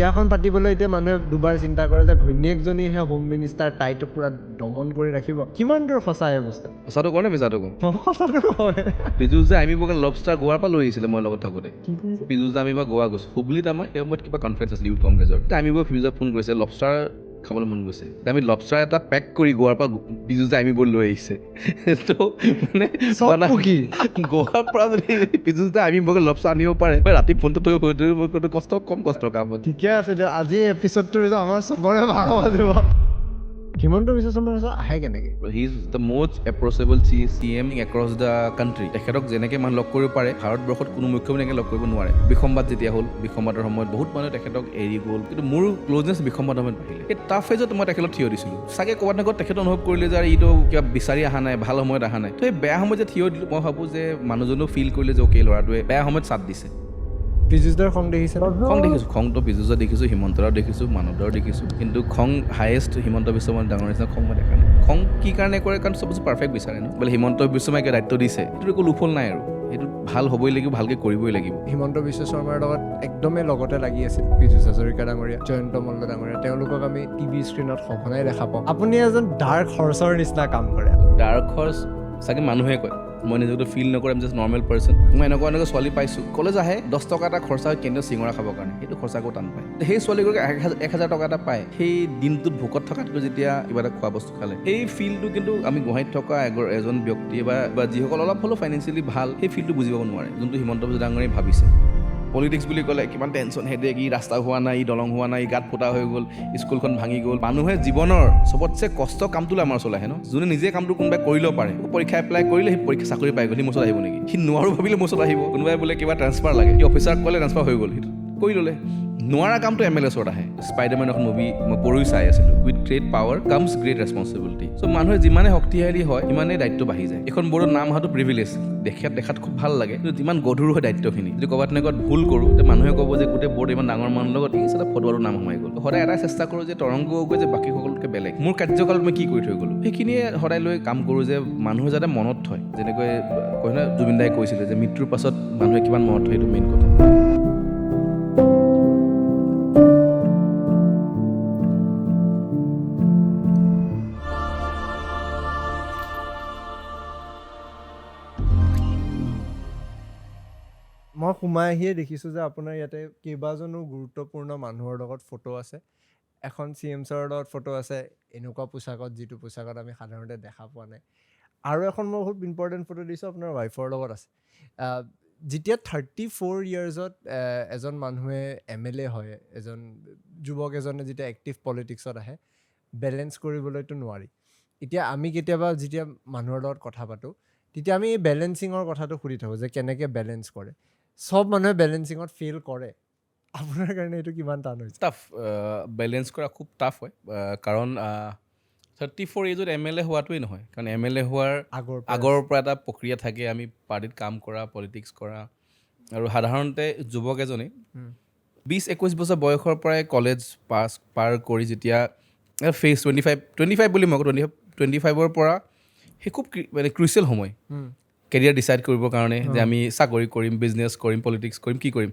বিয়াখন পাতিবলৈ এতিয়া মানুহে দুবাৰ চিন্তা কৰে যে ঘৈণীয়েকজনীহে হোম মিনিষ্টাৰ, তাইতো পুৰা দমন কৰি ৰাখিব। কিমান দূৰ সঁচা এই বস্তু? সঁচাটো কওঁ নে মিছাটো কওঁ? সঁচাটো হয়। পীযুষ যে আমি বগা লবষ্টাৰ গোৱাৰ পৰা লৈ আহিছিলে মই লগত থাকোঁতে। পীযুষ যে আমি গোৱা গৈছোঁ হুবলিত আমাৰ সেই সময়ত কিবা কনফাৰেঞ্চ আছিলে ইউথ কংগ্ৰেছৰ। আমি পীযুষক ফোন কৰিছে লবষ্টাৰ খাবলৈ মন গৈছে, আমি লবষ্টাৰ এটা পেক কৰি গোৱাৰ পৰা পীযুষ যে আমি লৈ আহিছে। তো মানে কি গোৱাৰ পৰা যদি পীযুষ যে আমি বগা লবষ্টাৰ আনিব পাৰে, ৰাতি ফোনটো কষ্ট কম কষ্টৰ কাম। ঠিকে আছে দিয়ক, আজি এপিছডটো আমাৰ চবৰে ভাল বাজিব। হিমন্ত বিশ্ব শৰ্মা আহে কেনেকে? He is the most approachable CM across the country. তেখেতক যেনেকৈ মানুহ লগ কৰিব পাৰে ভাৰতবৰ্ষত কোনো মুখ্যমন্ত্ৰী এনেকৈ লগ কৰিব নোৱাৰে। বিসম্বাদ যেতিয়া হ'ল, বিসম্বাদৰ সময়ত বহুত মানুহে তেখেতক এৰি গ'ল, কিন্তু মোৰ ক্ল'জনেছ বিসম্বাদৰ সময়ত বাঢ়িলে। এই টাফ ফেজত মই তেখেতক থিয় দিছিলোঁ। চাগে ক'ৰবাত নহয় তেখেতে অনুভৱ কৰিলে যে এইটো কিবা বিচাৰি অহা নাই, ভাল সময়ত অহা নাই। তো এই বেয়া সময়ত যে থিয় দিলোঁ, মই ভাবোঁ যে মানুহজনেও ফিল কৰিলে যে অ'কে ল'ৰাটোৱে বেয়া সময়ত চাথ দিছে। পীযুষদাৰ খং দেখিছে? খং দেখিছোঁ, খংটো পীযুষক দেখিছোঁ, হিমন্তৰাও দেখিছোঁ, মানৱদাও দেখিছোঁ, কিন্তু খং হায়েষ্ট হিমন্ত বিশ্ব শৰ্মা ডাঙৰ নিচিনা খং মই দেখা নাই। খং কি কাৰণে কৰে? কাৰণ চব বস্তু পাৰফেক্ট বিচাৰে ন। বোলে হিমন্ত বিশ্ব শৰ্মাই দায়িত্ব দিছে, সেইটো একো লোফল নাই আৰু সেইটো ভাল হ'বই লাগিব, ভালকৈ কৰিবই লাগিব। হিমন্ত বিশ্ব শৰ্মাৰ লগত একদমেই লগতে লাগি আছিল পীযুষ হাজৰিকা ডাঙৰীয়া, জয়ন্ত মল্ল ডাঙৰীয়া। তেওঁলোকক আমি টিভি স্ক্ৰীণত সঘনাই দেখা পাওঁ। আপুনি এজন ডাৰ্ক হৰ্চৰ নিচিনা কাম কৰে। ডাৰ্ক হৰ্চ চাগে মানুহে কয়, মই নিজকে ফিল নকৰোঁ, জাষ্ট নৰ্মেল পাৰ্চন। মই এনেকুৱা ছোৱালী পাইছোঁ, কলেজ আহে 10 টকা এটা খৰচা হয় কেন্দ্ৰীয় চিঙৰা খাবৰ কাৰণে, সেইটো খৰচা আকৌ টান পায়। সেই ছোৱালীগৰাকী 1000 টকা এটা পায়, সেই দিনটোত ভোকত থকাতকৈ যেতিয়া কিবা এটা খোৱা বস্তু খালে, সেই ফিলটো কিন্তু আমি গুৱাহাটীত থকা এজন ব্যক্তিয়ে বা যিসকল অলপ হ'লেও ফাইনেন্সিয়েলি ভাল, সেই ফিলটো বুজি পাব নোৱাৰে, যোনটো হিমন্ত বিশ্ব ডাঙৰীয়াই ভাবিছে। পলিটিক্স বুলি ক'লে কিমান টেনশ্যন, হেডেক, ই ৰাস্তা হোৱা নাই, ই দলং হোৱা নাই, ই গাঁত ফুটা হৈ গ'ল, স্কুলখন ভাঙি গ'ল। মানুহে জীৱনৰ চবতছে কষ্ট কামটোলৈ আমাৰ ওচৰলৈ আহে ন। যোনে নিজে কামটো কোনোবাই কৰি ল'ব পাৰে, পৰীক্ষা এপ্লাই কৰিলে সেই পৰীক্ষা চাকৰি পাই গ'ল, সি মোৰ ওচৰত আহিব নেকি? সি নোৱাৰো ভাবিলে মোৰ ওচৰত আহিব। কোনোবাই বোলে কিবা ট্ৰান্সফাৰ লাগে, সি অফিচাৰক ক'লে ট্ৰান্সফাৰ হৈ গ'ল, সেইটো কৰি ল'লে। নোৱাৰা কামটো MLA ওচৰত আহে। স্পাইডাৰমেন এখন মুভি মই পঢ়ি চাই আছিলোঁ, with great power comes great responsibility. So' মানুহে যিমানে শক্তিশালী হয় সিমানেই দায়িত্ব বাঢ়ি যায়। এখন বৰ্ডত নাম অহাটো প্ৰিভিলেজ, দেখাত খুব ভাল লাগে, কিন্তু যিমান গধুৰ হয় দায়িত্বখিনি। যদি ক'ৰবাত তেনেকুৱা ভুল কৰোঁ, তেতিয়া মানুহে ক'ব যে গোটেই বৰ্ড ইমান ডাঙৰ মানুহৰ লগত এই এটা ফটোৱাটো নাম সোমাই গ'ল। সদায় এটাই চেষ্টা কৰোঁ যে তৰংগ গগৈ যে বাকী সকলোতকৈ বেলেগ, মোৰ কাৰ্যকালত মই কি কৰি থৈ গ'লোঁ, সেইখিনিয়ে সদায় লৈ কাম কৰোঁ যে মানুহে যাতে মনত থয়। যেনেকৈ কয় নহয়, জুবিন দাই কৈছিলে যে মৃত্যুৰ পাছত মানুহে কিমান মনত থয়, সেইটো মেইন কথা। মই সোমাই আহিয়ে দেখিছোঁ যে আপোনাৰ ইয়াতে কেইবাজনো গুৰুত্বপূৰ্ণ মানুহৰ লগত ফটো আছে। এখন CM ছাৰৰ লগত ফটো আছে, এনেকুৱা পোছাকত, যিটো পোছাকত আমি সাধাৰণতে দেখা পোৱা নাই। আৰু এখন মই খুব ইম্পৰ্টেণ্ট ফটো দিছোঁ, আপোনাৰ ৱাইফৰ লগত আছে। যেতিয়া 34 ইয়াৰ্ছত এজন মানুহে MLA হয়, এজন যুৱক এজনে যেতিয়া এক্টিভ পলিটিক্সত আহে, বেলেঞ্চ কৰিবলৈতো নোৱাৰি। এতিয়া আমি কেতিয়াবা যেতিয়া মানুহৰ লগত কথা পাতোঁ, তেতিয়া আমি এই বেলেঞ্চিঙৰ কথাটো সুধি থাকোঁ যে কেনেকৈ বেলেঞ্চ কৰে। চব মানুহে বেলেঞ্চিঙত ফেইল কৰে, আপোনাৰ কাৰণে এইটো কিমান টান হৈছে? টাফ, বেলেঞ্চ কৰা খুব টাফ হয়, কাৰণ 34 এজত MLA হোৱাটোৱেই নহয়, কাৰণ MLA হোৱাৰ আগৰ পৰা এটা প্ৰক্ৰিয়া থাকে, আমি পাৰ্টিত কাম কৰা, পলিটিক্স কৰা। আৰু সাধাৰণতে যুৱক এজনে 20-21 বছৰ বয়সৰ পৰাই কলেজ পাৰ কৰি যেতিয়া ফেজ 25 বুলি মই কওঁ, 25ৰ পৰা সেই খুব মানে ক্ৰুচিয়েল সময় কেৰিয়াৰ ডিচাইড কৰিবৰ কাৰণে, যে আমি চাকৰি কৰিম, বিজনেছ কৰিম, পলিটিক্স কৰিম, কি কৰিম,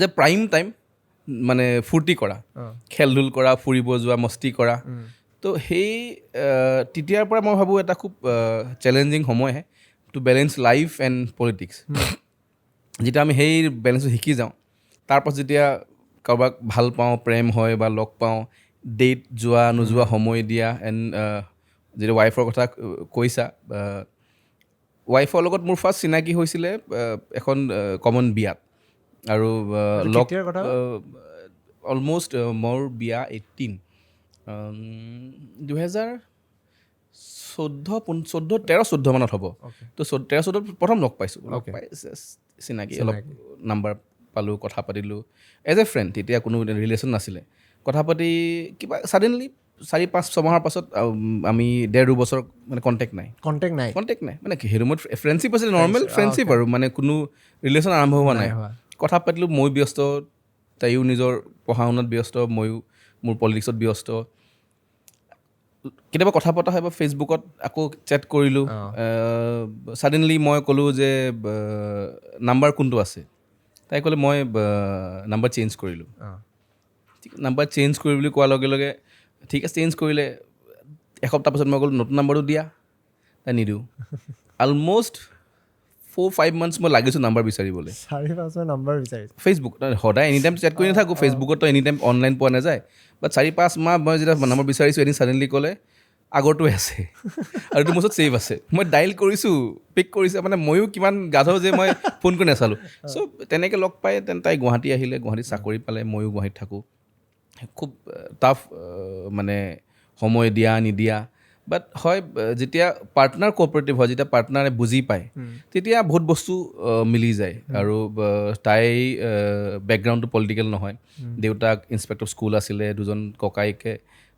যে প্ৰাইম টাইম মানে ফূৰ্তি কৰা, খেল ধূল কৰা, ফুৰিব যোৱা, মস্তি কৰা। তো সেই তেতিয়াৰ পৰা মই ভাবোঁ এটা খুব চেলেঞ্জিং সময় আহে to balance life and politics. যেতিয়া আমি সেই বেলেঞ্চটো শিকি যাওঁ, তাৰপাছত যেতিয়া কাৰোবাক ভাল পাওঁ, প্ৰেম হয় বা লগ পাওঁ, ডেট যোৱা নোযোৱা, সময় দিয়া, এণ্ড যেতিয়া ৱাইফৰ কথা কৈছা, ৱাইফৰ লগত মোৰ ফাৰ্ষ্ট চিনাকি হৈছিলে এখন কমন বিয়াত। আৰু লগ অলম'ষ্ট মোৰ বিয়া 2013-14 মানত হ'ব। তো 13-14 প্ৰথম লগ পাইছোঁ, লগ পাই চিনাকি অলপ নাম্বাৰ পালোঁ, কথা পাতিলোঁ এজ এ ফ্ৰেণ্ড। তেতিয়া কোনো ৰিলেশ্যন নাছিলে। কথা পাতি কিবা ছাডেনলি 4-5-6 মাহৰ পাছত আমি 1.5-2 বছৰ মানে কণ্টেক্ট নাই মানে সেইটো সময়ত ফ্ৰেণ্ডশ্বিপ আছিলে, নৰ্মেল ফ্ৰেণ্ডশ্বিপ আৰু মানে কোনো ৰিলেশ্যন আৰম্ভ হোৱা নাই। কথা পাতিলোঁ, মই ব্যস্ত, তাইও নিজৰ পঢ়া শুনাত ব্যস্ত, ময়ো মোৰ পলিটিক্সত ব্যস্ত। কেতিয়াবা কথা পতা হয় বা ফেচবুকত আকৌ চেট কৰিলোঁ। ছাডেনলি মই ক'লোঁ যে নাম্বাৰ কোনটো আছে, তাই ক'লে মই নাম্বাৰ চেঞ্জ কৰিলোঁ। নাম্বাৰ চেঞ্জ কৰি বুলি কোৱাৰ লগে লগে ঠিক আছে চেঞ্জ কৰিলে এসপ্তাহ পাছত মই ক'লোঁ নতুন নাম্বাৰটো দিয়া তাই নিদিওঁ অলম'ষ্ট 4-5 months মই লাগিছোঁ নাম্বাৰ বিচাৰিবলৈ 4-5 নাম্বাৰ বিচাৰিছে ফেচবুক সদায় এনি টাইম চেট কৰি নাথাকোঁ ফেচবুকতো এনি টাইম অনলাইন পোৱা নাযায় বাট 4-5 মাহ মই যেতিয়া নাম্বাৰ বিচাৰিছোঁ এদিন ছাডেনলি ক'লে আগৰটোৱে আছে আৰু এইটো মোৰ ওচৰত ছেভ আছে মই ডাইল কৰিছোঁ পিক কৰিছে মানে ময়ো কিমান গাধ যে মই ফোন কৰি নাচালোঁ চ' তেনেকৈ লগ পাই তাই গুৱাহাটী আহিলে গুৱাহাটীত চাকৰি পালে ময়ো গুৱাহাটীত থাকোঁ খুব টাফ মানে সময় দিয়া নিদিয়া বাট হয় যেতিয়া পাৰ্টনাৰ কোঅপাৰেটিভ হয় যেতিয়া পাৰ্টনাৰে বুজি পায় তেতিয়া বহুত বস্তু মিলি যায় আৰু তাই বেকগ্ৰাউণ্ডটো পলিটিকেল নহয় দেউতাক ইনস্পেক্টৰ স্কুল আছিলে দুজন ককাইকে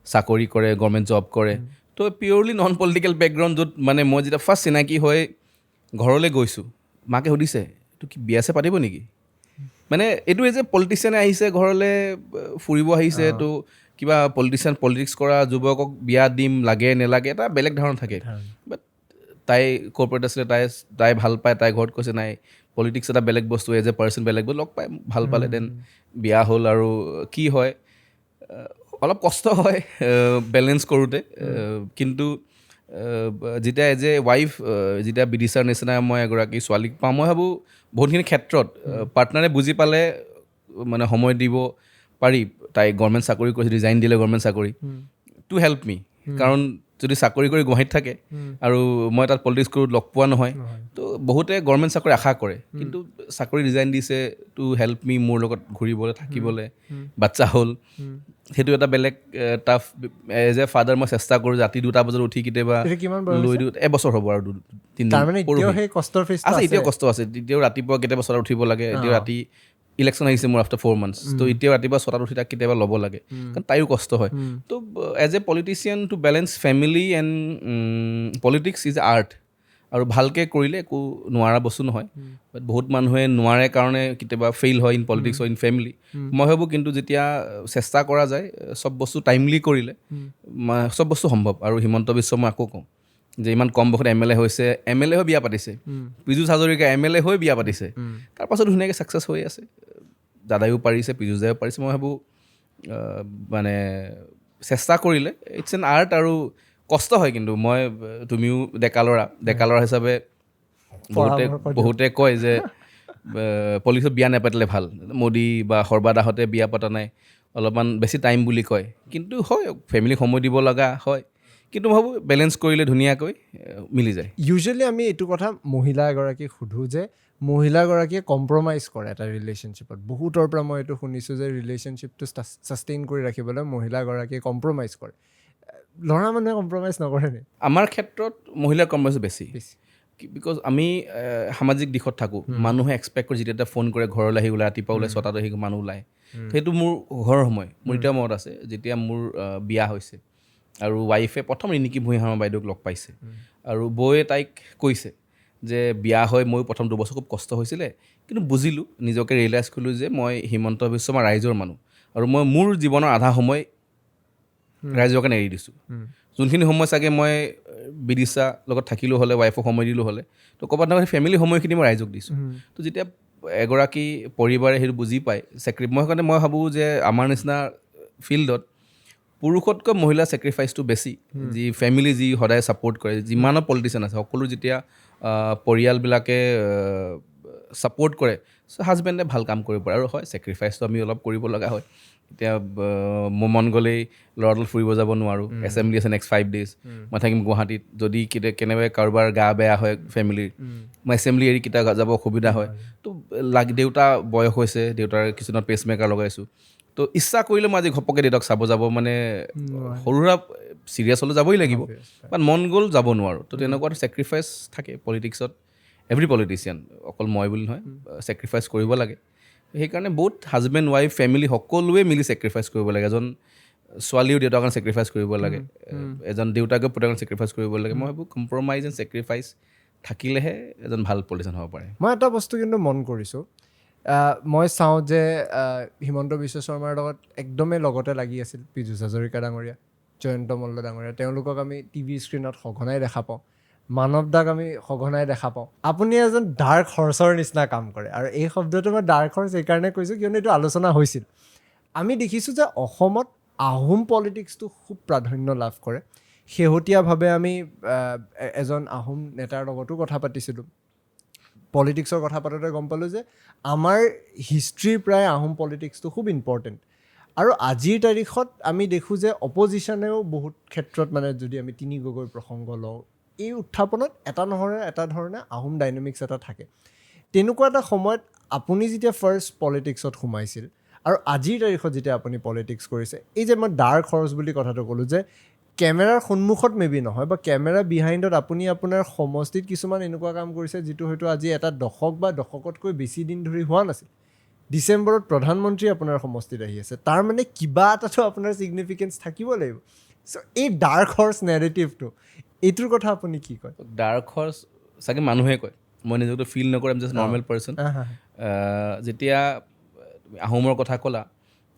চাকৰি কৰে গভৰ্ণমেণ্ট জব কৰে তো পিয়'ৰলি নন পলিটিকেল বেকগ্ৰাউণ্ড য'ত মানে মই যেতিয়া ফাৰ্ষ্ট চিনাকি হৈ ঘৰলৈ গৈছোঁ মাকে সুধিছে এইটো কি বিয়া চিয়া পাতিব নেকি মানে এইটোৱে যে পলিটিচিয়ানে আহিছে ঘৰলৈ ফুৰিব আহিছে তো কিবা পলিটিক্স কৰা যুৱকক বিয়া দিম লাগে নেলাগে এটা বেলেগ ধাৰণা থাকে বাট তাই কৰ্পৰেট আছিলে তাই ভাল পায় তাই ঘৰত কৈছে নাই পলিটিক্স এটা বেলেগ বস্তু এজ এ পাৰ্চন বেলেগ বস্তু লগ পাই ভাল পালে দেন বিয়া হ'ল আৰু কি হয় অলপ কষ্ট হয় বেলেঞ্চ কৰোঁতে কিন্তু যেতিয়া এজ এ ৱাইফ যেতিয়া বিদিশাৰ নিচিনা মই এগৰাকী ছোৱালীক পাওঁ মই ভাবোঁ বহুতখিনি ক্ষেত্ৰত পাৰ্টনাৰে বুজি পালে মানে সময় দিব পাৰি তাই গভৰ্ণমেণ্ট চাকৰি কৰিছে ৰিজাইন দিলে গভৰ্ণমেণ্ট চাকৰি টু হেল্প মি কাৰণ যদি চাকৰি কৰি গুৱাহাটীত থাকে আৰু মই তাত পলিটিক্স কৰোঁ লগ পোৱা নহয় তো বহুতে গভৰ্ণমেণ্ট চাকৰি আশা কৰে কিন্তু চাকৰি ৰিজাইন দিছে টু হেল্প মি মোৰ লগত ঘূৰিবলৈ থাকিবলৈ বাচ্চা হ'ল সেইটো এটা বেলেগ টাফ এজ এ ফাদাৰ মই চেষ্টা কৰোঁ ৰাতি 2টা বজাত উঠি কেতিয়াবা লৈ দিওঁ এবছৰ হ'ব আৰু 3 আছে এতিয়াও কষ্ট আছে এতিয়াও ৰাতিপুৱা কেতিয়াবা 6টাত উঠিব লাগে এতিয়াও ৰাতি ইলেকশ্যন আহিছে মোৰ আফটাৰ 4 months তো এতিয়াও ৰাতিপুৱা 6টাত উঠি তাক কেতিয়াবা ল'ব লাগে কাৰণ তাইৰো কষ্ট হয় তো as a politician to balance family and politics is art আৰু ভালকৈ কৰিলে একো নোৱাৰা বস্তু নহয় বাট বহুত মানুহে নোৱাৰে কাৰণে কেতিয়াবা ফেইল হয় ইন পলিটিক্স ইন ফেমিলি মই ভাবোঁ কিন্তু যেতিয়া চেষ্টা কৰা যায় চব বস্তু টাইমলি কৰিলে চব বস্তু সম্ভৱ আৰু হিমন্ত বিশ্ব মই আকৌ কওঁ যে ইমান কম বয়সত MLA হৈছে MLA হৈ বিয়া পাতিছে পীযুষ হাজৰিকা MLA হৈ বিয়া পাতিছে তাৰপাছত ধুনীয়াকৈ ছাকচেছ হৈ আছে দাদাইও পাৰিছে পীযুষ দাইও পাৰিছে মই ভাবোঁ মানে চেষ্টা কৰিলে ইটছ এন আৰ্ট আৰু কষ্ট হয় কিন্তু মই তুমিও ডেকা ল'ৰা হিচাপে বহুতে কয় যে পলিটিক্সত বিয়া নাপাতিলে ভাল মোদী বা সৰ্বাদাহঁতে বিয়া পতা নাই অলপমান বেছি টাইম বুলি কয় কিন্তু হয় ফেমিলিক সময় দিব লগা হয় কিন্তু মই ভাবোঁ বেলেঞ্চ কৰিলে ধুনীয়াকৈ মিলি যায় ইউজুৱেলি আমি এইটো কথা মহিলা এগৰাকীক সোধোঁ যে মহিলাগৰাকীয়ে কম্প্ৰমাইজ কৰে এটা ৰিলেশ্যনশ্বিপত বহুতৰ পৰা মই এইটো শুনিছোঁ যে ৰিলেশ্যনশ্বিপটো ছাষ্টেইন কৰি ৰাখিবলৈ মহিলাগৰাকীয়ে কম্প্ৰমাইজ কৰে ল'ৰা মানুহে কম্প্ৰমাইজ নকৰে নে আমাৰ ক্ষেত্ৰত মহিলাৰ কম্প্ৰমাইজ বেছি বিকজ আমি সামাজিক দিশত থাকোঁ মানুহে এক্সপেক্ট কৰে যেতিয়া ফোন কৰে ঘৰলৈ আহি ওলাই ৰাতিপুৱা ওলাই 6টাত আহি মানুহ ওলায় সেইটো মোৰ ঘৰৰ সময় মোৰ এতিয়াও মনত আছে যেতিয়া মোৰ বিয়া হৈছে আৰু ৱাইফে প্ৰথম ৰিণিকী ভূঞাহাৰৰ বাইদেউক লগ পাইছে আৰু বৌয়ে তাইক কৈছে যে বিয়া হৈ ময়ো প্ৰথম 2 বছৰ খুব কষ্ট হৈছিলে কিন্তু বুজিলোঁ নিজকে ৰিয়েলাইজ কৰিলোঁ যে মই হিমন্ত বিশ্ব শৰ্মা ৰাইজৰ মানুহ আৰু মই মোৰ জীৱনৰ আধা সময় ৰাইজৰ কাৰণে এৰি দিছোঁ যোনখিনি সময় চাগে মই বিদিশা লগত থাকিলোঁ হ'লে ৱাইফক সময় দিলোঁ হ'লে তো ক'ৰবাত নহয় ফেমিলি সময়খিনি মই ৰাইজক দিছোঁ তো যেতিয়া এগৰাকী পৰিবাৰে সেইটো বুজি পায় মই সেইকাৰণে মই ভাবোঁ যে আমাৰ নিচিনা ফিল্ডত পুৰুষতকৈ মহিলাৰ ছেক্ৰিফাইচটো বেছি যি ফেমিলি যি সদায় ছাপোৰ্ট কৰে যিমানো পলিটিচিয়ান আছে সকলো যেতিয়া পৰিয়ালবিলাকে ছাপোৰ্ট কৰে চ' হাজবেণ্ডে ভাল কাম কৰিব পাৰে আৰু হয় ছেক্ৰিফাইচটো আমি অলপ কৰিব লগা হয় এতিয়া মোৰ মন গ'লেই ল'ৰাডাল ফুৰিব যাব নোৱাৰোঁ এছেম্বলি আছে নেক্সট 5 days মই থাকিম গুৱাহাটীত যদি কেনেবাকৈ কাৰোবাৰ গা বেয়া হয় ফেমিলিৰ মই এছেম্বলি এৰি কেতিয়া যাব অসুবিধা হয় তো দেউতা বয়স হৈছে দেউতাৰ কিছুমান পেচমেকাৰ লগাইছোঁ তো ইচ্ছা কৰিলে মই আজি ঘপককৈ দেউতাক চাব যাব মানে সৰু সুৰা চিৰিয়াছ হ'লে যাবই লাগিব বাট মন গ'ল যাব নোৱাৰোঁ তো তেনেকুৱা এটা ছেক্ৰিফাইচ থাকে পলিটিক্সত এভৰি পলিটিচিয়ান অকল মই বুলি নহয় ছেক্ৰিফাইচ কৰিব লাগে সেইকাৰণে বহুত হাজবেণ্ড ৱাইফ ফেমিলি সকলোৱে মিলি ছেক্ৰিফাইচ কৰিব লাগে এজন ছোৱালীও দেউতাৰ কাৰণে ছেক্ৰিফাইচ কৰিব লাগে এজন দেউতাকেও পুতেকৰ কাৰণে ছেক্ৰিফাইচ কৰিব লাগে মই ভাবোঁ কম্প্ৰমাইজ এণ্ড ছেক্ৰিফাইচ থাকিলেহে এজন ভাল পলিটিচিয়ান হ'ব পাৰে মই এটা বস্তু কিন্তু মন কৰিছোঁ মই চাওঁ যে হিমন্ত বিশ্ব শৰ্মাৰ লগত একদমেই লগতে লাগি আছিল পীযুষ হাজৰিকা ডাঙৰীয়া জয়ন্ত মল্ল ডাঙৰীয়া তেওঁলোকক আমি টিভি স্ক্ৰীণত সঘনাই দেখা পাওঁ মানৱ দাক আমি সঘনাই দেখা পাওঁ আপুনি এজন ডাৰ্ক হৰ্চৰ নিচিনা কাম কৰে আৰু এই শব্দটো মই ডাৰ্ক হৰ্চ এইকাৰণে কৈছোঁ কিয়নো এইটো আলোচনা হৈছিল আমি দেখিছোঁ যে অসমত আহোম পলিটিক্সটো খুব প্ৰাধান্য লাভ কৰে শেহতীয়াভাৱে আমি এজন আহোম নেতাৰ লগতো কথা পাতিছিলোঁ পলিটিক্সৰ কথা পাতোঁতে গম পালোঁ যে আমাৰ হিষ্ট্ৰীৰ প্ৰায় আহোম পলিটিক্সটো খুব ইম্পৰ্টেণ্ট আৰু আজিৰ তাৰিখত আমি দেখোঁ যে অপজিশ্যনেও বহুত ক্ষেত্ৰত মানে যদি আমি তিনি গগৈ প্ৰসংগ লওঁ এই উত্থাপনত এটা নহয় এটা ধৰণে আহোম ডাইনামিক্স এটা থাকে তেনেকুৱা এটা সময়ত আপুনি যেতিয়া ফাৰ্ষ্ট পলিটিক্সত সোমাইছিল আৰু আজিৰ তাৰিখত যেতিয়া আপুনি পলিটিক্স কৰিছে এই যে মই ডাৰ্ক হৰ্চ বুলি কথাটো ক'লোঁ যে কেমেৰাৰ সন্মুখত মেবি নহয় বা কেমেৰা বিহাইণ্ডত আপুনি আপোনাৰ সমষ্টিত কিছুমান এনেকুৱা কাম কৰিছে যিটো হয়তো আজি এটা দশক বা দশকতকৈ বেছি দিন ধৰি হোৱা নাছিল ডিচেম্বৰত প্ৰধানমন্ত্ৰী আপোনাৰ সমষ্টিত আহি আছে তাৰ মানে কিবা এটাতো আপোনাৰ ছিগনিফিকেঞ্চ থাকিব লাগিব চ' এই ডাৰ্ক হৰ্চ নেৰেটিভটো এইটোৰ কথা আপুনি কি কয় ডাৰ্ক হৰ্চ চাগে মানুহে কয় মই নিজকে ফিল নকৰোঁ জাষ্ট নৰ্মেল পাৰ্চন যেতিয়া আহোমৰ কথা ক'লা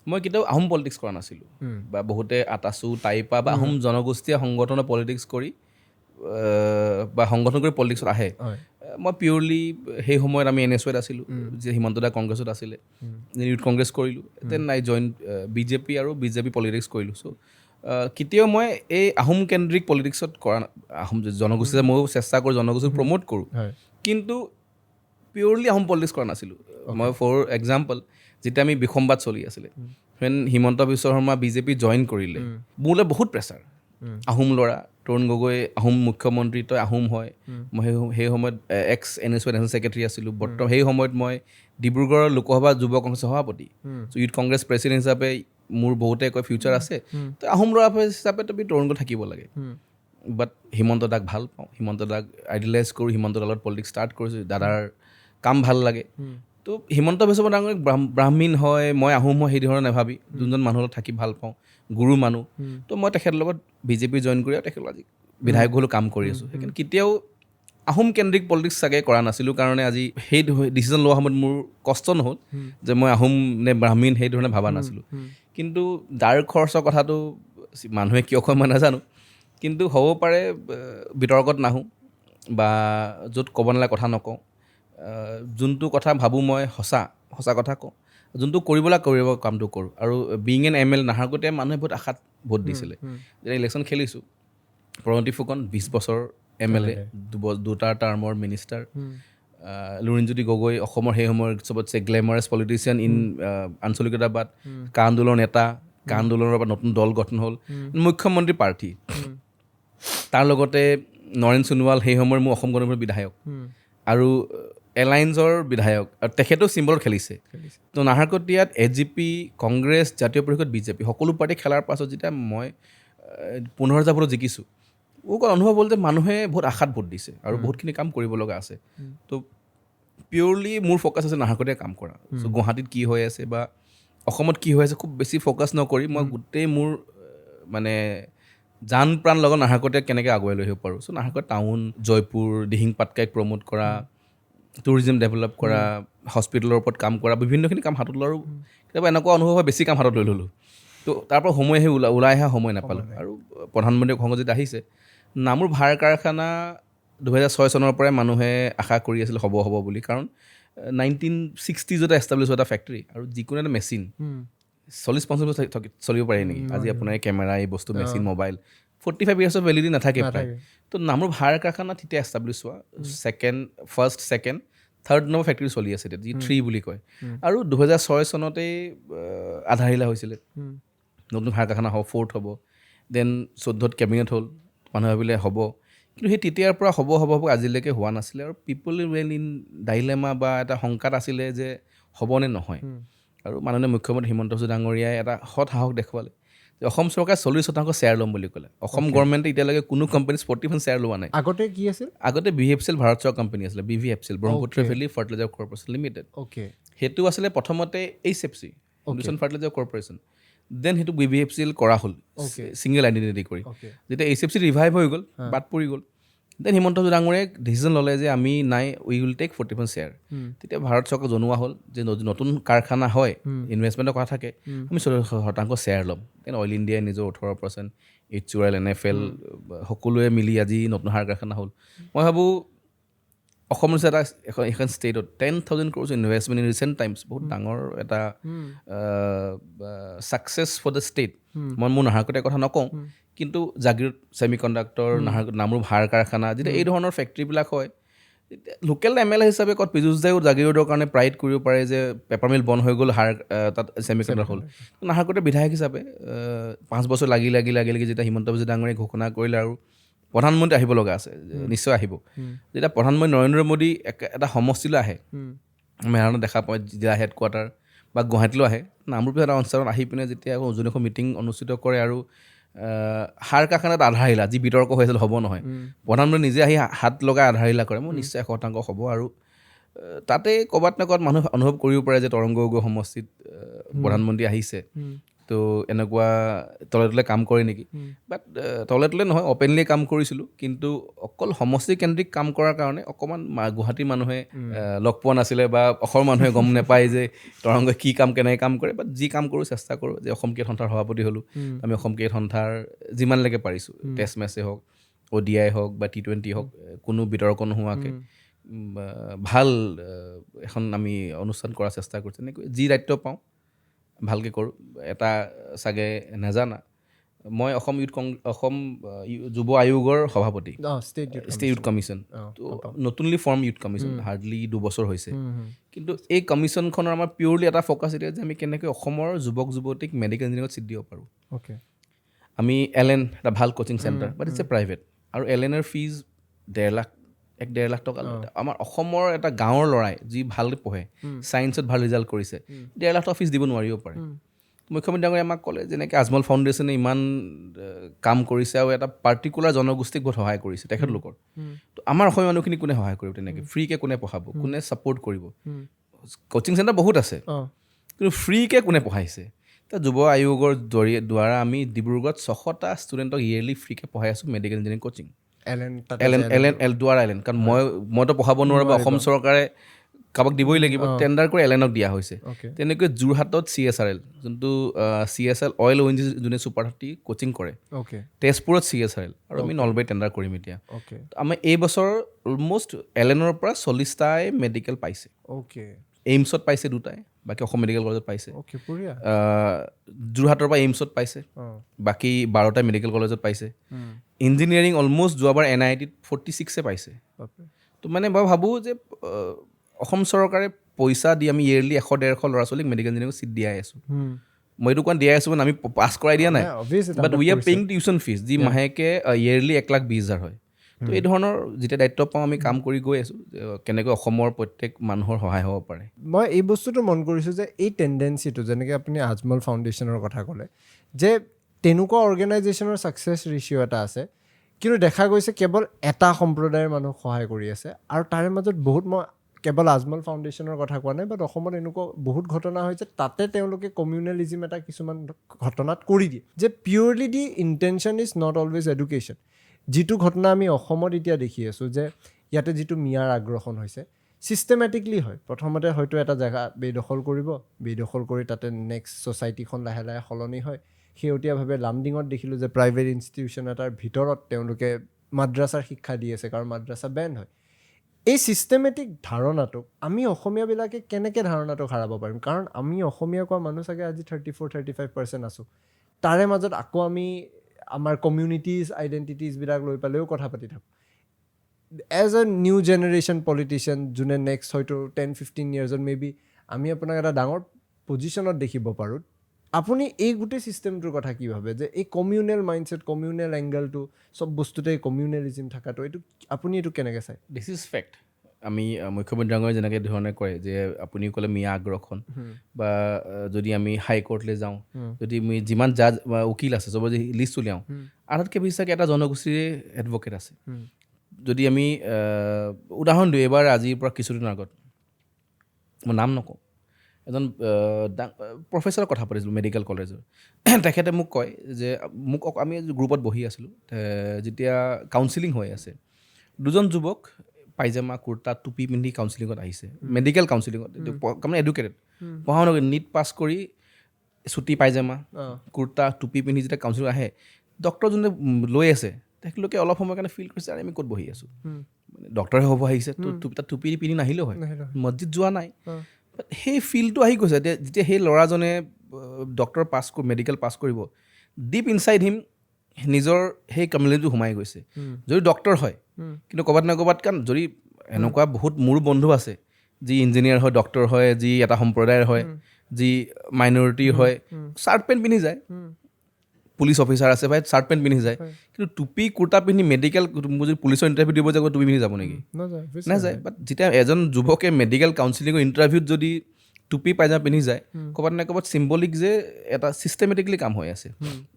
মই কেতিয়াও আহোম পলিটিক্স কৰা নাছিলোঁ বা বহুতে আটাচু টাইপা বা আহোম জনগোষ্ঠীয় সংগঠনৰ পলিটিক্স কৰি বা সংগঠন কৰি পলিটিক্সত আহে মই পিয়'ৰলি সেই সময়ত আমি NSUত আছিলোঁ যে হিমন্ত দা কংগ্ৰেছত আছিলে ইউথ কংগ্ৰেছ কৰিলোঁ দেন আই জইন বিজেপি আৰু বিজেপি পলিটিক্স কৰিলোঁ চ' কেতিয়াও মই এই আহোম কেন্দ্ৰিক পলিটিক্সত কৰা আহোম জনগোষ্ঠী ময়ো চেষ্টা কৰোঁ জনগোষ্ঠীক প্ৰমোট কৰোঁ কিন্তু পিয়'ৰলি আহোম পলিটিক্স কৰা নাছিলোঁ মই ফৰ এক্সাম্পল যেতিয়া আমি বিসম্বাদ চলি আছিলে হিমন্ত বিশ্ব শৰ্মা বিজেপি জইন কৰিলে মোলৈ বহুত প্ৰেছাৰ আহোম ল'ৰা তৰুণ গগৈ আহোম মুখ্যমন্ত্ৰী তই আহোম হয় মই সেই সময়ত NSU নেশ্যনেল ছেক্ৰেটাৰী আছিলোঁ বৰ্তমান সেই সময়ত মই ডিব্ৰুগড়ৰ লোকসভা যুৱ কংগ্ৰেছৰ সভাপতি ইউথ কংগ্ৰেছ প্ৰেচিডেণ্ট হিচাপে মোৰ বহুতে কয় ফিউচাৰ আছে তই আহোম ল'ৰা হিচাপে তুমি তৰুণ গগৈ থাকিব লাগে বাট হিমন্ত দাক ভাল পাওঁ হিমন্ত দাক আইডিয়েলাইজ কৰোঁ হিমন্ত দাৰ লগত পলিটিক্স ষ্টাৰ্ট কৰিছোঁ দাদাৰ কাম ভাল লাগে তো হিমন্ত বিশ্ব শৰ্মা ডাঙৰীয়াক ব্ৰাহ্মীণ হয় মই আহোম হয় সেই ধৰণে নাভাবি যোনজন মানুহৰ লগত থাকি ভাল পাওঁ গুৰু মানুহ তো মই তেখেতৰ লগত বিজেপি জইন কৰি আৰু তেখেতৰ আজি বিধায়ক হ'লেও কাম কৰি আছোঁ সেইকাৰণে কেতিয়াও আহোম কেন্দ্ৰিক পলিটিক্স চাগে কৰা নাছিলোঁ কাৰণে আজি সেই ডিচিজন লোৱা সময়ত মোৰ কষ্ট নহ'ল যে মই আহোম নে ব্ৰাহ্মীণ সেই ধৰণে ভবা নাছিলোঁ কিন্তু ডাৰ্ক হৰ্চৰ কথাটো মানুহে কিয় কয় মই নাজানো কিন্তু হ'ব পাৰে বিতৰ্কত নাহোঁ বা য'ত ক'ব নালাগে কথা নকওঁ যোনটো কথা ভাবোঁ মই সঁচা কথা কওঁ যোনটো কৰিব কামটো কৰোঁ আৰু বিং এন ML নাহাৰগতে মানুহে বহুত আশাত ভোট দিছিলে যেতিয়া ইলেকশ্যন খেলিছোঁ প্ৰণতি ফুকন 20 বছৰ MLA দুটা টাৰ্মৰ মিনিষ্টাৰ লুৰিণজ্যোতি গগৈ অসমৰ সেই সময়ৰ চবতছে গ্লেমাৰাছ পলিটিচিয়ান ইন আঞ্চলিকতাবাদ কা আন্দোলনৰ নেতা কা আন্দোলনৰ পৰা নতুন দল গঠন হ'ল মুখ্যমন্ত্ৰী প্ৰাৰ্থী তাৰ লগতে নৰেন সোণোৱাল সেই সময়ৰ মোৰ অসম গণ পৰিষদৰ বিধায়ক আৰু এলায়েন্সৰ বিধায়ক আৰু তেখেতেও চিম্বলত খেলিছে তো নাহৰকটীয়াত AGP কংগ্ৰেছ জাতীয় পৰিষদ বিজেপি সকলো পাৰ্টি খেলাৰ পাছত যেতিয়া মই 15,000 ভোটত জিকিছোঁ মোক অনুভৱ হ'ল যে মানুহে বহুত আশাত ভোট দিছে আৰু বহুতখিনি কাম কৰিব লগা আছে তো পিয়'ৰলি মোৰ ফ'কাছ আছে নাহৰকটীয়াত কাম কৰা চ' গুৱাহাটীত কি হৈ আছে বা অসমত কি হৈ আছে খুব বেছি ফ'কাছ নকৰি মই গোটেই মোৰ মানে জান প্ৰাণ লগত নাহৰকটীয়াক কেনেকৈ আগুৱাই লৈ আহিব পাৰোঁ চ' নাহৰকটীয়া টাউন জয়পুৰ দিহিং পাটকাইক প্ৰমোট কৰা টুৰিজিম ডেভেলপ কৰা হস্পিটেলৰ ওপৰত কাম কৰা বিভিন্নখিনি কাম হাতত লোৱা আৰু কেতিয়াবা এনেকুৱা অনুভৱ হয় বেছি কাম হাতত লৈ ল'লোঁ তো তাৰ পৰা সময় আহি ওলাই অহা সময় নাপালোঁ আৰু প্ৰধানমন্ত্ৰী সংসদ যেতিয়া আহিছে নামৰূপ ভাৰ কাৰখানা 2006 চনৰ পৰাই মানুহে আশা কৰি আছিল হ'ব বুলি কাৰণ 1960 এষ্টাব্লিছ এটা ফেক্টৰী আৰু যিকোনো এটা মেচিন 40-50 বছৰ চলিব পাৰে নেকি আজি আপোনাৰ কেমেৰা এই বস্তু মেচিন মোবাইল 45 ইয়াৰ্ছৰ ভেলিডিটি নাথাকে প্ৰায় তো নামৰূপ ভাৰ কাৰখানা তেতিয়া এষ্টাব্লিছ হোৱা first second third number factory চলি আছে যি 3 বুলি কয় আৰু 2006 চনতেই আধাৰিলা হৈছিলে নতুন ভাৰ কাৰখানা হ'ব 4th হ'ব দেন 14ত কেবিনেট হ'ল মানুহে ভাবিলে হ'ব কিন্তু সেই তেতিয়াৰ পৰা হ'ব আজিলৈকে হোৱা নাছিলে আৰু পিপল ৱেল ইন ডাইলেমা বা এটা শংকাত আছিলে যে হ'বনে নহয় আৰু মাননীয় মুখ্যমন্ত্ৰী হিমন্ত বিশ্ব ডাঙৰীয়াই এটা সৎ সাহস দেখুৱালে যে অসম চৰকাৰে 40% শ্বেয়াৰ ল'ম বুলি ক'লে অসম গভৰ্ণমেণ্টে এতিয়ালৈকে কোনো কোম্পানী 40% শ্বেয়াৰ লোৱা নাই আগতে কি আছিল আগতে BVFCL ভাৰত চৰকাৰ কোম্পানী আছিলে BVFCL Brahmaputra valley fertilizer corporation limited সেইটো আছিলে প্ৰথমতে HFC Hindustan fertilizer corporation then সেইটো BVFCL কৰা হ'ল ছিংগল আইডেণ্টিটি কৰি যেতিয়া HFC ৰিভাইভ হৈ গ'ল বাদ পৰি গ'ল দেন হিমন্ত বিশ্ব ডাঙৰীয়াই ডিচিজন ল'লে যে আমি নাই উই উইল টেক 40% শ্বেয়াৰ তেতিয়া ভাৰত চৰকাৰ জনোৱা হ'ল যে নতুন কাৰখানা হয় ইনভেষ্টমেণ্টৰ কথা থাকে আমি 40% শ্বেয়াৰ ল'ম দেন অইল ইণ্ডিয়াই নিজৰ 18% HUL NFL সকলোৱে মিলি আজি নতুন সাৰ কাৰখানা হ'ল মই ভাবোঁ অসম হৈছে এটা এখন ষ্টেটত 10,000 crores investment in recent times বহুত ডাঙৰ এটা ছাকচেছ ফৰ দ্য ষ্টেট মই মোৰ নাহৰকটীয়াৰ কথা নকওঁ কিন্তু জাগিৰোড ছেমি কণ্ডাক্টৰ নামৰূপ সাৰ কাৰখানা যেতিয়া এই ধৰণৰ ফেক্টৰীবিলাক হয় লোকেল MLA হিচাপে ক'ত পীযুষ দায়ো জাগিৰোডৰ কাৰণে প্ৰাইড কৰিব পাৰে যে পেপাৰ মিল বন্ধ হৈ গ'ল তাত ছেমি কণ্ডাক্টৰ হ'ল নাহৰকটীয়াৰ বিধায়ক হিচাপে 5 বছৰ লাগি যেতিয়া হিমন্ত বিশ্ব ডাঙৰীয়াই ঘোষণা কৰিলে আৰু প্ৰধানমন্ত্ৰী আহিব লগা আছে নিশ্চয় আহিব যেতিয়া প্ৰধানমন্ত্ৰী নৰেন্দ্ৰ মোদী এটা সমষ্টিলৈ আহে মেৰাণত দেখা পাওঁ জিলা হেডকোৱাৰ্টাৰ বা গুৱাহাটীলৈ আহে নামৰূপ এটা অঞ্চলত আহি পিনে যেতিয়া ওজন এখন মিটিং অনুষ্ঠিত কৰে আৰু সাৰ কাৰখানাত আধাৰিলা যি বিতৰ্ক হৈ আছিল হ'ব নহয় প্ৰধানমন্ত্ৰী নিজে আহি হাত লগাই আধাৰিলা কৰে মোৰ নিশ্চয় 100% হ'ব আৰু তাতে ক'ৰবাত না ক'ৰবাত মানুহ অনুভৱ কৰিব পাৰে যে তৰংগ গগৈ সমষ্টিত প্ৰধানমন্ত্ৰী আহিছে তো এনেকুৱা তলে তলে কাম কৰে নেকি বাট তলে তলে নহয় অপেনলি কাম কৰিছিলোঁ কিন্তু অকল সমষ্টিকেন্দ্ৰিক কাম কৰাৰ কাৰণে অকণমান গুৱাহাটীৰ মানুহে লগ পোৱা নাছিলে বা অসমৰ মানুহে গম নাপায় যে তৰংগই কি কাম কেনেকৈ কাম কৰে বাট যি কাম কৰোঁ চেষ্টা কৰোঁ যে অসম ক্ৰিকেট সন্থাৰ সভাপতি হ'লোঁ আমি অসম ক্ৰিকেট সন্থাৰ যিমানলৈকে পাৰিছোঁ টেষ্ট মেচেই হওক ODI হওক বা T20 হওক কোনো বিতৰ্ক নোহোৱাকৈ ভাল এখন আমি অনুষ্ঠান কৰাৰ চেষ্টা কৰিছোঁ তেনেকৈ যি দায়িত্ব পাওঁ ভালকৈ কৰোঁ এটা চাগে নাজানা মই অসম যুৱ আয়োগৰ সভাপতি ষ্টেট ইউথ কমিশ্যন তো নতুনলি ফৰ্ম ইউথ কমিশ্যন হাৰ্ডলি 2 বছৰ হৈছে কিন্তু এই কমিশ্যনখনৰ আমাৰ পিয়ৰলি এটা ফ'কাছ এতিয়া যে আমি কেনেকৈ অসমৰ যুৱক যুৱতীক মেডিকেল ইঞ্জিনিয়াৰিঙত ছিট দিব পাৰোঁ আমি LN এটা ভাল coaching centre but it's a private আৰু LNৰ ফিজ 1.5 লাখ টকা আমাৰ অসমৰ এটা গাঁৱৰ ল'ৰাই যি ভাল পঢ়ে ছায়েন্সত ভাল ৰিজাল্ট কৰিছে 1.5 লাখ টকা ফিজ দিব নোৱাৰিব পাৰে মুখ্যমন্ত্ৰী ডাঙৰীয়াই আমাক ক'লে যেনেকৈ আজমল ফাউণ্ডেশ্যনে ইমান কাম কৰিছে আৰু এটা পাৰ্টিকুলাৰ জনগোষ্ঠীক বহুত সহায় কৰিছে তেখেতলোকৰ তো আমাৰ অসমীয়া মানুহখিনি কোনে সহায় কৰিব তেনেকৈ ফ্ৰীকৈ কোনে পঢ়াব কোনে ছাপৰ্ট কৰিব কোচিং চেণ্টাৰ বহুত আছে কিন্তু ফ্ৰীকৈ কোনে পঢ়াইছে তো যুৱ আয়োগৰ দ্বাৰা আমি ডিব্ৰুগড়ত 600টা ষ্টুডেণ্টক ইয়েৰলি ফ্ৰীকৈ পঢ়াই আছোঁ মেডিকেল ইঞ্জিনিয়াৰিং কোচিং LN কাৰণ মইতো পঢ়াব নোৱাৰোঁ বা অসম চৰকাৰে কাৰোবাক দিবই লাগিব টেণ্ডাৰ কৰি LNক দিয়া হৈছে তেনেকৈ যোৰহাটত CSRL যোনটো CSL অইল ONGC যোনে ছুপাৰ 30 কোচিং কৰে তেজপুৰত CSRL আৰু আমি নলবাৰীত টেণ্ডাৰ কৰিম এতিয়া আমাৰ এই বছৰ অলমষ্ট LNৰ পৰা 40টাই মেডিকেল পাইছে এইমছত পাইছে 2টাই বাকী অসম মেডিকেল কলেজত পাইছে যোৰহাটৰ পৰা এইমছত পাইছে বাকী 12টা মেডিকেল কলেজত পাইছে ইঞ্জিনিয়াৰিং অলমষ্ট যোৱাবাৰ NITত 46 পাইছে তো মানে মই ভাবোঁ যে অসম চৰকাৰে পইচা দি আমি ইয়েৰলি 100-150 ল'ৰা ছোৱালীক মেডিকেল ইঞ্জিনিয়াৰিং ছিট দিয়াই আছোঁ মই এইটো কোৱা দিয়াই আছোঁ মানে আমি পাছ কৰাই দিয়া নাই but we are paying tuition fees যি মাহেকে ইয়েৰলি 1,20,000 হয় তো এই ধৰণৰ যেতিয়া দায়িত্ব পাওঁ আমি কাম কৰি গৈ আছোঁ কেনেকৈ অসমৰ প্ৰত্যেক মানুহৰ সহায় হ'ব পাৰে মই এই বস্তুটো মন কৰিছোঁ যে এই টেণ্ডেঞ্চিটো যেনেকৈ আপুনি আজমল ফাউণ্ডেশ্যনৰ কথা ক'লে যে তেনেকুৱা অৰ্গেনাইজেশ্যনৰ ছাকচেছ ৰেচিঅ' এটা আছে কিন্তু দেখা গৈছে কেৱল এটা সম্প্ৰদায়ৰ মানুহক সহায় কৰি আছে আৰু তাৰে মাজত বহুত মই কেৱল আজমল ফাউণ্ডেশ্যনৰ কথা কোৱা নাই বাট অসমত এনেকুৱা বহুত ঘটনা হৈছে তাতে তেওঁলোকে কমিউনেলিজিম এটা কিছুমান ঘটনাত কৰি দিয়ে যে purely the intention is not always education যিটো ঘটনা আমি অসমত এতিয়া দেখি আছোঁ যে ইয়াতে যিটো মিয়াৰ আগ্ৰাসন হৈছে ছিষ্টেমেটিকলি হয় প্ৰথমতে হয়তো এটা জেগা বেদখল কৰি তাতে নেক্সট ছ'চাইটিখন লাহে লাহে সলনি হয় শেহতীয়াভাৱে লামডিঙত দেখিলোঁ যে প্ৰাইভেট ইনষ্টিটিউশ্যন এটাৰ ভিতৰত তেওঁলোকে মাদ্ৰাছাৰ শিক্ষা দি আছে কাৰণ মাদ্ৰাছা বেন হয় এই ছিষ্টেমেটিক ধাৰণাটোক আমি অসমীয়াবিলাকে কেনেকৈ ধাৰণাটোক হাৰাব পাৰিম কাৰণ আমি অসমীয়া কোৱা মানুহ চাগে আজি 34-35% আছোঁ তাৰে মাজত আকৌ আমি আমাৰ কমিউনিটিজ আইডেণ্টিটিজবিলাক লৈ পেলাইও কথা পাতি থাকোঁ as a new generation politician যোনে নেক্সট হয়তো 10-15 ইয়াৰ্ছত মে বি আমি আপোনাক এটা ডাঙৰ পজিশ্যনত দেখিব পাৰোঁ আপুনি এই গোটেই ছিষ্টেমটোৰ কথা কি ভাবে যে এই কমিউনেল মাইণ্ডছেট কমিউনেল এংগেলটো চব বস্তুতে কমিউনেলিজিম থকাটো এইটো আপুনি এইটো কেনেকৈ চায় দিছ ইজ ফেক্ট আমি মুখ্যমন্ত্ৰী ডাঙৰীয়াই যেনেকৈ ধৰণে কয় যে আপুনি ক'লে মিয়া আগ্ৰাসন বা যদি আমি হাইকোৰ্টলৈ যাওঁ যদি আমি যিমান জাজ বা উকিল আছে চবৰ যদি লিষ্ট উলিয়াওঁ আধাতকৈ বেছি চাগে এটা জনগোষ্ঠীৰে এডভকেট আছে যদি আমি উদাহৰণ দিওঁ এইবাৰ আজিৰ পৰা কিছুদিনৰ আগত মই নাম নকওঁ এজন প্ৰফেচাৰৰ কথা পাতিছিলোঁ মেডিকেল কলেজৰ তেখেতে মোক কয় যে আমি গ্ৰুপত বহি আছিলোঁ যেতিয়া কাউন্সিলিং হৈ আছে 2জন যুৱক পাইজামা কুৰ্তা টুপি পিন্ধি কাউন্সিলিঙত আহিছে মেডিকেল কাউন্সিলিঙত তাৰমানে এডুকেটেড পঢ়া শুনা নিট পাছ কৰি চুটি পাইজামা কুৰ্তা টুপি পিন্ধি যেতিয়া কাউন্সিলিঙত আহে ডক্তৰ যোনে লৈ আছে তেখেতলোকে অলপ সময়ৰ কাৰণে ফিল কৰিছে আৰু আমি ক'ত বহি আছোঁ ডক্টৰে হ'ব আহিছে তাত টুপি পিন্ধি নাহিলেও হয়, মছজিদ যোৱা নাই। সেই ফিলটো আহি গৈছে যেতিয়া সেই ল'ৰাজনে ডক্টৰ মেডিকেল পাছ কৰিব, ডিপ ইনচাইড হিম নিজৰ সেই কমিউনিটিটো সোমাই গৈছে। যদি ডক্টৰ হয় কিন্তু ক'ৰবাত নহয় ক'ৰবাত, কাৰণ যদি এনেকুৱা বহুত মোৰ বন্ধু আছে যি ইঞ্জিনিয়াৰ হয়, ডক্টৰ হয়, যি এটা সম্প্ৰদায়ৰ হয়, যি মাইনৰিটি হয়, চাৰ্ট পেণ্ট পিন্ধি যায়, পুলিচ অফিচাৰ আছে ভাই চাৰ্ট পেণ্ট পিন্ধি যায়, কিন্তু টুপি কুৰ্তা পিন্ধি মেডিকেল যদি পুলিচৰ ইণ্টাৰভিউ দিব যাব টুপি পিন্ধি যাব নেকি? নাযায়। বাট যেতিয়া এজন যুৱকে মেডিকেল কাউন্সিলিঙৰ ইণ্টাৰভিউত যদি টুপি পাইজামা পিন্ধি যায়, ক'ৰবাত নহয় ক'ৰবাত চিম্বলিক যে এটা ছিষ্টেমেটিকলি কাম হৈ আছে।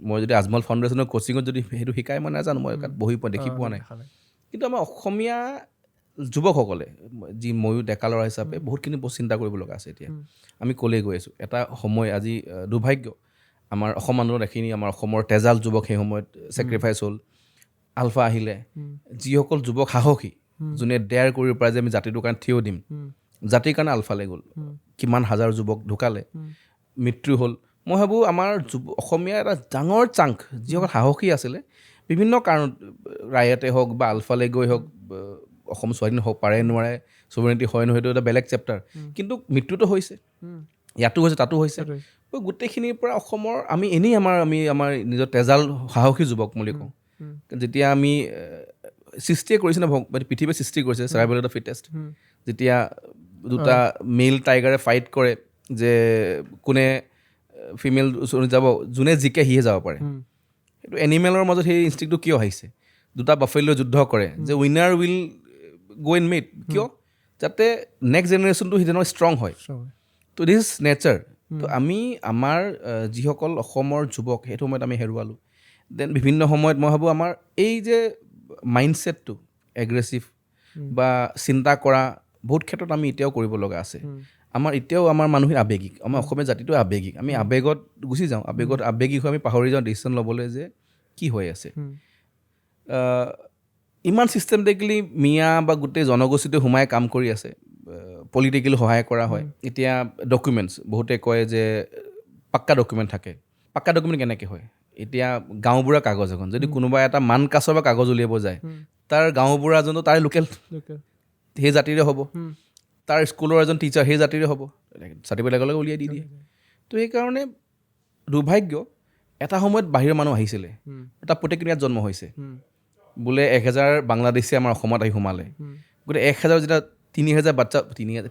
মই যদি আজমল ফাউণ্ডেশ্যনৰ কোচিঙত যদি সেইটো শিকাই মই নাজানো, মই বহি দেখি পোৱা নাই। কিন্তু আমাৰ অসমীয়া যুৱকসকলে, যি ময়ো ডেকা ল'ৰা হিচাপে বহুতখিনি চিন্তা কৰিব লগা আছে। এতিয়া আমি ক'লেই গৈ আছোঁ, এটা সময় আজি দুৰ্ভাগ্য আমাৰ অসম আন্দোলন এখিনি আমাৰ অসমৰ তেজাল যুৱক সেই সময়ত ছেক্ৰিফাইচ হ'ল। আলফা আহিলে, যিসকল যুৱক সাহসী, যোনে ডেয়াৰ কৰিব পাৰে যে আমি জাতিটোৰ কাৰণে থিয় দিম, জাতিৰ কাৰণে আলফালৈ গ'ল, কিমান হাজাৰ যুৱক ঢুকালে, মৃত্যু হ'ল। মই ভাবোঁ আমাৰ অসমীয়াৰ এটা ডাঙৰ চাংক যিসকল সাহসী আছিলে, বিভিন্ন কাৰণত ৰায়তে হওক বা আলফালৈ গৈ হওক, অসম স্বাধীন হওক পাৰে নোৱাৰে, ছুভাৰেনিটি হয় নহয়, সেইটো এটা বেলেগ চেপ্টাৰ, কিন্তু মৃত্যুটো হৈছে, ইয়াতো হৈছে তাতো হৈছে। গোটেইখিনিৰ পৰা অসমৰ আমি এনেই আমাৰ নিজৰ তেজাল সাহসী যুৱক বুলি কওঁ। যেতিয়া আমি সৃষ্টিয়ে কৰিছে ন, পৃথিৱীয়ে সৃষ্টি কৰিছে চাৰ্ভাইভেল অফ দ্য ফিটেষ্ট, যেতিয়া দুটা মেইল টাইগাৰে ফাইট কৰে যে কোনে ফিমেল যাব, যোনে জিকে সিহে যাব পাৰে, সেইটো এনিমেলৰ মাজত সেই ইনষ্টিংক্টটো কিয় আহিছে? দুটা বাফেলৈ যুদ্ধ কৰে যে winner will go' in mate, কিয়? যাতে নেক্সট জেনেৰেশ্যনটো সিজনৰ ষ্ট্ৰং হয়। ত' দিছ ইজ নেচাৰ। ত' আমি আমাৰ যিসকল অসমৰ যুৱক সেইটো সময়ত আমি হেৰুৱালোঁ। দেন বিভিন্ন সময়ত মই ভাবোঁ আমাৰ এই যে মাইণ্ডছেটটো এগ্ৰেছিভ বা চিন্তা কৰা বহুত ক্ষেত্ৰত আমি এতিয়াও কৰিব লগা আছে। আমাৰ এতিয়াও আমাৰ মানুহে আৱেগিক, আমাৰ অসমীয়া জাতিটো আৱেগিক, আমি আৱেগত গুচি যাওঁ, আৱেগিক হৈ আমি পাহৰি যাওঁ ডিচিশ্যন ল'বলৈ যে কি হৈ আছে। ইমান ছিষ্টেমেটিকেলি মিয়া বা গোটেই জনগোষ্ঠীটো সোমাই কাম কৰি আছে, পলিটিকেলি সহায় কৰা হয়। এতিয়া ডকুমেণ্টছ বহুতে কয় যে পাক্কা ডকুমেণ্ট থাকে, পাক্কা ডকুমেণ্ট কেনেকৈ হয়? এতিয়া গাঁওবুঢ়া কাগজ এখন যদি কোনোবা এটা মান কাছৰ বা কাগজ উলিয়াব যায়, তাৰ গাঁওবুঢ়াজনো তাৰ লোকেল সেই জাতিৰে হ'ব, তাৰ স্কুলৰ এজন টিচাৰ সেই জাতিৰে হ'ব, চাৰ্টিফিকেট লগে লগে উলিয়াই দি দিয়ে। তো সেইকাৰণে দুৰ্ভাগ্য, এটা সময়ত বাহিৰৰ মানুহ আহিছিলে, এটা প্ৰতিক্ৰিয়াত জন্ম হৈছে, বোলে 1000 বাংলাদেশী আমাৰ অসমত আহি সোমালে, গোটেই 1000 যেতিয়া 3000 বাচ্চা,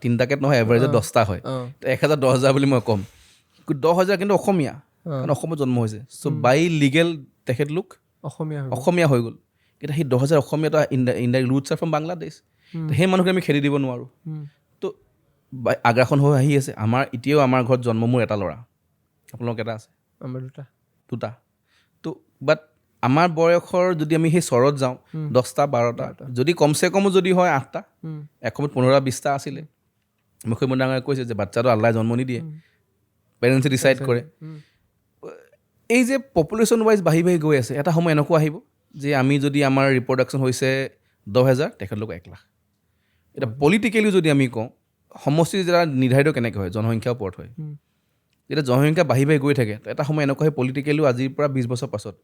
তিনিটাকেত নহয় এভাৰেজত 10টা হয়, তো 1000 10,000 বুলি মই ক'ম, 10,000 কিন্তু অসমীয়া, কাৰণ অসমত জন্ম হৈছে। চ' বাই লিগেল তেখেতলোক অসমীয়া হৈ গ'ল, কিন্তু সেই 10,000 অসমীয়াটো indirect routes R from Bangladesh. সেই মানুহকে আমি খেদি দিব নোৱাৰোঁ। তো আগ্ৰাসন হৈ আহি আছে। আমাৰ এতিয়াও আমাৰ ঘৰত জন্ম মোৰ এটা ল'ৰা, আপোনালোক এটা আছে? আমাৰ দুটা। তো বাট আমাৰ বয়সৰ যদি আমি সেই চৰত যাওঁ 10টা 12টা, যদি কমচে কমো যদি হয় 8টা, এসময়ত 15-20টা আছিলে। মুখ্যমন্ত্ৰী ডাঙৰীয়াই কৈছে যে বাচ্চাটো আল্লাহে জন্ম নিদিয়ে, পেৰেণ্টছে ডিচাইড কৰে। এই যে পপুলেশ্যন ৱাইজ বাঢ়ি গৈ আছে, এটা সময় এনেকুৱা আহিব যে আমি যদি আমাৰ ৰিপ্ৰডাকশ্যন হৈছে 10,000, তেখেতলোক 1 লাখ। এতিয়া পলিটিকেলি যদি আমি কওঁ, সমষ্টি যেতিয়া নিৰ্ধাৰিত কেনেকৈ হয়, জনসংখ্যাৰ ওপৰত হয়। যেতিয়া জনসংখ্যা বাঢ়ি গৈ থাকে, এটা সময় এনেকুৱা হয় পলিটিকেলিও আজিৰ পৰা 20 বছৰ পাছত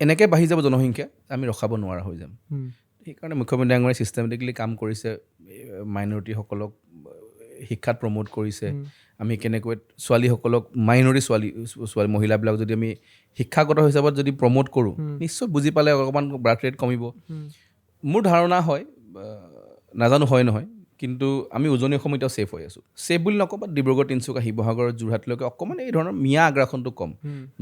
এনেকৈ বাঢ়ি যাব জনসংখ্যা, আমি ৰখাব নোৱাৰা হৈ যাম। সেইকাৰণে মুখ্যমন্ত্ৰী ডাঙৰীয়াই ছিষ্টেমেটিকেলি কাম কৰিছে, মাইনৰিটিসকলক শিক্ষাত প্ৰমোট কৰিছে। আমি কেনেকৈ ছোৱালীসকলক, মাইনৰিটি ছোৱালী মহিলাবিলাক যদি আমি শিক্ষাগত হিচাপত যদি প্ৰমোট কৰোঁ, নিশ্চয় বুজি পালে অকণমান বাৰ্থ ৰেট কমিব। মোৰ ধাৰণা হয়, নাজানো হয় নহয়, কিন্তু আমি উজনি অসম এতিয়াও ছেফ হৈ আছোঁ। ছেফ বুলি নকওঁ, বা ডিব্ৰুগড়, তিনিচুকীয়া, শিৱসাগৰ, যোৰহাটলৈকে অকণমান এই ধৰণৰ মিয়া আগ্ৰাসনটো কম।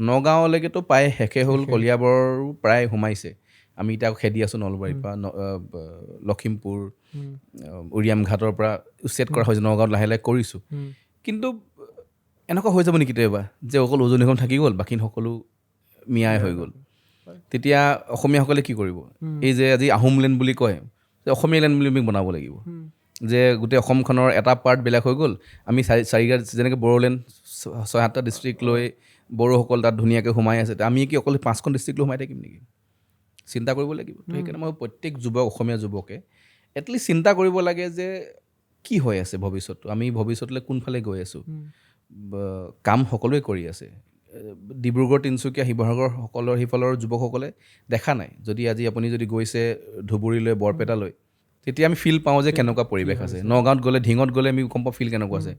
নগাঁৱলৈকেতো প্ৰায় শেষে হ'ল, কলিয়াবৰো প্ৰায় সোমাইছে। আমি এতিয়া খেদি আছোঁ নলবাৰীৰ পৰা, লখিমপুৰ, উৰিয়াম ঘাটৰ পৰা উচ্ছেদ কৰা হৈছে, নগাঁৱত লাহে লাহে কৰিছোঁ। কিন্তু এনেকুৱা হৈ যাব নেকি কেতিয়াবা যে অকল উজনি অসম থাকি গ'ল, বাকী সকলো মিয়াই হৈ গ'ল? তেতিয়া অসমীয়াসকলে কি কৰিব? এই যে আজি আহোম লেণ্ড বুলি কয়, যে অসমীয়া লেণ্ড বুলি আমি বনাব লাগিব, যে গোটেই অসমখনৰ এটা পাৰ্ট বেলেগ হৈ গ'ল, আমি চাৰিটা যেনেকৈ বড়োলেণ্ড 6-7টা ডিষ্ট্ৰিক্ট লৈ বড়োসকল তাত ধুনীয়াকৈ সোমাই আছে, আমি কি অকল 5খন ডিষ্ট্ৰিক্ট লৈ সোমাই থাকিম নেকি? চিন্তা কৰিব লাগিব। তো সেইকাৰণে মই প্ৰত্যেক অসমীয়া যুৱকে এটলিষ্ট চিন্তা কৰিব লাগে যে কি হৈ আছে ভৱিষ্যতটো, আমি ভৱিষ্যতলৈ কোনফালে গৈ আছোঁ। কাম সকলোৱে কৰি আছে। ডিব্ৰুগড়, তিনিচুকীয়া, শিৱসাগৰ সেইফালৰ যুৱকসকলে দেখা নাই। যদি আজি আপুনি যদি গৈছে ধুবুৰীলৈ, বৰপেটালৈ, তেতিয়া আমি ফিল পাওঁ যে কেনেকুৱা পৰিৱেশ আছে নগাঁৱত গ'লে ঢিঙত গ'লে আমি গম পাওঁ ফিল কেনেকুৱা আছে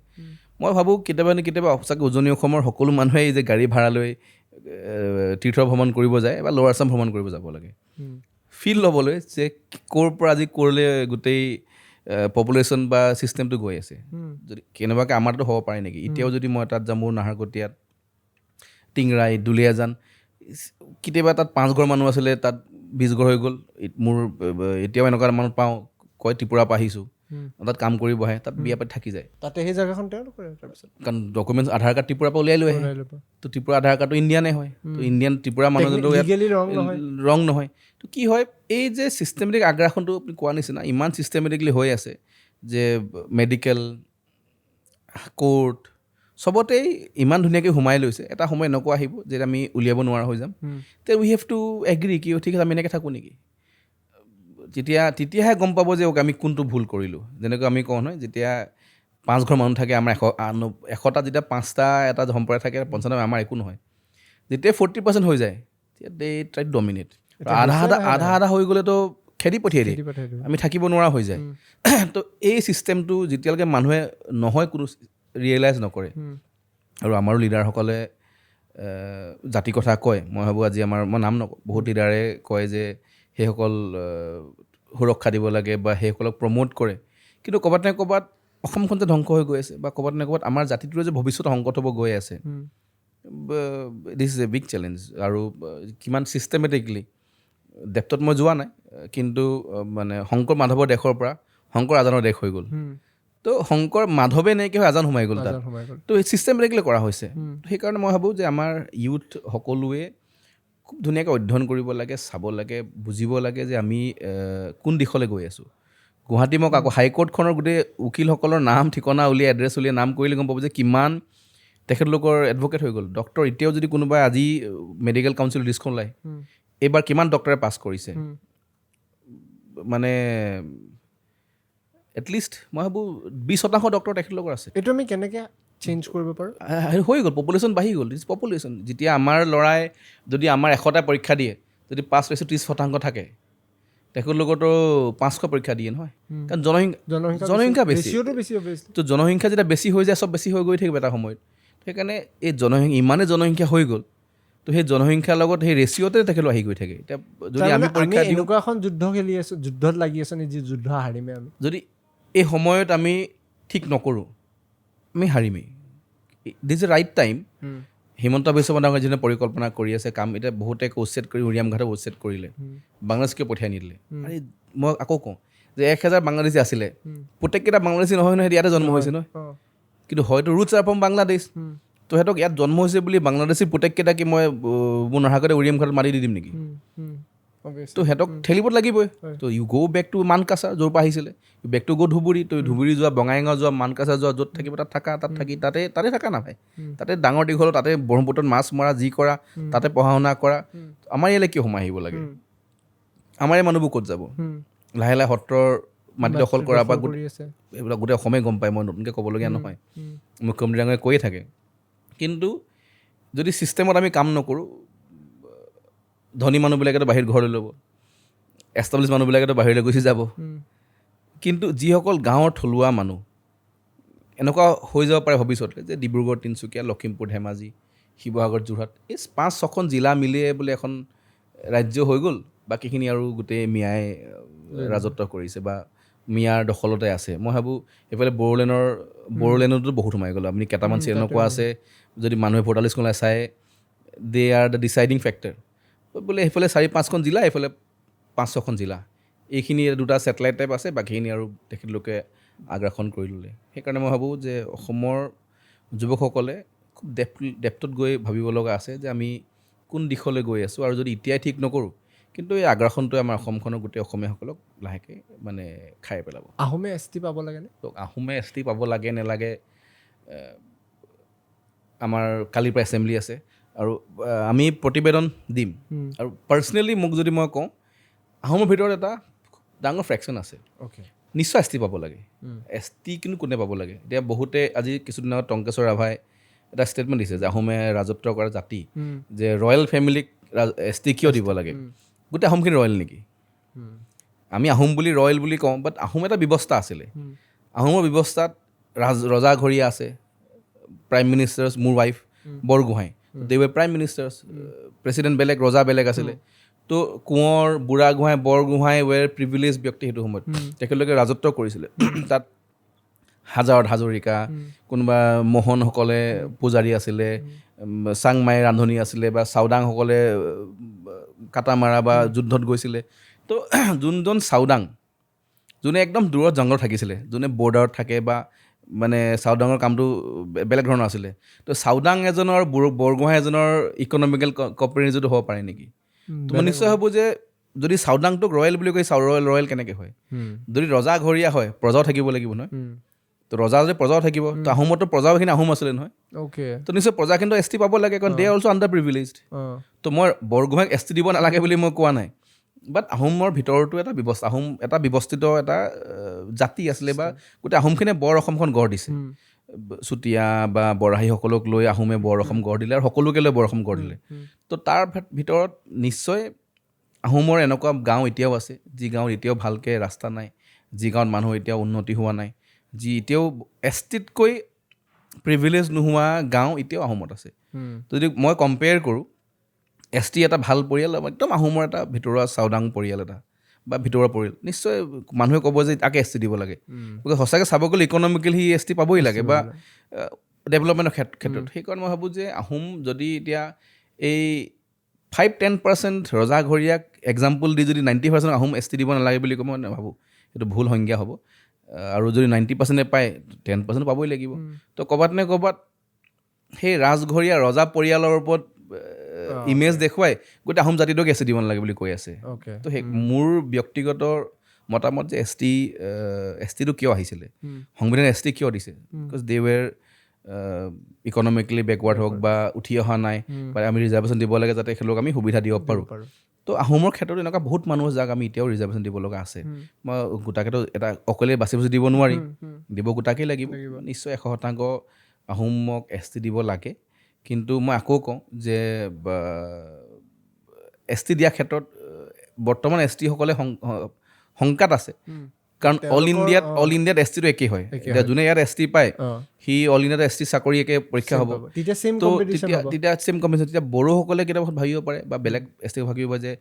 মই ভাবোঁ কেতিয়াবা সঁচাকৈ উজনি অসমৰ সকলো মানুহে এই যে গাড়ী ভাড়া লৈ তীৰ্থ ভ্ৰমণ কৰিব যায় বা লৱাৰ আছাম ভ্ৰমণ কৰিব যাব লাগে ফিল ল'বলৈ যে ক'ৰ পৰা আজি ক'ৰলৈ গোটেই পপুলেশ্যন বা ছিষ্টেমটো গৈ আছে যদি কেনেবাকৈ আমাৰতো হ'ব পাৰে নেকি এতিয়াও যদি মই তাত যাওঁ মোৰ নাহৰকটীয়াত টিংৰাই দুলীয়াজান কেতিয়াবা তাত 5 ঘৰ মানুহ আছিলে তাত 20 ঘৰ হৈ গ'ল মোৰ এতিয়াও এনেকুৱা মানুহ পাওঁ কয় ত্ৰিপুৰাৰ পৰা আহিছোঁ তাত কাম কৰিব আহে তাত বিয়া পাতি থাকি যায় তাতে সেই জেগাখন তেওঁলোকৰ তাৰপিছত কাৰণ ডকুমেণ্টছ আধাৰ কাৰ্ড ত্ৰিপুৰাৰ পৰা উলিয়াই লৈ আহে তো ত্ৰিপুৰা আধাৰ কাৰ্ডটো ইণ্ডিয়ানে হয় তো ইণ্ডিয়ান ত্ৰিপুৰা মানুহজনটো ৰং নহয় তো কি হয় এই যে ছিষ্টেমেটিক আগ্ৰাসনটো আপুনি কোৱা নিচিনা ইমান ছিষ্টেমেটিকলি হৈ আছে যে মেডিকেল কোৰ্ট চবতেই ইমান ধুনীয়াকৈ সোমাই লৈছে এটা সময় এনেকুৱা আহিব যে আমি উলিয়াব নোৱাৰা হৈ যাম তে উই হেভ টু এগ্ৰি কি ঠিক আছে আমি এনেকৈ থাকোঁ নেকি তেতিয়াহে গম পাব যে আমি কোনটো ভুল কৰিলোঁ যেনেকৈ আমি কওঁ নহয় যেতিয়া 5 ঘৰ মানুহ থাকে আমাৰ 100টা যেতিয়া 5টা এটা সম্প্ৰদায় থাকে 95 আমাৰ একো নহয় যেতিয়া 40% হৈ যায় তেতিয়া দে ট্ৰাই ডমিনেট আধা হৈ গ'লেতো খেদি পঠিয়াই দিয়ে আমি থাকিব নোৱাৰা হৈ যায় তো এই ছিষ্টেমটো যেতিয়ালৈকে মানুহে নহয় কোনো ৰিয়েলাইজ নকৰে আৰু আমাৰো লিডাৰসকলে জাতি কথা কয় মই ভাবোঁ আজি মই নাম নকওঁ বহুত লিডাৰে কয় যে সেইসকল সুৰক্ষা দিব লাগে বা সেইসকলক প্ৰমোট কৰে কিন্তু ক'ৰবাত নহয় ক'ৰবাত অসমখন যে ধ্বংস হৈ গৈ আছে বা ক'ৰবাত নহয় ক'ৰবাত আমাৰ জাতিটোৰ যে ভৱিষ্যত সংকট হ'ব গৈ আছে this is a big challenge আৰু কিমান ছিষ্টেমেটিকলি ডেপ্থত মই যোৱা নাই কিন্তু মানে শংকৰ মাধৱৰ দেশৰ পৰা শংকৰ আজানৰ দেশ হৈ গ'ল তো শংকৰ মাধৱে নাইকিয়া হৈ আজান সোমাই গ'ল তাত তো ছিষ্টেমেটিকলি কৰা হৈছে সেইকাৰণে মই ভাবোঁ যে আমাৰ ইউথ সকলোৱে খুব ধুনীয়াকৈ অধ্যয়ন কৰিব লাগে চাব লাগে বুজিব লাগে যে আমি কোন দিশলৈ গৈ আছোঁ গুৱাহাটী মোক আকৌ হাইকোৰ্টখনৰ গোটেই উকিলসকলৰ নাম ঠিকনা উলিয়াই এড্ৰেছ উলিয়াই নাম কৰিলে গম পাব যে কিমান তেখেতলোকৰ এডভকেট হৈ গ'ল ডক্টৰ এতিয়াও যদি কোনোবাই আজি মেডিকেল কাউন্সিল লিষ্টখন ওলায় এইবাৰ কিমান ডক্টৰে পাছ কৰিছে মানে এটলিষ্ট মই ভাবোঁ 20% ডক্টৰ তেখেতলোকৰ আছে এইটো আমি কেনেকৈ চেঞ্জ কৰিব পাৰোঁ হৈ গ'ল পপুলেশ্যন বাঢ়ি গ'ল ইজ পপুলেশ্যন যেতিয়া আমাৰ ল'ৰাই যদি আমাৰ 100টা পৰীক্ষা দিয়ে যদি পাছ পাইছোঁ 30% থাকে তেখেতলোকৰতো 500 পৰীক্ষা দিয়ে নহয় কাৰণ জনসংখ্যা বেছি তো জনসংখ্যা যেতিয়া বেছি হৈ যায় চব বেছি হৈ গৈ থাকিব এটা সময়ত সেইকাৰণে এই ইমানেই জনসংখ্যা হৈ গ'ল তো সেই জনসংখ্যাৰ লগত সেই ৰেচিঅ'তে তেখেতলোক আহি গৈ থাকে এতিয়া যদি আমি পৰীক্ষা দিওঁ এনেকুৱা এখন যুদ্ধ খেলি আছোঁ যুদ্ধত লাগি আছোঁ যি যুদ্ধ হাৰিমে আমি যদি এই সময়ত আমি ঠিক নকৰোঁ আমি হাৰিমেই দিছ এ ৰাইট টাইম হিমন্ত বিশ্ব শৰ্মাৰ যিনে পৰিকল্পনা কৰি আছে কাম এতিয়া বহুতে উচ্ছেদ কৰি উৰিয়াম ঘাটত উচ্ছেদ কৰিলে বাংলাদেশকে পঠিয়াই নিদিলে আৰে মই আকৌ কওঁ যে 1000 বাংলাদেশী আছিলে প্ৰত্যেককেইটা বাংলাদেশী নহয় নহয় ইয়াতে জন্ম হৈছে নহয় কিন্তু হয়তো ৰুটছ আৰ ফ্ৰম বাংলাদেশ তো সিহঁতক ইয়াত জন্ম হৈছে বুলি বাংলাদেশী প্ৰত্যেককেইটাকে মই মোৰ নাহাকতে উৰিয়াম ঘাটত মাৰি দি দিম নেকি তো সিহঁতক ঠেলিব লাগিবই তো ইউ গ' বেক টু মানকাছা য'ৰ পৰা আহিছিলে বেক টু গ' ধুবুৰী তো ধুবুৰী যোৱা বঙাইগাঁও যোৱা মানকাছা যোৱা য'ত থাকিব তাত থাকা তাত থাকি তাতে থাকা নাপায় তাতে ডাঙৰ দীঘল তাতে ব্ৰহ্মপুত্ৰত মাছ মৰা যি কৰা তাতে পঢ়া শুনা কৰা আমাৰ ইয়ালৈ কিয় সোমাই আহিব লাগে আমাৰ এই মানুহবোৰ ক'ত যাব লাহে লাহে সত্ৰৰ মাটি দখল কৰাৰ পৰা এইবিলাক গোটেই অসমে গম পায় মই নতুনকৈ ক'বলগীয়া নহয় মুখ্যমন্ত্ৰী ডাঙৰীয়াই কৈয়ে থাকে কিন্তু যদি ছিষ্টেমত আমি কাম নকৰোঁ ধনী মানুহবিলাকেতো বাহিৰত ঘৰলৈ ল'ব এষ্টাব্লিছ মানুহবিলাকেতো বাহিৰলৈ গুচি যাব কিন্তু যিসকল গাঁৱৰ থলুৱা মানুহ এনেকুৱা হৈ যাব পাৰে ভৱিষ্যতে যে ডিব্ৰুগড় তিনিচুকীয়া লখিমপুৰ ধেমাজি শিৱসাগৰ যোৰহাট এই 5-6খন জিলা মিলিয়ে বোলে এখন ৰাজ্য হৈ গ'ল বাকীখিনি আৰু গোটেই মিয়াই ৰাজত্ব কৰিছে বা মিয়াৰ দখলতে আছে মই ভাবোঁ এইফালে বড়োলেণ্ডতো বহুত সোমাই গ'ল আপুনি কেইটামান এনেকুৱা আছে যদি মানুহে ভোটাৰ চাই দে আৰ দ্য ডিচাইডিং ফেক্টৰ বোলে সেইফালে 4-5খন জিলা এইফালে 5-6খন জিলা এইখিনি দুটা ছেটেলাইট টাইপ আছে বাকীখিনি আৰু তেখেতলোকে আগ্ৰাসন কৰি ল'লে সেইকাৰণে মই ভাবোঁ যে অসমৰ যুৱকসকলে খুব ডেপ্থত গৈ ভাবিব লগা আছে যে আমি কোন দিশলৈ গৈ আছোঁ আৰু যদি এতিয়াই ঠিক নকৰোঁ কিন্তু এই আগ্ৰাসনটোৱে আমাৰ অসমখনৰ গোটেই অসমীয়াসকলক লাহেকৈ মানে খাই পেলাব আহোমে এছ টি পাব লাগেনে তো আহোমে এছ টি পাব লাগে নেলাগে আমাৰ কালিৰ পৰা এছেম্বলি আছে আৰু আমি প্ৰতিবেদন দিম আৰু পাৰ্চনেলি মোক যদি মই কওঁ আহোমৰ ভিতৰত এটা ডাঙৰ ফ্ৰেকশ্যন আছে নিশ্চয় এছ টি পাব লাগে এছ টি কিন্তু কোনে পাব লাগে এতিয়া বহুতে আজি কিছুদিন আগত টংকেশ্বৰ ৰাভাই এটা ষ্টেটমেণ্ট দিছে যে আহোমে ৰাজত্ব কৰা জাতি যে ৰয়েল ফেমিলিক এছ টি কিয় দিব লাগে গোটেই আহোমখিনি ৰয়েল নেকি আমি আহোম বুলি ৰয়েল বুলি কওঁ বাট আহোম এটা ব্যৱস্থা আছিলে আহোমৰ ব্যৱস্থাত ৰজাঘৰীয়া আছে প্ৰাইম মিনিষ্টাৰ্ছ মোৰ ৱাইফ বৰগোহাঁই দে ৱে প্ৰাইম মিনিষ্টাৰ্ছ প্ৰেচিডেণ্ট বেলেগ ৰজা বেলেগ আছিলে তো কোঁৱৰ বুঢ়াগোহাঁই বৰগোহাঁই ৱেৰ প্ৰিভিলেজ ব্যক্তি সেইটো সময়ত তেখেতলোকে ৰাজত্ব কৰিছিলে তাত হাজাৰত হাজৰিকা কোনোবা মোহনসকলে পূজাৰী আছিলে চাংমাই ৰান্ধনি আছিলে বা চাওদাংসকলে কাটা মাৰা বা যুদ্ধত গৈছিলে তো যোনজন চাওদাং যোনে একদম দূৰত জংঘলত থাকিছিলে যোনে বৰ্ডাৰত থাকে বা মানে চাওদাঙৰ কামটো বেলেগ ধৰণৰ আছিলে তো চাওদাং এজনৰ বৰগোহাঁই এজনৰ ইকনমিকেল কম্পেৰিজনটো হ'ব পাৰে নেকি তো মই নিশ্চয় ভাবোঁ যে যদি চাওদাংটোক ৰয়েল বুলি কৈ ৰয়েল কেনেকৈ হয় যদি ৰজাঘৰীয়া হয় প্ৰজাও থাকিব লাগিব নহয় তো ৰজা যদি প্ৰজাও থাকিব তো আহোমতো প্ৰজাখিনি আহোম আছিলে নহয় তো নিশ্চয় প্ৰজাখিনিতো এছ টি পাব লাগে কাৰণ দে অলছ' আণ্ডাৰ প্ৰিভিলেজড তো মই বৰগোহাঁইক এছ টি দিব নালাগে বুলি মই কোৱা নাই বাট আহোমৰ ভিতৰতো এটা ব্যৱস্থা আহোম এটা ব্যৱস্থিত এটা জাতি আছিলে বা গোটেই আহোমখিনিয়ে বৰ অসমখন গঢ় দিছে চুতীয়া বা বৰাহীসকলক লৈ আহোমে বৰ অসম গঢ় দিলে আৰু সকলোকে লৈ বৰ অসম গঢ় দিলে তো তাৰ ভিতৰত নিশ্চয় আহোমৰ এনেকুৱা গাঁও এতিয়াও আছে যি গাঁৱত এতিয়াও ভালকৈ ৰাস্তা নাই যি গাঁৱত মানুহ এতিয়াও উন্নতি হোৱা নাই যি এতিয়াও এছ টিতকৈ প্ৰিভিলেজ নোহোৱা গাঁও এতিয়াও আহোমত আছে যদি মই কম্পেয়াৰ কৰোঁ এছ টি এটা ভাল পৰিয়াল একদম আহোমৰ এটা ভিতৰুৱা চাওদাং পৰিয়াল এটা বা ভিতৰুৱা পৰিয়াল নিশ্চয় মানুহে ক'ব যে তাকে এছ টি দিব লাগে গতিকে সঁচাকৈ চাব গ'লে ইকনমিকেলি সি এছ টি পাবই লাগে বা ডেভেলপমেণ্টৰ ক্ষেত্ৰত সেইকাৰণে মই ভাবোঁ যে আহোম যদি এতিয়া এই 5-10% ৰজাঘৰীয়াক এক্সাম্পল দি যদি 90% আহোম এছ টি দিব নালাগে বুলি কয় মই নাভাবোঁ সেইটো ভুল সংজ্ঞা হ'ব আৰু যদি 90% পায় 10% পাবই লাগিব তো ক'ৰবাত নে ক'ৰবাত সেই ৰাজঘৰীয়া ৰজা পৰিয়ালৰ ওপৰত ইমেজ দেখুৱাই গোটেই আহোম জাতিটোক এছ টি দিব নালাগে বুলি কৈ আছে তো সেই মোৰ ব্যক্তিগত মতামত যে এছ টিটো কিয় আহিছিলে সংবিধানে এছ টি কিয় দিছে বিকজ দে ৱেৰ ইকনমিকেলি বেকৱাৰ্ড হওক বা উঠি অহা নাই বা আমি ৰিজাৰ্ভেশ্যন দিব লাগে যাতে সেইলোক আমি সুবিধা দিব পাৰোঁ তো আহোমৰ ক্ষেত্ৰত এনেকুৱা বহুত মানুহ যাক আমি এতিয়াও ৰিজাৰ্ভেশ্যন দিব লগা আছে মই গোটাকেতো এটা অকলে বাচি বাচি দিব নোৱাৰি দিব গোটাকেই লাগিব নিশ্চয় 100% আহোমক এছ টি দিব লাগে কিন্তু মই আকৌ কওঁ যে এছ টি দিয়াৰ ক্ষেত্ৰত বৰ্তমান এছ টিসকলে শংকাত আছে কাৰণ অল ইণ্ডিয়াত এছ টিটো একেই হয় এতিয়া যোনে ইয়াত এছ টি পায় সি অল ইণ্ডিয়াত এছ টি চাকৰি একে পৰীক্ষা হ'ব তেতিয়া ছেইম কম্পিটিশ্যন তেতিয়া বড়োসকলে কেতিয়াবা ভাবিব পাৰে বা বেলেগ এছ টি ভাবিব যে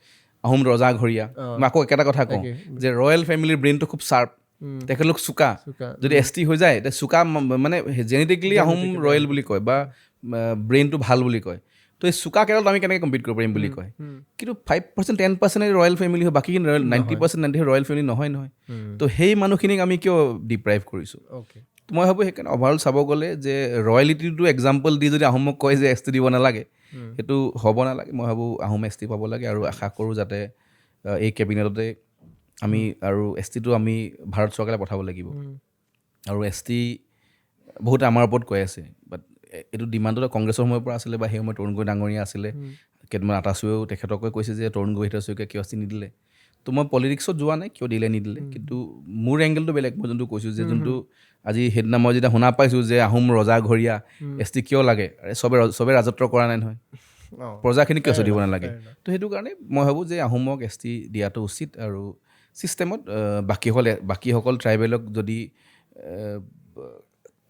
আহোম ৰজাঘৰীয়া মই আকৌ একেটা কথা কওঁ যে ৰয়েল ফেমিলিৰ ব্ৰেইনটো খুব শ্বাৰ্প তেখেতলোক চোকা যদি এছ টি হৈ যায় তেতিয়া চোকা মানে জেনেটিকেলি আহোম ৰয়েল বুলি কয় বা ব্ৰেইনটো ভাল বুলি কয় তো এই চোকা কেৰলত আমি কেনেকৈ কম্পিট কৰিব পাৰিম বুলি কয় কিন্তু 5% 10% ৰয়েল ফেমিলি হয় বাকীখিনি 90% ৰয়েল ফেমিলি নহয় তো সেই মানুহখিনিক আমি কিয় ডিপ্ৰাইভ কৰিছোঁ মই ভাবোঁ সেইকাৰণে অভাৰঅল চাব গ'লে যে ৰয়েলিটিটো এক্সাম্পল দি যদি আহোমক কয় যে এছ টি দিব নালাগে সেইটো হ'ব নালাগে মই ভাবোঁ আহোম এছ টি পাব লাগে আৰু আশা কৰোঁ যাতে এই কেবিনেটতে আমি আৰু এছ টিটো আমি ভাৰত চৰকাৰে পঠাব লাগিব আৰু এছ টি বহুতে আমাৰ ওপৰত কৈ আছে বাট এইটো ডিমাণ্ডটো কংগ্ৰেছৰ সময়ৰ পৰা আছিলে বা সেই সময়ত তৰুণ গগৈ ডাঙৰীয়া আছিলে কেইটামান আতাচুৱেও তেখেতকে কৈছে যে তৰুণ গগৈ হিতাচুৱে কিয় এছ টি নিদিলে তো মই পলিটিক্সত যোৱা নাই কিয় দিলে নিদিলে কিন্তু মোৰ এংগেলটো বেলেগ মই যোনটো কৈছোঁ যে যোনটো আজি সেইদিনা মই যেতিয়া শুনা পাইছোঁ যে আহোম ৰজাঘৰীয়া এছ টি কিয় লাগে চবে ৰাজত্ব কৰা নাই নহয় প্ৰজাখিনিক কিয় দিব নালাগে তো সেইটো কাৰণে মই ভাবোঁ যে আহোমক এছ টি দিয়াটো উচিত আৰু ছিষ্টেমত বাকীসকল ট্ৰাইবেলক যদি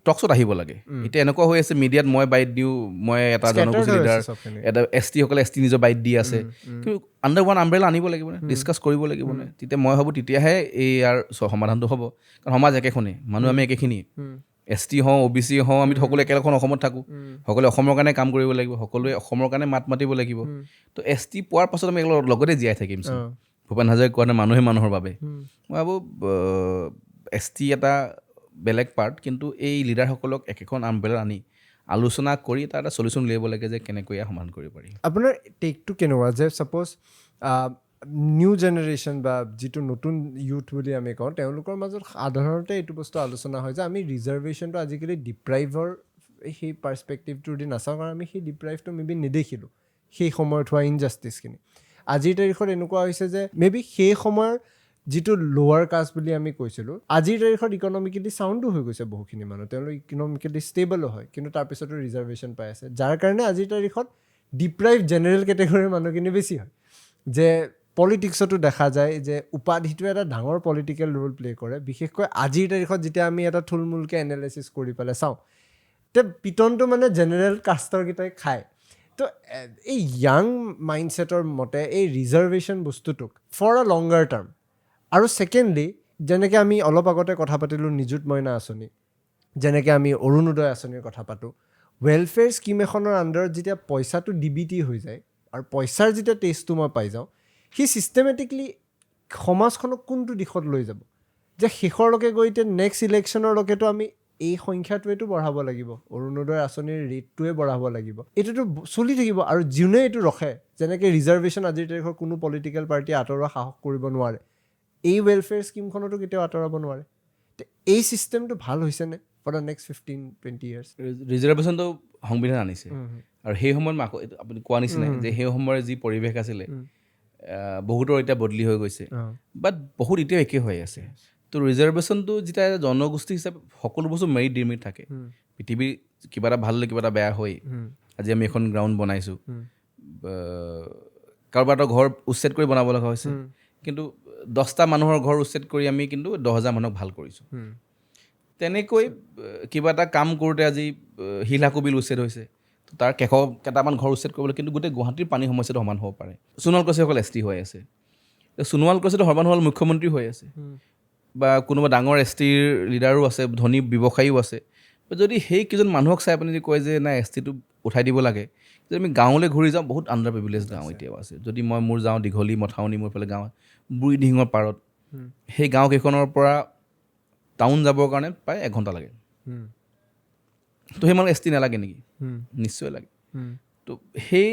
টকছত আহিব লাগে এতিয়া এনেকুৱা হৈ আছে মিডিয়াত মই বাইট দিওঁ মই এটা জনগোষ্ঠী লিডাৰ এটা এছ টিসকলে এছ টি নিজৰ বাইট দি আছে কিন্তু আণ্ডাৰ ওৱান আমব্ৰেলা আনিব লাগিব নে ডিছকাছ কৰিব লাগিব নে তেতিয়া মই ভাবোঁ তেতিয়াহে এই ইয়াৰ সমাধানটো হ'ব কাৰণ সমাজ একেখনেই মানুহ আমি একেখিনিয়ে এছ টি হওঁ অ' বি চি হওঁ আমি সকলোৱে একেখন অসমত থাকোঁ সকলোৱে অসমৰ কাৰণে কাম কৰিব লাগিব সকলোৱে অসমৰ কাৰণে মাত মাতিব লাগিব তো এছ টি পোৱাৰ পাছত আমি লগতে জীয়াই থাকিম ভূপেন হাজৰিকাই কোৱা নাই মানুহে মানুহৰ বাবে মই ভাবোঁ এছ টি এটা বেলেগ পাৰ্ট কিন্তু এই লিডাৰসকলক একেখন আমব্ৰেলাত আনি আলোচনা কৰি এটা চলিউশ্যন উলিয়াব লাগে যে কেনেকৈ ইয়াৰ সমাধান কৰিব পাৰি আপোনাৰ টেকটো কেনেকুৱা যে ছাপ'জ নিউ জেনেৰেশ্যন বা যিটো নতুন ইউথ বুলি আমি কওঁ তেওঁলোকৰ মাজত সাধাৰণতে এইটো বস্তু আলোচনা হয় যে আমি ৰিজাৰ্ভেশ্যনটো আজিকালি ডিপ্ৰাইভৰ সেই পাৰ্চপেক্টিভটো দি নাচাওঁ কাৰণ আমি সেই ডিপ্ৰাইভটো মেবি নেদেখিলোঁ সেই সময়ত হোৱা ইনজাষ্টিছখিনি আজিৰ তাৰিখত এনেকুৱা হৈছে যে মেবি সেই সময়ৰ যিটো লোৱাৰ কাষ্ট বুলি আমি কৈছিলোঁ আজিৰ তাৰিখত ইকনমিকেলি চাউণ্ডো হৈ গৈছে বহুখিনি মানুহ তেওঁলোক ইকনমিকেলি ষ্টেবলো হয় কিন্তু তাৰপিছতো ৰিজাৰ্ভেশ্যন পাই আছে যাৰ কাৰণে আজিৰ তাৰিখত ডিপ্ৰাইভ জেনেৰেল কেটেগৰীৰ মানুহখিনি বেছি হয় যে পলিটিক্সতো দেখা যায় যে উপাধিটোৱে এটা ডাঙৰ পলিটিকেল ৰোল প্লে কৰে, বিশেষকৈ আজিৰ তাৰিখত যেতিয়া আমি এটা থুলমূলকৈ এনালাইচিছ কৰি পেলাই চাওঁ, তে পিটনটো মানে জেনেৰেল কাষ্টৰকেইটাই খায়। তো এই য়াং মাইণ্ডছেটৰ মতে এই ৰিজাৰ্ভেশ্যন বস্তুটোক ফৰ আ লংগাৰ টাৰ্ম, আৰু ছেকেণ্ডলি যেনেকৈ আমি অলপ আগতে কথা পাতিলোঁ নিযুত মইনা আঁচনি, যেনেকৈ আমি অৰুণোদয় আঁচনিৰ কথা পাতোঁ, ৱেলফেয়াৰ স্কিম এখনৰ আণ্ডাৰত যেতিয়া পইচাটো DBT হৈ যায় আৰু পইচাৰ যেতিয়া টেষ্টটো মই পাই যাওঁ, সি ছিষ্টেমেটিকলি সমাজখনক কোনটো দিশত লৈ যাব, যে শেষৰলৈকে গৈ এতিয়া নেক্সট ইলেকশ্যনৰলৈকেতো আমি এই সংখ্যাটোৱেতো বঢ়াব লাগিব, অৰুণোদয় আঁচনিৰ ৰেটটোৱে বঢ়াব লাগিব, এইটোতো চলি থাকিব। আৰু যোনে এইটো ৰখে, যেনেকৈ ৰিজাৰ্ভেশ্যন আজিৰ তাৰিখৰ কোনো পলিটিকেল পাৰ্টিয়ে আঁতৰোৱা সাহস কৰিব নোৱাৰে, এই ৱেলফেয়াৰ স্কিমখনতো কেতিয়াও আঁতৰাব নোৱাৰে। এই ছিষ্টেমটো ভাল হৈছেনে ফৰ দ্য নেক্সট 15-20 years? ৰিজাৰ্ভেশ্যনটো সংবিধান আনিছে, আৰু সেই সময়ত আপুনি কোৱা নিচিনাই যে সেই সময়ৰ যি পৰিৱেশ আছিলে বহুতৰ এতিয়া বদলি হৈ গৈছে, বাট বহুত এতিয়াও একে হৈ আছে। তো ৰিজাৰ্ভেশ্যনটো যেতিয়া জনগোষ্ঠী হিচাপে সকলো বস্তু মেৰিট ডিমেৰিট থাকে, পৃথিৱীৰ কিবা এটা ভাল হ'লে কিবা এটা বেয়া হয়। আজি আমি এখন গ্ৰাউণ্ড বনাইছোঁ, কাৰোবাৰ এটা ঘৰ উচ্ছেদ কৰি বনাব লগা হৈছে, কিন্তু 10টা মানুহৰ ঘৰ উচ্ছেদ কৰি আমি কিন্তু 10,000 মানুহক ভাল কৰিছোঁ। তেনেকৈ কিবা এটা কাম কৰোঁতে আজি শিলাকু বিল উচ্ছেদ হৈছে, তাৰ কেইটামান ঘৰ উচ্ছেদ কৰিবলৈ কিন্তু গোটেই গুৱাহাটীৰ পানী সমস্যাটো সমান হ'ব পাৰে। সোণোৱাল কছাৰীসকল ST হৈ আছে, সোণোৱাল কছাৰীটো সৰ্বানুৱাল মুখ্যমন্ত্ৰী হৈ আছে, বা কোনোবা ডাঙৰ STৰ লিডাৰো আছে, ধনী ব্যৱসায়ীও আছে। যদি সেই কেইজন মানুহক চাই আপুনি যদি কয় যে নাই STটো উঠাই দিব লাগে, যদি আমি গাঁৱলৈ ঘূৰি যাওঁ বহুত আণ্ডাৰ প্ৰিভিলেজ গাঁও এতিয়াও আছে। যদি মোৰ যাওঁ দীঘলী মথাউনি, মোৰ ফালে গাঁও বুঢ়ীদিহিঙৰ পাৰত, সেই গাঁওকেইখনৰ পৰা টাউন যাবৰ কাৰণে প্ৰায় 1 ঘণ্টা লাগে। তো সেই মানুহ ST নালাগে নেকি? নিশ্চয় লাগে। তো সেই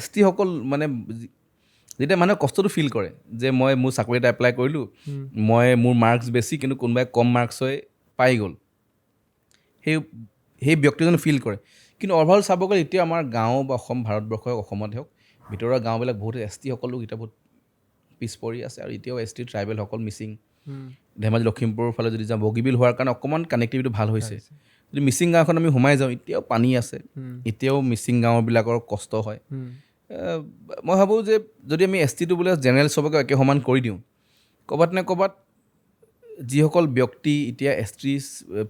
STসকল মানে যেতিয়া মানুহে কষ্টটো ফিল কৰে যে মোৰ চাকৰি এটা এপ্লাই কৰিলোঁ, মোৰ মাৰ্কছ বেছি কিন্তু কোনোবাই কম মাৰ্কছ হৈ পাই গ'ল, সেই ব্যক্তিজনে ফিল কৰে। কিন্তু অভাৰঅল চাব গ'লে এতিয়া আমাৰ গাঁও বা ভাৰতবৰ্ষ হওক, অসমতে হওক, ভিতৰুৱা গাঁওবিলাক বহুত STসকলো এতিয়া বহুত পিছ পৰি আছে। আৰু এতিয়াও ST ট্ৰাইবেলসকল মিচিং, ধেমাজি লখিমপুৰৰ ফালে যদি যাওঁ বগীবিল হোৱাৰ কাৰণে অকণমান কানেক্টিভিটি ভাল হৈছে। যদি মিচিং গাঁওখন আমি সোমাই যাওঁ, এতিয়াও পানী আছে, এতিয়াও মিচিং গাঁওবিলাকৰ কষ্ট হয়। মই ভাবোঁ যে যদি আমি STটো বোলে জেনেৰেল চবকে একে সমান কৰি দিওঁ, ক'ৰবাত নে ক'ৰবাত যিসকল ব্যক্তি এতিয়া ST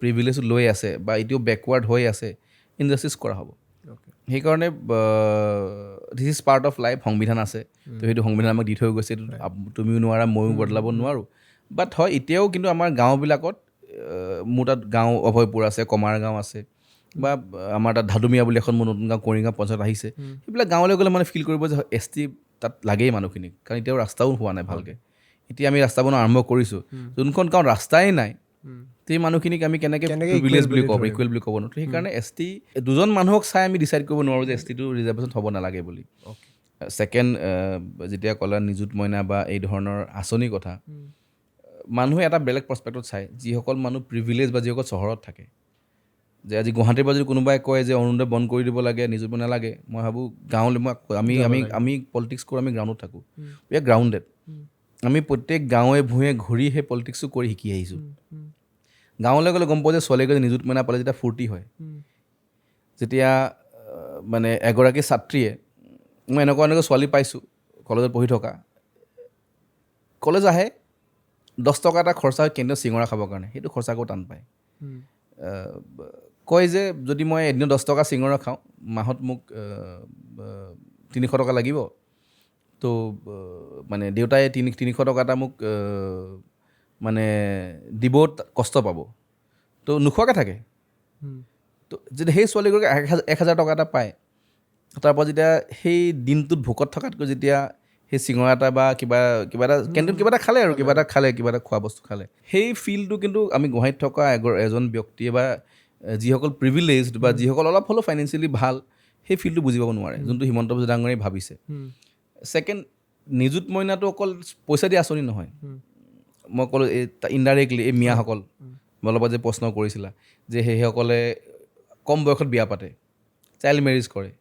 প্ৰিভিলেজ লৈ আছে বা এতিয়াও বেকৱাৰ্ড হৈ আছে, ইনজাষ্টিছ কৰা হ'ব। সেইকাৰণে this is part of life, সংবিধান আছে, তো সেইটো সংবিধান আমাক দি থৈ গৈছে, এইটো তুমিও নোৱাৰা ময়ো বদলাব নোৱাৰোঁ। বাট হয় এতিয়াও কিন্তু আমাৰ গাঁওবিলাকত, মোৰ তাত গাঁও অভয়পুৰ আছে, কমাৰ গাঁও আছে, বা আমাৰ তাত ধাদুমীয়া বুলি এখন মোৰ নতুন গাঁও কৰিগাঁও পঞ্চায়ত আহিছে। সেইবিলাক গাঁৱলৈ গ'লে মানে ফিল কৰিব যে ST তাত লাগেই মানুহখিনিক, কাৰণ এতিয়াও ৰাস্তাও হোৱা নাই ভালকৈ। এতিয়া আমি ৰাস্তা বনোৱা আৰম্ভ কৰিছোঁ, যোনখন গাঁৱত ৰাস্তাই নাই, সেই মানুহখিনিক আমি কেনেকৈ প্ৰিভিলেজ বুলি ক'ব, ইকুৱেল বুলি ক'ব নোৱাৰোঁ। সেইকাৰণে ST দুজন মানুহক চাই আমি ডিচাইড কৰিব নোৱাৰোঁ যে STটো ৰিজাৰ্ভেশ্যন হ'ব নালাগে বুলি। ছেকেণ্ড, যেতিয়া ক'লা নিযুত মইনা বা এই ধৰণৰ আঁচনিৰ কথা, মানুহে এটা বেলেগ পাৰ্চপেক্টত চায়, যিসকল মানুহ প্ৰিভিলেজ বা যিসকল চহৰত থাকে, যে আজি গুৱাহাটীৰ পৰা যদি কোনোবাই কয় যে অৰুণোদয় বন্ধ কৰি দিব লাগে, নিযুত মইনা লাগে, মই ভাবোঁ গাঁৱলৈ আমি পলিটিক্স কৰোঁ, আমি গ্ৰাউণ্ডত থাকোঁ, উই আৰ গ্ৰাউণ্ডেড। আমি প্ৰত্যেক গাঁৱে ভূঞে ঘূৰি সেই পলিটিক্সটো কৰি শিকি আহিছোঁ। গাঁৱলৈ গ'লে গম পোৱা যে ছোৱালীগৰাকী নিযুত মইনা পালে যেতিয়া ফূৰ্তি হয়, যেতিয়া মানে এগৰাকী ছাত্ৰীয়ে, মই এনেকুৱা ছোৱালী পাইছোঁ কলেজত পঢ়ি থকা, কলেজ আহে 10 টকা এটা খৰচা হয় কেন্দ্ৰীয় চিঙৰা খাবৰ কাৰণে, সেইটো খৰচা কৰিব টান পায়। কয় যে যদি মই এদিনত 10 টকা চিঙৰা খাওঁ, মাহত মোক 300 টকা লাগিব, তো মানে দেউতাই 300 টকা এটা মোক মানে দিব কষ্ট পাব, তো নোখোৱাকৈ থাকে। তো যেতিয়া সেই ছোৱালীগৰাকী 1,000 টকা এটা পায়, তাৰপৰা যেতিয়া সেই দিনটোত ভোকত থকাতকৈ যেতিয়া সেই চিঙৰা এটা বা কিবা এটা কেণ্টিনত কিবা এটা খালে আৰু কিবা এটা খোৱা বস্তু খালে, সেই ফিলটো কিন্তু আমি গুৱাহাটীত থকা এজন ব্যক্তিয়ে বা যিসকল প্ৰিভিলেজড বা যিসকল অলপ হ'লেও ফাইনেন্সিয়েলি ভাল, সেই ফিলটো বুজি পাব নোৱাৰে, যোনটো হিমন্ত বিশ্ব ডাঙৰীয়াই ভাবিছে। ছেকেণ্ড, নিযুত মইনাটো অকল পইচা দিয়া আঁচনি নহয়। মই ক'লোঁ ইনডাইৰেক্টলি এই মিয়াসকল, অলপ যে প্ৰশ্ন কৰিছিলা যে সেইসকলে কম বয়সত বিয়া পাতে, চাইল্ড মেৰিজ কৰে।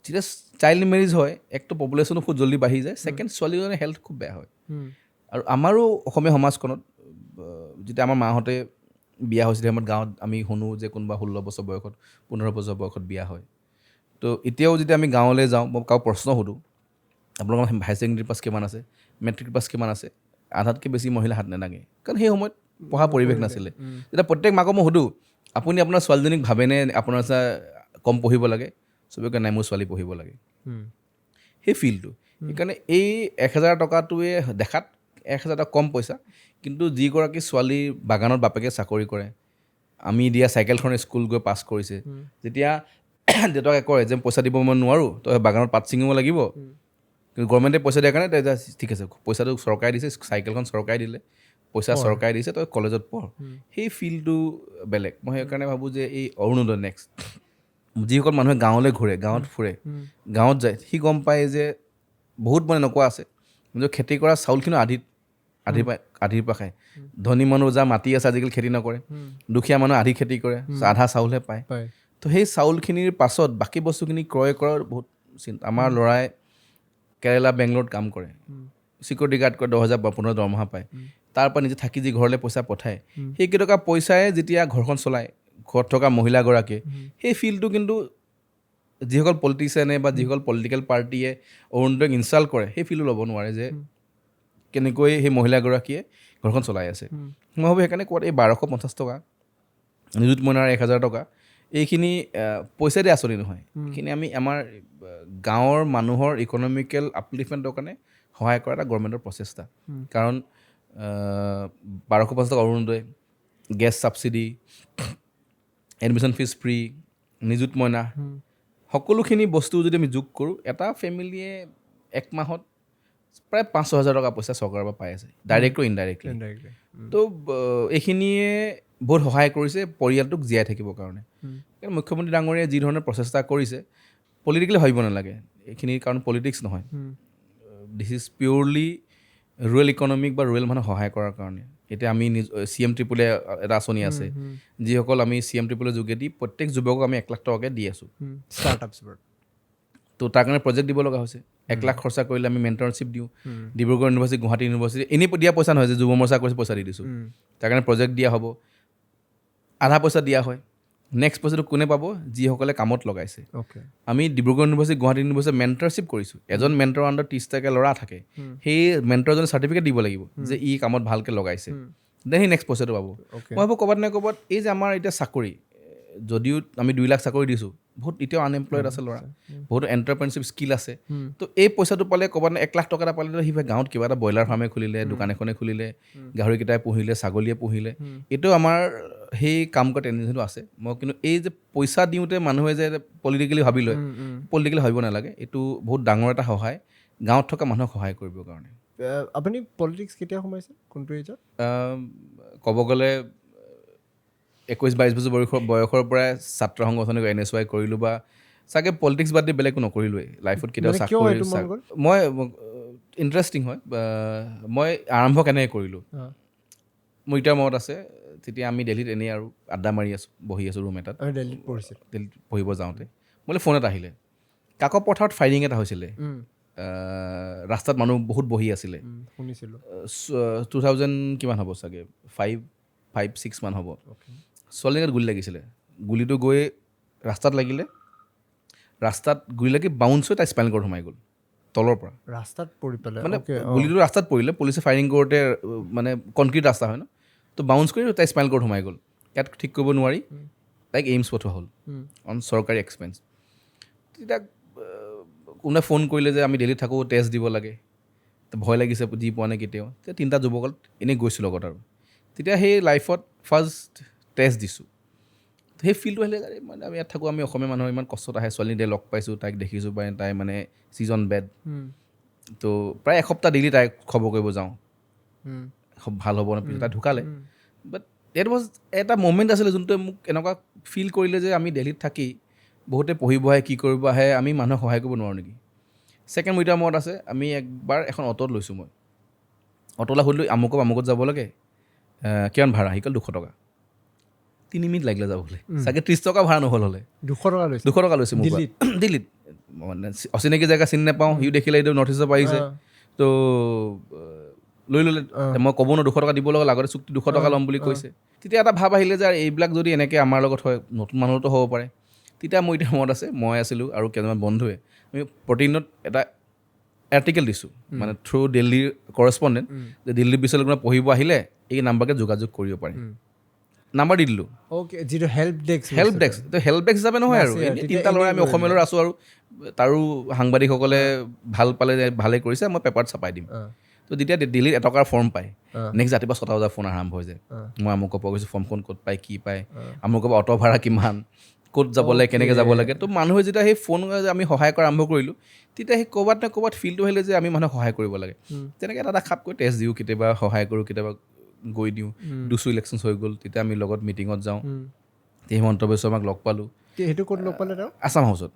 যেতিয়া চাইল্ড মেৰিজ হয়, একটো পপুলেশ্যনো খুব জল্দি বাঢ়ি যায়, ছেকেণ্ড ছোৱালীজনীৰ হেল্থ খুব বেয়া হয়। আৰু আমাৰো অসমীয়া সমাজখনত যেতিয়া আমাৰ মাহঁতে বিয়া হৈছিলে, সময়ত গাঁৱত আমি শুনো যে কোনোবা 16 বছৰ বয়সত, 15 বছৰ বয়সত বিয়া হয়। তো এতিয়াও যেতিয়া আমি গাঁৱলৈ যাওঁ মই কাৰো প্ৰশ্ন সোধোঁ আপোনালোকৰ হাই ছেকেণ্ডেৰী পাছ কিমান আছে মেট্ৰিক পাছ কিমান আছে আধাতকৈ বেছি মহিলা হাত নেদাঙে কাৰণ সেই সময়ত পঢ়া পৰিৱেশ নাছিলে যেতিয়া প্ৰত্যেক মাকক মই সোধোঁ আপুনি আপোনাৰ ছোৱালীজনীক ভাবেনে আপোনাৰ কম পঢ়িব লাগে চবে কয় নাই মোৰ ছোৱালী পঢ়িব লাগে সেই ফিল্ডটো সেইকাৰণে এই 1,000 টকাটোৱে দেখাত 1,000 টকা কম পইচা কিন্তু যিগৰাকী ছোৱালী বাগানত বাপেকে চাকৰি কৰে আমি দিয়া চাইকেলখন স্কুল গৈ পাছ কৰিছে যেতিয়া দেউতাকে কয় যে পইচা দিব মই নোৱাৰোঁ তই বাগানত পাত ছিঙিব লাগিব কিন্তু গভৰ্ণমেণ্টে পইচা দিয়াৰ কাৰণে তই ঠিক আছে পইচাটো চৰকাৰে দিছে চাইকেলখন চৰকাৰে দিলে পইচা চৰকাৰে দিছে তই কলেজত পঢ় সেই ফিল্ডটো বেলেগ মই সেইকাৰণে ভাবোঁ যে এই অৰুণোদয় নেক্সট যিসকল মানুহে গাঁৱলৈ ঘূৰে গাঁৱত ফুৰে গাঁৱত যায় সি গম পায় যে বহুত মানে এনেকুৱা আছে নিজৰ খেতি কৰা চাউলখিনিও আধিৰ পৰা খায় ধনী মানুহ যাৰ মাটি আছে আজিকালি খেতি নকৰে দুখীয়া মানুহ আধি খেতি কৰে আধা চাউলহে পায় তো সেই চাউলখিনিৰ পাছত বাকী বস্তুখিনি ক্ৰয় কৰাৰ বহুত চিন্তা আমাৰ ল'ৰাই কেৰেলা বেংগলোৰত কাম কৰে চিকিউৰিটি গাৰ্ড কৰে 10,000-15,000 দৰমহা পায় তাৰ পৰা নিজে থাকি যি ঘৰলৈ পইচা পঠায় সেই কেইটকা পইচাৰে যেতিয়া ঘৰখন চলায় ঘৰত থকা মহিলাগৰাকীয়ে সেই ফিল্ডটো কিন্তু যিসকল পলিটিচিয়ানে বা যিসকল পলিটিকেল পাৰ্টীয়ে অৰুণোদয়ক ইনচাল্ট কৰে সেই ফিল্ডটো ল'ব নোৱাৰে যে কেনেকৈ সেই মহিলাগৰাকীয়ে ঘৰখন চলাই আছে মই ভাবোঁ সেইকাৰণে ক'ত এই 1,250 টকা নিযুত মইনাৰ 1,000 টকা এইখিনি পইচা দি আঁচনি নহয় এইখিনি আমি আমাৰ গাঁৱৰ মানুহৰ ইকনমিকেল আপলিফমেণ্টৰ কাৰণে সহায় কৰা এটা গভৰ্ণমেণ্টৰ প্ৰচেষ্টা কাৰণ 1,250 টকা Arunodoi gas subsidy admission fees free Nijut Moina সকলোখিনি বস্তু যদি আমি যোগ কৰোঁ এটা ফেমিলিয়ে এক মাহত প্ৰায় 5,000 টকা পইচা চৰকাৰৰ পৰা পাই আছে ডাইৰেক্ট আৰু ইনডাইৰেক্টলি তো এইখিনিয়ে বহুত সহায় কৰিছে পৰিয়ালটোক জীয়াই থাকিবৰ কাৰণে কাৰণ মুখ্যমন্ত্ৰী ডাঙৰীয়াই যি ধৰণে প্ৰচেষ্টা কৰিছে পলিটিকেলি ভাবিব নালাগে এইখিনিৰ কাৰণ পলিটিক্স নহয় দিছ ইজ পিয়'ৰলি ৰুৰেল ইকনমিক বা ৰুৰেল মানুহ সহায় কৰাৰ কাৰণে এতিয়া আমি CM ট্ৰিপলে এটা আঁচনি আছে যিসকল আমি CM ট্ৰিপলৰ যোগেদি প্ৰত্যেক যুৱকক আমি 1,00,000 টকাকৈ দি আছোঁ ষ্টাৰ্টআপছবোৰ তো তাৰ কাৰণে প্ৰজেক্ট দিব লগা হৈছে 1,00,000 খৰচা কৰিলে আমি মেণ্টৰশ্বিপ দিওঁ ডিব্ৰুগড় ইউনিভাৰ্চিটি গুৱাহাটী ইউনিভাৰ্চিটি এনেই দিয়া পইচা নহয় যে যুৱ মৰ্চা কৰিছে পইচা দি দিছোঁ তাৰ কাৰণে প্ৰজেক্ট দিয়া হ'ব আধা পইচা দিয়া হয় নেক্সট পইচাটো কোনে পাব যিসকলে কামত লগাইছে আমি Dibrugarh university Guwahati university mentorship কৰিছোঁ এজন মেণ্টৰ আণ্ডাৰ 30টাকৈ ল'ৰা থাকে সেই মেণ্টৰজনে চাৰ্টিফিকেট দিব লাগিব যে ই কামত ভালকৈ লগাইছে দেন সি নেক্সট পইচাটো পাব মই ভাবোঁ ক'ৰবাত নে ক'ৰবাত এই যে আমাৰ এতিয়া চাকৰি যদিও আমি 2 লাখ চাকৰি দিছোঁ বহুত এতিয়াও আনএমপ্লয়ড আছে ল'ৰা বহুত এণ্টাৰপ্ৰেনাৰশ্বিপ স্কিল আছে তো এই পইচাটো পালে ক'ৰবাত 1,00,000 টকা এটা পালে সি গাঁৱত কিবা এটা ব্ৰইলাৰ ফাৰ্মে খুলিলে দোকান এখনে খুলিলে গাহৰিকেইটাই পুহিলে ছাগলীয়ে পুহিলে এইটো আমাৰ সেই কাম কৰা টেণ্ডেঞ্চিটো আছে মই কিন্তু এই যে পইচা দিওঁতে মানুহে যে পলিটিকেলি ভাবি লয় পলিটিকেলি ভাবিব নালাগে এইটো বহুত ডাঙৰ এটা সহায় গাঁৱত থকা মানুহক সহায় কৰিবৰ কাৰণে আপুনি পলিটিক্স কেতিয়া সোমাইছে কোনটো এজত ক'ব গ'লে 21-22 বছৰ বয়সৰ পৰাই ছাত্ৰ সংগঠনিক NSY কৰিলোঁ বা চাগে পলিটিক্স বাদ দি বেলেগ একো নকৰিলোৱেই লাইফত কেতিয়াও চাকৰি মই ইণ্টাৰেষ্টিং হয় মই আৰম্ভ কেনেকৈ কৰিলোঁ মোৰ এতিয়া মনত আছে তেতিয়া আমি দিল্লীত এনেই আৰু আড্ডা মাৰি আছোঁ বহি আছোঁ ৰুম এটাত দিল্লীত পঢ়িব যাওঁতে মোলৈ ফোন এটা আহিলে কাকপ পথাৰত ফায়াৰিং এটা হৈছিলে ৰাস্তাত মানুহ বহুত বহি আছিলে শুনিছিলোঁ 2000 কিমান হ'ব চাগে 5-6 মান হ'ব ছোৱালীজনীক গুলি লাগিছিলে গুলিটো গৈ ৰাস্তাত লাগিলে ৰাস্তাত গুলি লাগি বাউন্স হৈ তাই স্পাইনেল কৰ্ড সোমাই গ'ল তলৰ পৰা ৰাস্তাত পৰি পেলাই মানে গুলিটো ৰাস্তাত পৰিলে পুলিচে ফায়াৰিং কৰোঁতে মানে কনক্ৰিট ৰাস্তা হয় ন তো বাউন্স কৰি তাই স্পাইনেল কৰ্ড সোমাই গ'ল ইয়াত ঠিক কৰিব নোৱাৰি তাইক এইমছ পঠোৱা হ'ল অন চৰকাৰী এক্সপেঞ্চ তেতিয়া কোনে ফোন কৰিলে যে আমি দিল্লীত থাকোঁ টেষ্ট দিব লাগে ভয় লাগিছে দি পোৱা নাই কেতিয়াও তেতিয়া 3টা যুৱকত এনেই গৈছোঁ লগত আৰু তেতিয়া সেই লাইফত ফাৰ্ষ্ট টেষ্ট দিছোঁ সেই ফিল্ডটো আহিলে মানে আমি ইয়াত থাকোঁ আমি অসমীয়া মানুহৰ ইমান কষ্টত আহে ছোৱালী দিয়ে লগ পাইছোঁ তাইক দেখিছোঁ পাই তাই মানে ছিজন বেড তো প্ৰায় এসপ্তাহ দিল্লী তাইক খবৰ কৰিব যাওঁ ভাল হ'ব ন পিছত তাই ঢুকালে বাট ডেট ৱাজ এটা মমেণ্ট আছিলে যোনটোৱে মোক এনেকুৱা ফিল কৰিলে যে আমি দিল্লীত থাকি বহুতে পঢ়িব আহে কি কৰিব আহে আমি মানুহক সহায় কৰিব নোৱাৰোঁ নেকি ছেকেণ্ড মোৰ এতিয়া মনত আছে আমি একবাৰ এখন অ'টত লৈছোঁ মই অ'টলা সুধিলোঁ আমুকত যাব লাগে কিমান ভাড়া সি ক'ল 200 টকা 3 মিনিট লাগিলে যাবলৈ চাগে 30 টকা ভাড়া নহ'ল হ'লে 200 টকা লৈছোঁ মোক দিল্লীত মানে অচিনাকি জেগা চিনি নাপাওঁ সিও দেখিলে এইটো নৰ্থ ইষ্টৰ পৰা আহিছে তো লৈ ল'লে মই ক'ব নোৱাৰোঁ 200 টকা দিব লগা আগতে চুক্তি 200 টকা ল'ম বুলি কৈছে তেতিয়া এটা ভাৱ আহিলে যে এইবিলাক যদি এনেকৈ আমাৰ লগত হয় নতুন মানুহতো হ'ব পাৰে তেতিয়া মোৰ এতিয়া মনত আছে মই আছিলোঁ আৰু কেইজনমান বন্ধুৱে আমি প্ৰতিদিনত এটা আৰ্টিকেল দিছোঁ মানে থ্ৰু দিল্লীৰ কৰস্পণ্ডেণ্ট যে দিল্লী বিশ্ববিদ্যালয়ত পঢ়িব আহিলে এই নাম্বাৰকে যোগাযোগ কৰিব পাৰি নাম্বাৰ দি দিলোঁ অ'কে যিটো হেল্প ডেস্ক হেল্প ডেস্ক হিচাপে নহয় আৰু এনেই তিনিটা ল'ৰা আমি অসমীয়া ল'ৰা আছোঁ আৰু তাৰো সাংবাদিকসকলে ভাল পালে যে ভালেই কৰিছে মই পেপাৰত ছাপাই দিম তো যেতিয়া দিল্লীত এটকাৰ ফৰ্ম পায় নেক্সট ৰাতিপুৱা 6টা বজাত ফোন আৰম্ভ হৈ যায় মই আমুকৰ পৰা গৈছোঁ ফৰ্মখন ক'ত পায় কি পায় আমুকৰ পৰা অটো ভাড়া কিমান ক'ত যাব লাগে কেনেকৈ যাব লাগে তো মানুহে যেতিয়া সেই ফোন আমি সহায় কৰা আৰম্ভ কৰিলোঁ তেতিয়া সেই ক'ৰবাত নে ক'ৰবাত ফিলটো আহিলে যে আমি মানুহক সহায় কৰিব লাগে তেনেকৈ এটা খাপ কৰি টেষ্ট দিওঁ কেতিয়াবা সহায় কৰোঁ কেতিয়াবা গৈ দিওঁ দুচু ইলেকশ্যনছ হৈ গ'ল তেতিয়া আমি লগত মিটিঙত যাওঁ হিমন্ত বিশ্ব শৰ্মাক লগ পালোঁ সেইটো ক'ত লগ পালে তেওঁ আছাম হাউচত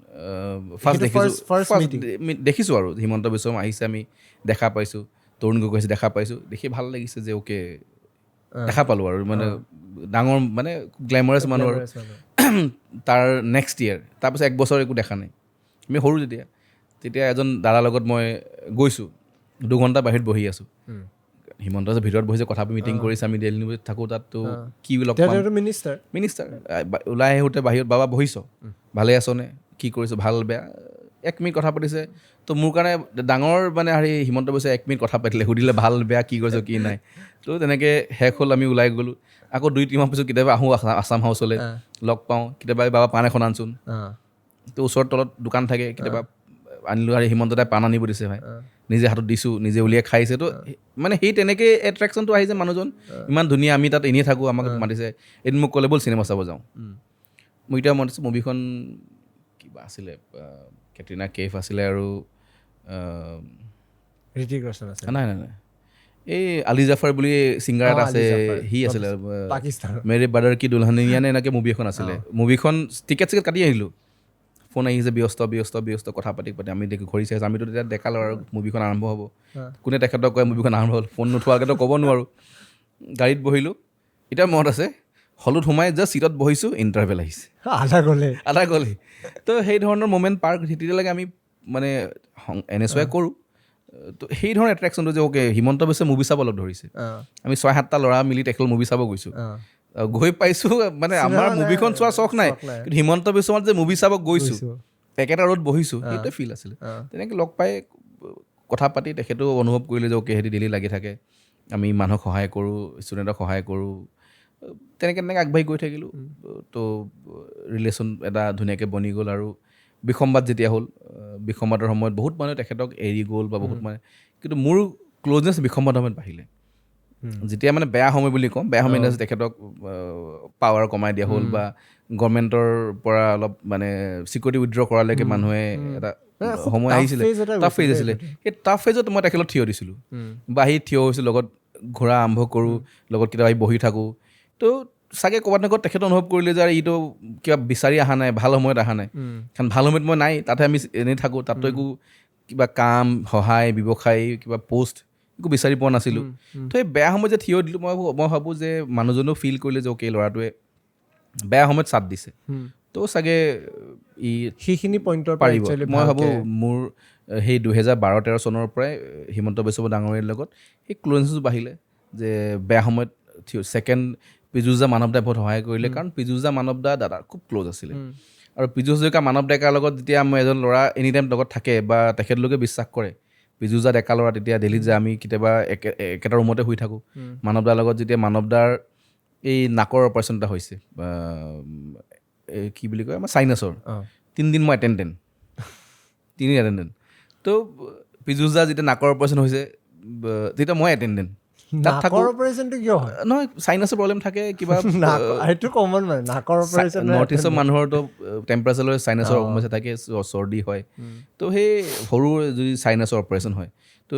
ফাৰ্ষ্ট দেখিছোঁ আৰু হিমন্ত বিশ্ব শৰ্মা আহিছে আমি দেখা পাইছোঁ তৰুণ গগৈ আহিছে দেখা পাইছোঁ দেখি ভাল লাগিছে যে অ'কে দেখা পালোঁ আৰু মানে ডাঙৰ মানে গ্লেমাৰাছ মানুহ আৰু তাৰ নেক্সট ইয়েৰ তাৰপিছত 1 বছৰ একো দেখা নাই আমি সৰু তেতিয়া এজন দাদাৰ লগত মই গৈছোঁ 2 ঘণ্টা বাহিৰত বহি আছোঁ হিমন্ত ভিতৰত বহিছে কথা মিটিং কৰিছে আমি দিল্লী ইউনিভাৰ্চিটিত থাকোঁ তাততো কি লগ পাম মিনিষ্টাৰ ওলাই আহোঁতে বাহিৰত বাবা বহিছ ভালে আছনে কি কৰিছ ভাল বেয়া 1 মিনিট কথা পাতিছে তো মোৰ কাৰণে ডাঙৰ মানে হেৰি হিমন্ত বিশ্ব 1 মিনিট কথা পাতিলে সুধিলে ভাল বেয়া কি কৰিছ কি নাই তো তেনেকৈ শেষ হ'ল আমি ওলাই গ'লোঁ আকৌ 2-3 মাহ পিছত কেতিয়াবা আহোঁ আছাম হাউচলৈ লগ পাওঁ কেতিয়াবা বাবা পাণ এখন আনচোন তো ওচৰত তলত দোকান থাকে কেতিয়াবা আনিলোঁ আৰু হিমন্ত দাই পাণ আনিব দিছে ভাই নিজে হাতত দিছোঁ নিজে উলিয়াই খাইছে তো মানে সেই তেনেকৈ এট্ৰেকশ্যনটো আহিছে মানুহজন ইমান ধুনীয়া আমি তাত এনেই থাকোঁ আমাক মাতিছে এদিন মোক ক'লে ব'ল চিনেমা চাব যাওঁ মই এতিয়া মনত আছে মুভিখন কিবা আছিলে কেটৰিনা কেফ আছিলে আৰু ঋতিক ৰোশন আছে নাই এই আলি জাফৰ বুলি ছিংগাৰ এটা আছে সি আছিলে মেৰে বাদাৰ কি দুলহনিয়া নে এনেকৈ মুভি এখন আছিলে মুভিখন টিকেট কাটি আহিলোঁ ফোন আহিছে ব্যস্ত কথা পাতি আমি দেখি ঘড়ী চাইছোঁ আমিতো তেতিয়া ডেকা ল'ৰা আৰু মুভিখন আৰম্ভ হ'ব কোনে তেখেতক কয় মুভিখন আৰম্ভ হ'ল ফোন নোথোৱাকৈতো ক'ব নোৱাৰোঁ গাড়ীত বহিলোঁ এতিয়া মনত আছে হলত সোমাই জাষ্ট ছিটত বহিছোঁ ইণ্টাৰভেল আহিছে আধা গ'লেই তো সেই ধৰণৰ মমেণ্ট পাৰ তেতিয়ালৈকে আমি মানে NSY কৰোঁ তো সেই ধৰণৰ এট্ৰেকশ্যনটো যে অ'কে হিমন্ত বিশ্ব মুভি চাব লগ ধৰিছে আমি 6-7টা ল'ৰা মিলি তেখেতৰ মুভি চাব গৈছোঁ গৈ পাইছোঁ মানে আমাৰ মুভিখন চোৱাৰ চখ নাই কিন্তু হিমন্ত বিশ্ব শৰ্মাত যে মুভি চাব গৈছোঁ একেটা ৰোড বহিছোঁ সেইটোৱে ফিল আছিলে তেনেকৈ লগ পাই কথা পাতি তেখেতেও অনুভৱ কৰিলে যে অ'কে সিহঁতি ডেইলি লাগি থাকে আমি মানুহক সহায় কৰোঁ ষ্টুডেণ্টক সহায় কৰোঁ তেনেকৈ আগবাঢ়ি গৈ থাকিলোঁ তো ৰিলেশ্যন এটা ধুনীয়াকৈ বনি গ'ল আৰু বিসম্বাদ যেতিয়া হ'ল বিসম্বাদৰ সময়ত বহুত মানুহে তেখেতক এৰি গ'ল বা বহুত মানে কিন্তু মোৰ ক্ল'জনেছ বিসম্বাদৰ সময়ত বাঢ়িলে যেতিয়া মানে বেয়া সময় বুলি কওঁ বেয়া সময় ইণ্ডাষ্ট্ৰী তেখেতক পাৱাৰ কমাই দিয়া হ'ল বা গভৰ্ণমেণ্টৰ পৰা অলপ মানে ছিকিউৰিটি উইথড্ৰ কৰালৈকে মানুহে এটা সময় আহিছিলে টাফ ফেজ আছিলে সেই টাফ ফেজত মই তেখেতক থিয় দিছিলোঁ বা আহি থিয় হৈছোঁ লগত ঘূৰা আৰম্ভ কৰোঁ লগত কেতিয়াবা আহি বহি থাকোঁ তো চাগে ক'ৰবাত নহয় তেখেতে অনুভৱ কৰিলে যে এইটো কিবা বিচাৰি অহা নাই ভাল সময়ত অহা নাই কাৰণ ভাল সময়ত মই নাই তাতে আমি এনেই থাকোঁ তাতো একো কিবা কাম সহায় ব্যৱসায় কিবা পষ্ট একো বিচাৰি পোৱা নাছিলোঁ তো সেই বেয়া সময়ত যে থিয় দিলোঁ মই ভাবোঁ যে মানুহজনেও ফিল কৰিলে যে অ'কে ল'ৰাটোৱে বেয়া সময়ত চাথ দিছে তো চাগে ই সেইখিনি পইণ্টৰ পাৰিব মই ভাবোঁ মোৰ সেই 2012-13 চনৰ পৰাই হিমন্ত বিশ্ব শৰ্মা ডাঙৰীয়াৰ লগত সেই ক্ল'জনেছটো বাঢ়িলে যে বেয়া সময়ত ছেকেণ্ড পীযুষ দা মানৱ দাই বহুত সহায় কৰিলে কাৰণ পীযুষ দা মানৱ দা দাদাৰ খুব ক্ল'জ আছিলে আৰু পীযুষ ডেকা মানৱ ডেকাৰ লগত যেতিয়া মই এজন ল'ৰা এনি টাইম লগত থাকে বা তেখেতলোকে বিশ্বাস কৰে পীযুষ দা ডেকা ল'ৰা তেতিয়া দিল্লীত যায় আমি কেতিয়াবা একেটা ৰুমতে শুই থাকোঁ মানৱ দাৰ লগত যেতিয়া মানৱ দাৰ এই নাকৰ অপাৰেশ্যন এটা হৈছে কি বুলি কয় আমাৰ চাইনাছৰ 3 দিন মই এটেণ্ডেণ্ট তো পীযুষ দা যেতিয়া নাকৰ অপাৰেশ্যন হৈছে তেতিয়া মই এটেণ্ডেণ্ট তাত থাকোঁ নহয় চাইনাছৰ প্ৰব্লেম থাকে কিবা নৰ্থ ইষ্টৰ মানুহৰতো টেম্পাৰেচাৰ লৈ চাইনাছৰ সমস্যা থাকে চৰ্দি হয় তো সেই সৰু যদি চাইনাছৰ অপাৰেশ্যন হয় তো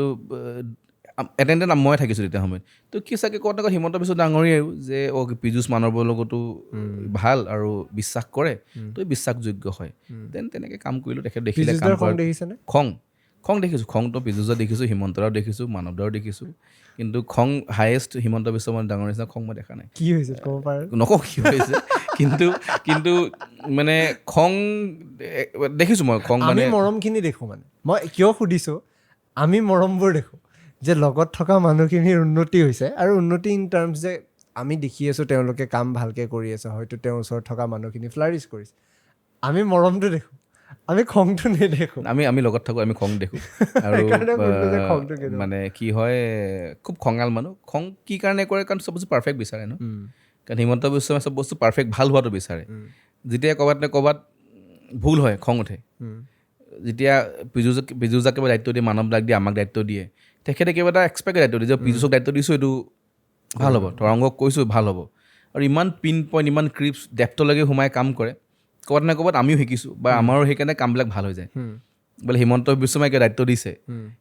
এটেণ্ডেণ্ট মই থাকিছোঁ তেতিয়া সময়ত তো কি চাগে ক'ত আকৌ হিমন্ত বিশ্ব ডাঙৰীয়াও যে পীযুষ মানৱৰ লগতো ভাল আৰু বিশ্বাস কৰে তো বিশ্বাসযোগ্য হয় দেন তেনেকৈ কাম কৰিলোঁ তেখেত দেখিলে খং দেখিছোঁ খংটো পীযুষ দা দেখিছোঁ হিমন্ত দাও দেখিছোঁ মানৱ দাও দেখিছোঁ কিন্তু খং হায়েষ্ট হিমন্ত বিশ্ব শৰ্মা ডাঙৰ নিচিনা খং মই দেখা নাই কি হৈছে নকওঁ কি হৈছে কিন্তু মানে খং দেখিছোঁ মই খং মানে মৰমখিনি দেখোঁ মানে মই কিয় সুধিছোঁ আমি মৰমবোৰ দেখোঁ যে লগত থকা মানুহখিনিৰ উন্নতি হৈছে আৰু উন্নতি ইন টাৰ্মছ যে আমি দেখি আছোঁ তেওঁলোকে কাম ভালকৈ কৰি আছে হয়তো তেওঁৰ ওচৰত থকা মানুহখিনি ফ্লাৰিছ কৰিছে আমি মৰমটো দেখোঁ, আমি খংটো নেদেখোঁ। আমি লগত থাকোঁ, আমি খং দেখোঁ। আৰু সেইকাৰণে কৈছোঁ যে খংটো কেনেকুৱা। মানে কি হয়, খুব খঙাল মানুহ। খং কি কাৰণে কৰে, কাৰণ চব বস্তু পাৰফেক্ট বিচাৰে ন। কাৰণ হিমন্ত বিশ্ব শৰ্মাই চব বস্তু পাৰফেক্ট ভাল হোৱাটো বিচাৰে। যেতিয়া ক'ৰবাত নে ক'ৰবাত ভুল হয়, খং উঠে। যেতিয়া পীযুষক কিবা দায়িত্ব দিয়ে, মানৱ দাক দিয়ে, আমাক দায়িত্ব দিয়ে, তেখেতে কিবা এটা এক্সপেক্ট দায়িত্ব দিয়ে যে পীযুষক দায়িত্ব দিছোঁ, এইটো ভাল হ'ব, তৰংগক কৈছোঁ ভাল হ'ব। আৰু ইমান পিন পইণ্ট, ইমান ক্ৰিপছ ডেপ্থলৈকে সোমাই কাম কৰে। ক'ৰবাত নে ক'ৰবাত আমিও শিকিছোঁ বা আমাৰো সেইকাৰণে কামবিলাক ভাল হৈ যায়। বোলে হিমন্ত বিশ্ব শৰ্মাই কিবা দায়িত্ব দিছে,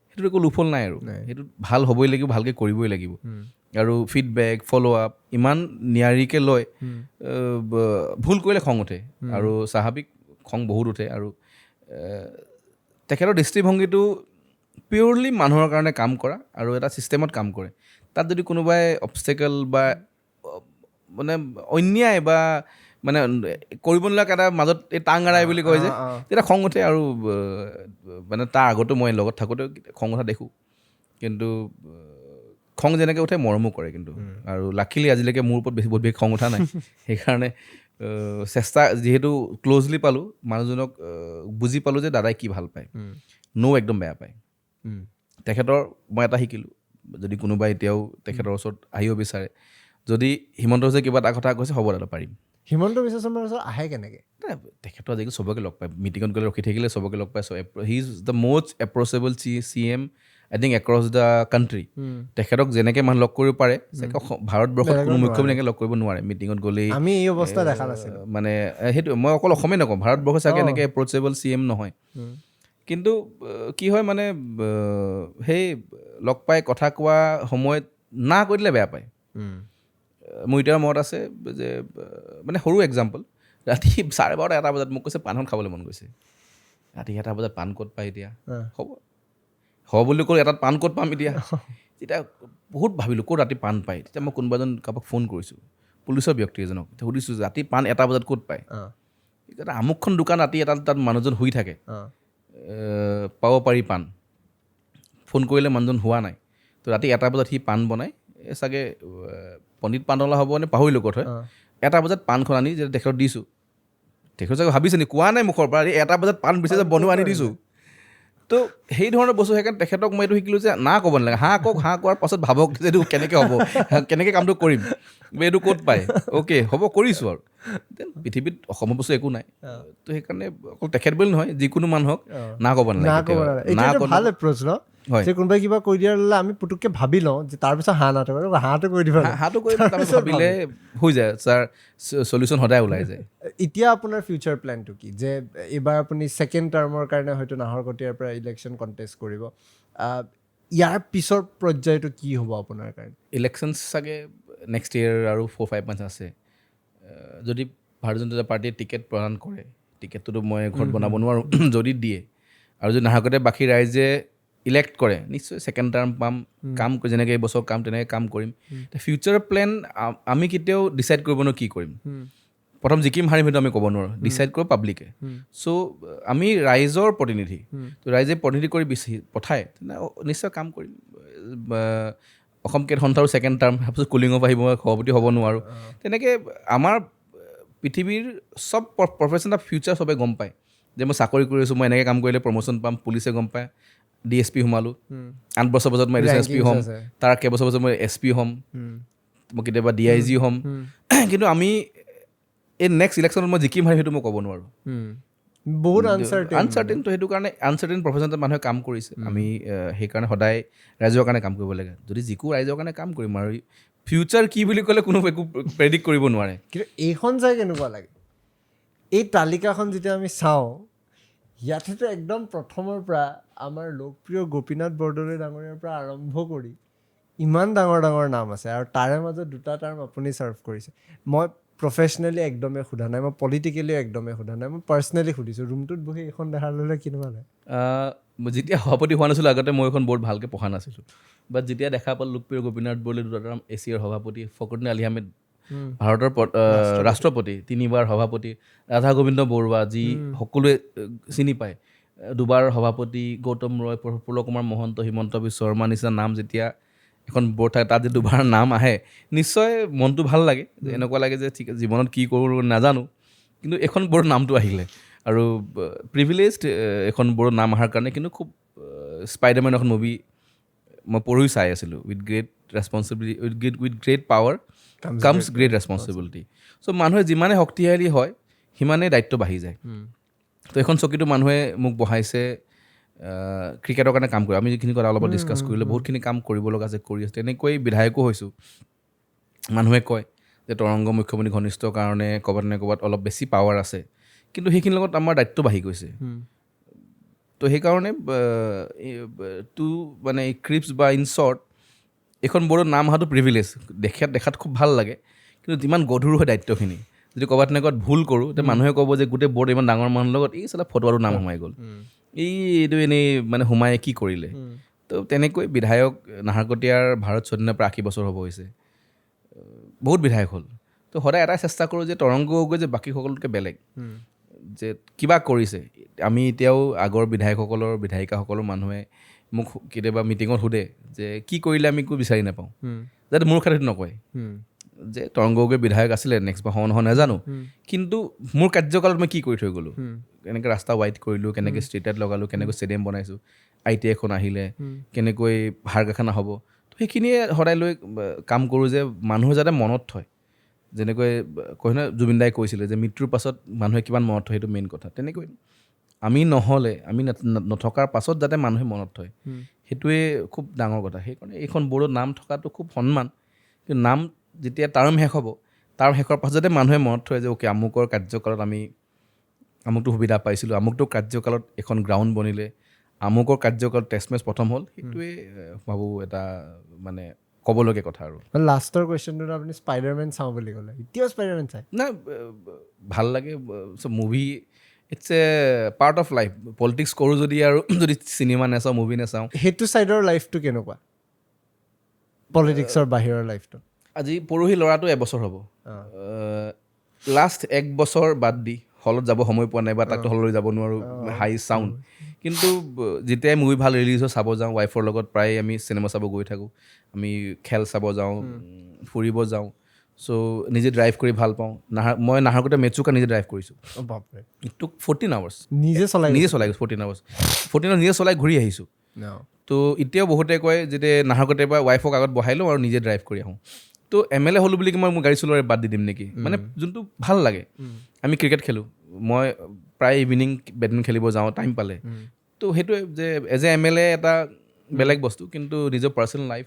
সেইটোত একো লোফল নাই আৰু সেইটোত ভাল হ'বই লাগিব, ভালকৈ কৰিবই লাগিব। আৰু ফিডবেক, ফ'ল' আপ ইমান নিয়াৰিকৈ লয়। ভুল কৰিলে খং উঠে আৰু স্বাভাৱিক খং বহুত উঠে। আৰু তেখেতৰ দৃষ্টিভংগীটো পিয়'ৰলি মানুহৰ কাৰণে কাম কৰা আৰু এটা ছিষ্টেমত কাম কৰে। তাত যদি কোনোবাই অবষ্টেকল বা মানে অন্যায় বা মানে কৰিব নলগা এটা মাজত এই টাং আৰাই বুলি কয় যে, তেতিয়া খং উঠে। আৰু মানে তাৰ আগতো মই লগত থাকোঁতেও খং উঠা দেখোঁ। কিন্তু খং যেনেকৈ উঠে মৰমো কৰে কিন্তু। আৰু লাকিলি আজিলৈকে মোৰ ওপৰত বহুত বেছি খং উঠা নাই। সেইকাৰণে চেষ্টা, যিহেতু ক্ল'জলি পালোঁ মানুহজনক, বুজি পালোঁ যে দাদাই কি ভাল পায়, একদম বেয়া পায়। তেখেতৰ মই এটা শিকিলোঁ, যদি কোনোবাই এতিয়াও তেখেতৰ ওচৰত আহিব বিচাৰে, যদি হিমন্ত বিশ্ব কিবা এটা কথা কৈছে, হ'ব দাদা পাৰিম। হিমন্ত বিশ্ব শৰ্মাৰ ওচৰত আহে কেনেকৈ? তেখেতৰ আজিকালি চবকে লগ পায়, মিটিঙত গ'লে ৰখি থাকিলে চবকে লগ পায়। He is the most approachable CM I think across the country. তেখেতক যেনেকৈ মানুহ লগ কৰিব পাৰে, ভাৰতবৰ্ষত কোনো মুখ্যমন্ত্ৰী এনেকৈ লগ কৰিব নোৱাৰে। মিটিঙত গ'লেই আমি এই অৱস্থা দেখা নাছিলোঁ। মানে সেইটো মই অকল অসমেই নকওঁ, ভাৰতবৰ্ষত চাগে এনেকৈ এপ্ৰ'চেবল CM নহয়। কিন্তু কি হয় মানে, সেই লগ পাই কথা কোৱা সময়ত না কৈ দিলে বেয়া পায়। মোৰ এতিয়াও মনত আছে যে, মানে সৰু এক্সাম্পল, ৰাতি 12:30 এটা বজাত মোক কৈছে পাণখন খাবলৈ মন গৈছে। ৰাতি 1 বজাত পাণ ক'ত পায় এতিয়া? হ'ব বুলি ক'লো, এটাত পাণ ক'ত পাম এতিয়া? তেতিয়া বহুত ভাবিলোঁ ক'ত ৰাতি পাণ পায়। তেতিয়া মই কোনোবা এজন কাৰোবাক ফোন কৰিছোঁ, পুলিচৰ ব্যক্তি এজনক, সুধিছোঁ ৰাতি পাণ 1 বজাত ক'ত পায়? এটা আমুকখন দোকান ৰাতি এটা তাত মানুহজন শুই থাকে, পাব পাৰি পাণ। ফোন কৰিলে মানুহজন হোৱা নাই। তো ৰাতি 1 বজাত সি পাণ বনায়, চাগে পণ্ডিত পাণৱালা হ'ব নে পাহৰিলোঁ ক'ত হয়। 1 বজাত পাণখন আনি যেতিয়া তেখেতক দিছোঁ, তেখেত চাগে ভাবিছে নি, কোৱা নাই মুখৰ পৰা, 1 বজাত পাণ বিচাৰি যে বনোৱা আনি দিছোঁ। তো সেই ধৰণৰ বস্তু, সেইকাৰণে তেখেতক মই এইটো শিকিলোঁ যে না ক'ব নালাগে, হাঁ কওক, হাঁ কোৱাৰ পাছত ভাবক যে এইটো কেনেকৈ হ'ব, কেনেকৈ কামটো কৰিম, এইটো ক'ত পায়, অ'কে হ'ব কৰিছোঁ আৰু। পৃথিৱীত অসমৰ বস্তু একো নাই। তো সেইকাৰণে অকল তেখেত বুলি নহয়, যিকোনো মানুহক না ক'ব নালাগে। ভাল এপ্ৰ'চ ন, যে কোনোবাই কিবা কৈ দিয়াৰ ল'লে আমি পুটুককৈ ভাবি লওঁ যে তাৰপিছত হাঁ নাথাকে, হাঁহটো কৰি দিব, হাঁহটো কৰি ভাবিলে হৈ যায়, ছাৰ চলিউশ্যন সদায় ওলাই যায়। এতিয়া আপোনাৰ ফিউচাৰ প্লেনটো কি? যে এইবাৰ আপুনি ছেকেণ্ড টাৰ্মৰ কাৰণে হয়তো নাহৰকটীয়াৰ পৰা ইলেকশ্যন কণ্টেষ্ট কৰিব, ইয়াৰ পিছৰ পৰ্যায়টো কি হ'ব আপোনাৰ কাৰণে? ইলেকশ্যনছ চাগে নেক্সট ইয়েৰ আৰু 4-5 মান্থ আছে। যদি ভাৰতীয় জনতা পাৰ্টীয়ে টিকেট প্ৰদান কৰে, টিকেটটোতো মই ঘৰত বনাব নোৱাৰোঁ, যদি দিয়ে, আৰু যদি নাহৰকটীয়াবাসী ৰাইজে ইলেক্ট কৰে, নিশ্চয় ছেকেণ্ড টাৰ্ম পাম। কাম যেনেকৈ এইবছৰ কাম তেনেকৈ কাম কৰিম। ফিউচাৰ প্লেন আমি কেতিয়াও ডিচাইড কৰিব নোৱাৰোঁ কি কৰিম। প্ৰথম জিকিম হাৰিম সেইটো আমি ক'ব নোৱাৰোঁ, ডিচাইড কৰোঁ পাব্লিকে। চ' আমি ৰাইজৰ প্ৰতিনিধি, তো ৰাইজে প্ৰতিনিধি কৰি পঠায়, তেনে নিশ্চয় কাম কৰিম। অসম ক্ৰিকেট সন্থাৰো ছেকেণ্ড টাৰ্ম, তাৰপিছত কুলিং অফ আহিব, সভাপতি হ'ব নোৱাৰোঁ। তেনেকৈ আমাৰ পৃথিৱীৰ চব প্ৰফেশ্যন অফ ফিউচাৰ চবে গম পায় যে মই চাকৰি কৰি আছোঁ, মই এনেকৈ কাম কৰিলে প্ৰমোশ্যন পাম, পুলিচে গম পায়। DSP সোমালোঁ, 8 বছৰ পাছত মই এডিশ্যনেল SP হ'ম, তাৰ কেইবছৰ পাছত মই SP হ'ম, মই কেতিয়াবা DIG হ'ম। কিন্তু আমি এই নেক্সট ইলেকশ্যনত মই জিকিম হাৰিম সেইটো মই ক'ব নোৱাৰোঁ। বহুত আনচাৰ্টেইন। তো সেইটো কাৰণে আনচাৰ্টেইন প্ৰফেশ্যনত মানুহে কাম কৰিছে। আমি সেইকাৰণে সদায় ৰাইজৰ কাৰণে কাম কৰিব লাগে। যদি জিকো ৰাইজৰ কাৰণে কাম কৰিম। আৰু ফিউচাৰ কি বুলি ক'লে কোনো একো প্ৰেডিক্ট কৰিব নোৱাৰে। কিন্তু এইখন চাই কেনেকুৱা লাগে? এই তালিকাখন যেতিয়া আমি চাওঁ, ইয়াতেতো একদম প্ৰথমৰ পৰা আমাৰ লোকপ্ৰিয় গোপীনাথ বৰদলৈ ডাঙৰীয়াৰ পৰা আৰম্ভ কৰি ইমান ডাঙৰ ডাঙৰ নাম আছে, আৰু তাৰে মাজত 2টা টাৰ্ম আপুনি ছাৰ্ভ কৰিছে। মই প্ৰফেচনেলি একদমেই সোধা নাই, মই পলিটিকেলিও একদমেই সোধা নাই, মই পাৰ্চনেলি সুধিছোঁ, ৰুমটোত বহি এইখন দেখা ল'লে কেনেকুৱা লাগে? যেতিয়া সভাপতি হোৱা নাছিলোঁ আগতে মই এইখন বহুত ভালকৈ পঢ়া নাছিলোঁ, বাট যেতিয়া দেখা পালোঁ লোকপ্ৰিয় গোপীনাথ বৰদলৈ 2টা টাৰ্ম এছিয়াৰ সভাপতি, ফখৰুদ্দিন আলি আহমেদ ভাৰতৰ ৰাষ্ট্ৰপতি, 3বাৰ সভাপতি, ৰাধা গোবিন্দ বৰুৱা যি সকলোৱে চিনি পায়, 2বাৰ সভাপতি, গৌতম ৰয়, প্ৰফুল্ল কুমাৰ মহন্ত, হিমন্ত বিশ্ব শৰ্মা নিচিনা নাম যেতিয়া এখন বৰ্ড থাকে, তাত যে 2বাৰ নাম আহে, নিশ্চয় মনটো ভাল লাগে। এনেকুৱা লাগে যে ঠিক জীৱনত কি কৰোঁ নাজানো, কিন্তু এখন বৰ্ড নামটো আহিলে আৰু প্ৰিভিলেজড এখন বড়ো নাম অহাৰ কাৰণে কিন্তু খুব স্পাইডাৰমেন এখন মুভি মই পঢ়ি চাই আছিলোঁ with great responsibility with great power comes great responsibility so' মানুহে যিমানে শক্তিশালী হয় সিমানেই দায়িত্ব বাঢ়ি যায় তো এখন চকীটো মানুহে মোক বহাইছে ক্ৰিকেটৰ কাৰণে কাম কৰে আমি যিখিনি কথা অলপ ডিছকাছ কৰিলোঁ বহুতখিনি কাম কৰিব লগা আছে কৰি আছে তেনেকৈ বিধায়কো হৈছোঁ মানুহে কয় যে তৰংগ মুখ্যমন্ত্ৰী ঘনিষ্ঠৰ কাৰণে ক'ৰবাত নে ক'ৰবাত অলপ বেছি পাৱাৰ আছে কিন্তু সেইখিনিৰ লগত আমাৰ দায়িত্ব বাঢ়ি গৈছে তো সেইকাৰণে টু মানে ক্ৰিপছ বা ইন শ্বৰ্ট এখন বড়ো নাম অহাটো প্ৰিভিলেজ দেখাত খুব ভাল লাগে কিন্তু যিমান গধুৰ হয় দায়িত্বখিনি যদি ক'ৰবাত নে ক'ৰবাত ভুল কৰোঁ তেতিয়া মানুহে ক'ব যে গোটেই বড়ো ইমান ডাঙৰ মানুহৰ লগত এই চালা ফটোৱাটো নাম সোমাই গ'ল এইটো এনেই মানে সোমাই কি কৰিলে তো তেনেকৈ বিধায়ক নাহৰকটীয়াৰ ভাৰত স্বাধীনৰ পৰা 80 বছৰ হ'ব হৈছে বহুত বিধায়ক হ'ল তো সদায় এটাই চেষ্টা কৰোঁ যে তৰংগ গগৈ যে বাকী সকলোতকৈ বেলেগ যে কিবা কৰিছে আমি এতিয়াও আগৰ বিধায়কসকলৰ বিধায়িকাসকলৰ মানুহে মোক কেতিয়াবা মিটিঙত সোধে যে কি কৰিলে আমি একো বিচাৰি নাপাওঁ যাতে মোৰ ক্ষেত্ৰত নকয় যে তৰংগ গগৈ বিধায়ক আছিলে নেক্সট বাৰ হ'ব নহয় নাজানো কিন্তু মোৰ কাৰ্যকালত মই কি কৰি থৈ গ'লোঁ কেনেকৈ ৰাস্তা ৱাইড কৰিলোঁ কেনেকৈ ষ্ট্ৰীট লাইট লগালোঁ কেনেকৈ ষ্টেডিয়াম বনাইছোঁ ITI এখন আহিলে কেনেকৈ হাৰকাখানা হ'ব তো সেইখিনিয়ে সদায় লৈ কাম কৰোঁ যে মানুহে যাতে মনত থয় যেনেকৈ কয় নহয় জুবিন দাই কৈছিলে যে মৃত্যুৰ পাছত মানুহে কিমান মনত থয় সেইটো মেইন কথা তেনেকৈ আমি নহ'লে আমি নথকাৰ পাছত যাতে মানুহে মনত থয় সেইটোৱে খুব ডাঙৰ কথা সেইকাৰণে এইখন বড়ো নাম থকাটো খুব সন্মান কিন্তু নাম যেতিয়া টাৰ্ম শেষ হ'ব তাৰ শেষৰ পাছত যাতে মানুহে মনত থয় যে অ'কে আমুকৰ কাৰ্যকালত আমি আমুকটো সুবিধা পাইছিলোঁ আমুকটো কাৰ্যকালত এখন গ্ৰাউণ্ড বনিলে আমুকৰ কাৰ্যকালত টেষ্ট মেচ প্ৰথম হ'ল সেইটোৱে ভাবোঁ এটা মানে ক'বলগীয়া কথা আৰু লাষ্টৰ কুৱেশ্যনটোত আপুনি স্পাইডাৰমেন চাওঁ বুলি ক'লে এতিয়াও স্পাইডাৰমেন চাই নাই ভাল লাগে movie it's a part of life politics কৰোঁ যদি আৰু যদি চিনেমা নাচাওঁ মুভি নাচাওঁ সেইটো ছাইডৰ লাইফটো কেনেকুৱা পলিটিক্সৰ বাহিৰৰ লাইফটো আজি পৰহি ল'ৰাটো এবছৰ হ'ব লাষ্ট 1 বছৰ বাদ দি হলত যাব সময় পোৱা নাই বা তাকতো হললৈ যাব নোৱাৰোঁ হাই চাউণ্ড কিন্তু যেতিয়াই মুভি ভাল ৰিলিজ হয় চাব যাওঁ ৱাইফৰ লগত প্ৰায় আমি চিনেমা চাব গৈ থাকোঁ আমি খেল চাব যাওঁ ফুৰিব যাওঁ চ' নিজে ড্ৰাইভ কৰি ভাল পাওঁ মই নাহৰকটীয়া মেট্ৰুকা নিজে ড্ৰাইভ কৰিছোঁ ইট 14 আৱাৰ্ছ নিজে চলাই গৈছোঁ 14 আৱাৰ্ছ 14 নিজে চলাই ঘূৰি আহিছোঁ তো এতিয়াও বহুতে কয় যেতিয়া নাহৰকটীয়াৰ পৰা ৱাইফক আগত বহাই লওঁ আৰু নিজে ড্ৰাইভ কৰি আহোঁ তো MLA হ'লোঁ বুলি মই মোৰ গাড়ী চলোৱাৰ বাদ দি দিম নেকি মানে যোনটো ভাল লাগে আমি ক্ৰিকেট খেলোঁ মই প্ৰায় ইভিনিং বেডমিণ্টন খেলিব যাওঁ টাইম পালে তো সেইটোৱে যে এজ এ MLA এটা বেলেগ বস্তু কিন্তু নিজৰ পাৰ্চনেল লাইফ